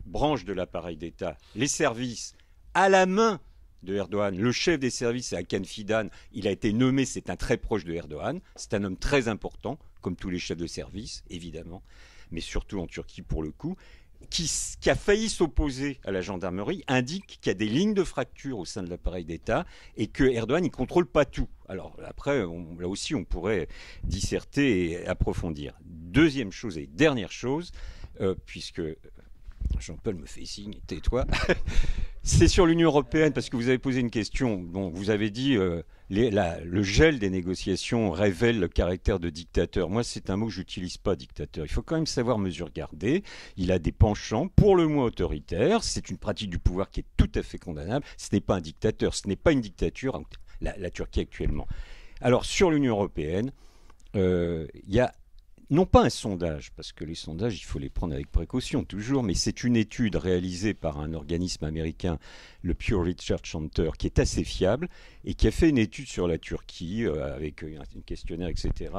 branches de l'appareil d'État, les services à la main de Erdogan, le chef des services, c'est Hakan Fidan, il a été nommé, c'est un très proche de Erdogan, c'est un homme très important, comme tous les chefs de service, évidemment, mais surtout en Turquie pour le coup, qui a failli s'opposer à la gendarmerie, indique qu'il y a des lignes de fracture au sein de l'appareil d'État et que Erdogan ne contrôle pas tout. Alors après, là aussi, on pourrait disserter et approfondir. Deuxième chose et dernière chose, puisque Jean-Paul me fait signe, tais-toi. C'est sur l'Union européenne, parce que vous avez posé une question. Bon, vous avez dit le gel des négociations révèle le caractère de dictateur. Moi, c'est un mot que j'utilise pas, dictateur. Il faut quand même savoir mesurer garder. Il a des penchants, pour le moins autoritaires. C'est une pratique du pouvoir qui est tout à fait condamnable. Ce n'est pas un dictateur, ce n'est pas une dictature, la Turquie actuellement. Alors, sur l'Union européenne, il y a non pas un sondage, parce que les sondages, il faut les prendre avec précaution toujours, mais c'est une étude réalisée par un organisme américain, le Pew Research Center, qui est assez fiable et qui a fait une étude sur la Turquie avec un questionnaire, etc.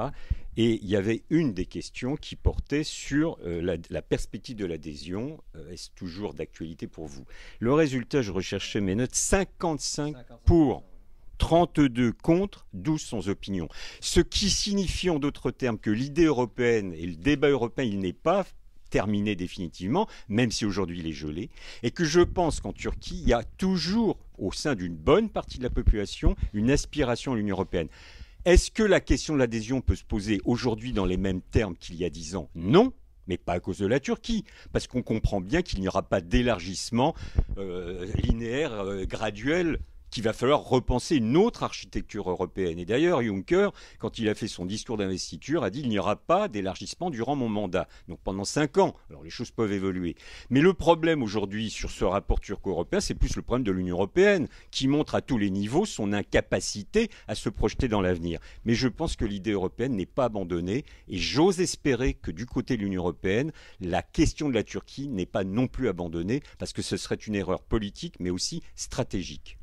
Et il y avait une des questions qui portait sur la perspective de l'adhésion. Est-ce toujours d'actualité pour vous? Le résultat, je recherchais mes notes, 55 pour. 32 contre, 12 sans opinion. Ce qui signifie en d'autres termes que l'idée européenne et le débat européen, il n'est pas terminé définitivement, même si aujourd'hui il est gelé, et que je pense qu'en Turquie, il y a toujours, au sein d'une bonne partie de la population, une aspiration à l'Union européenne. Est-ce que la question de l'adhésion peut se poser aujourd'hui dans les mêmes termes qu'il y a 10 ans? Non. Mais pas à cause de la Turquie, parce qu'on comprend bien qu'il n'y aura pas d'élargissement linéaire, graduel, qu'il va falloir repenser une autre architecture européenne. Et d'ailleurs, Juncker, quand il a fait son discours d'investiture, a dit qu'il n'y aura pas d'élargissement durant mon mandat. Donc pendant 5 ans. Alors les choses peuvent évoluer. Mais le problème aujourd'hui sur ce rapport turco-européen, c'est plus le problème de l'Union européenne, qui montre à tous les niveaux son incapacité à se projeter dans l'avenir. Mais je pense que l'idée européenne n'est pas abandonnée. Et j'ose espérer que du côté de l'Union européenne, la question de la Turquie n'est pas non plus abandonnée, parce que ce serait une erreur politique, mais aussi stratégique.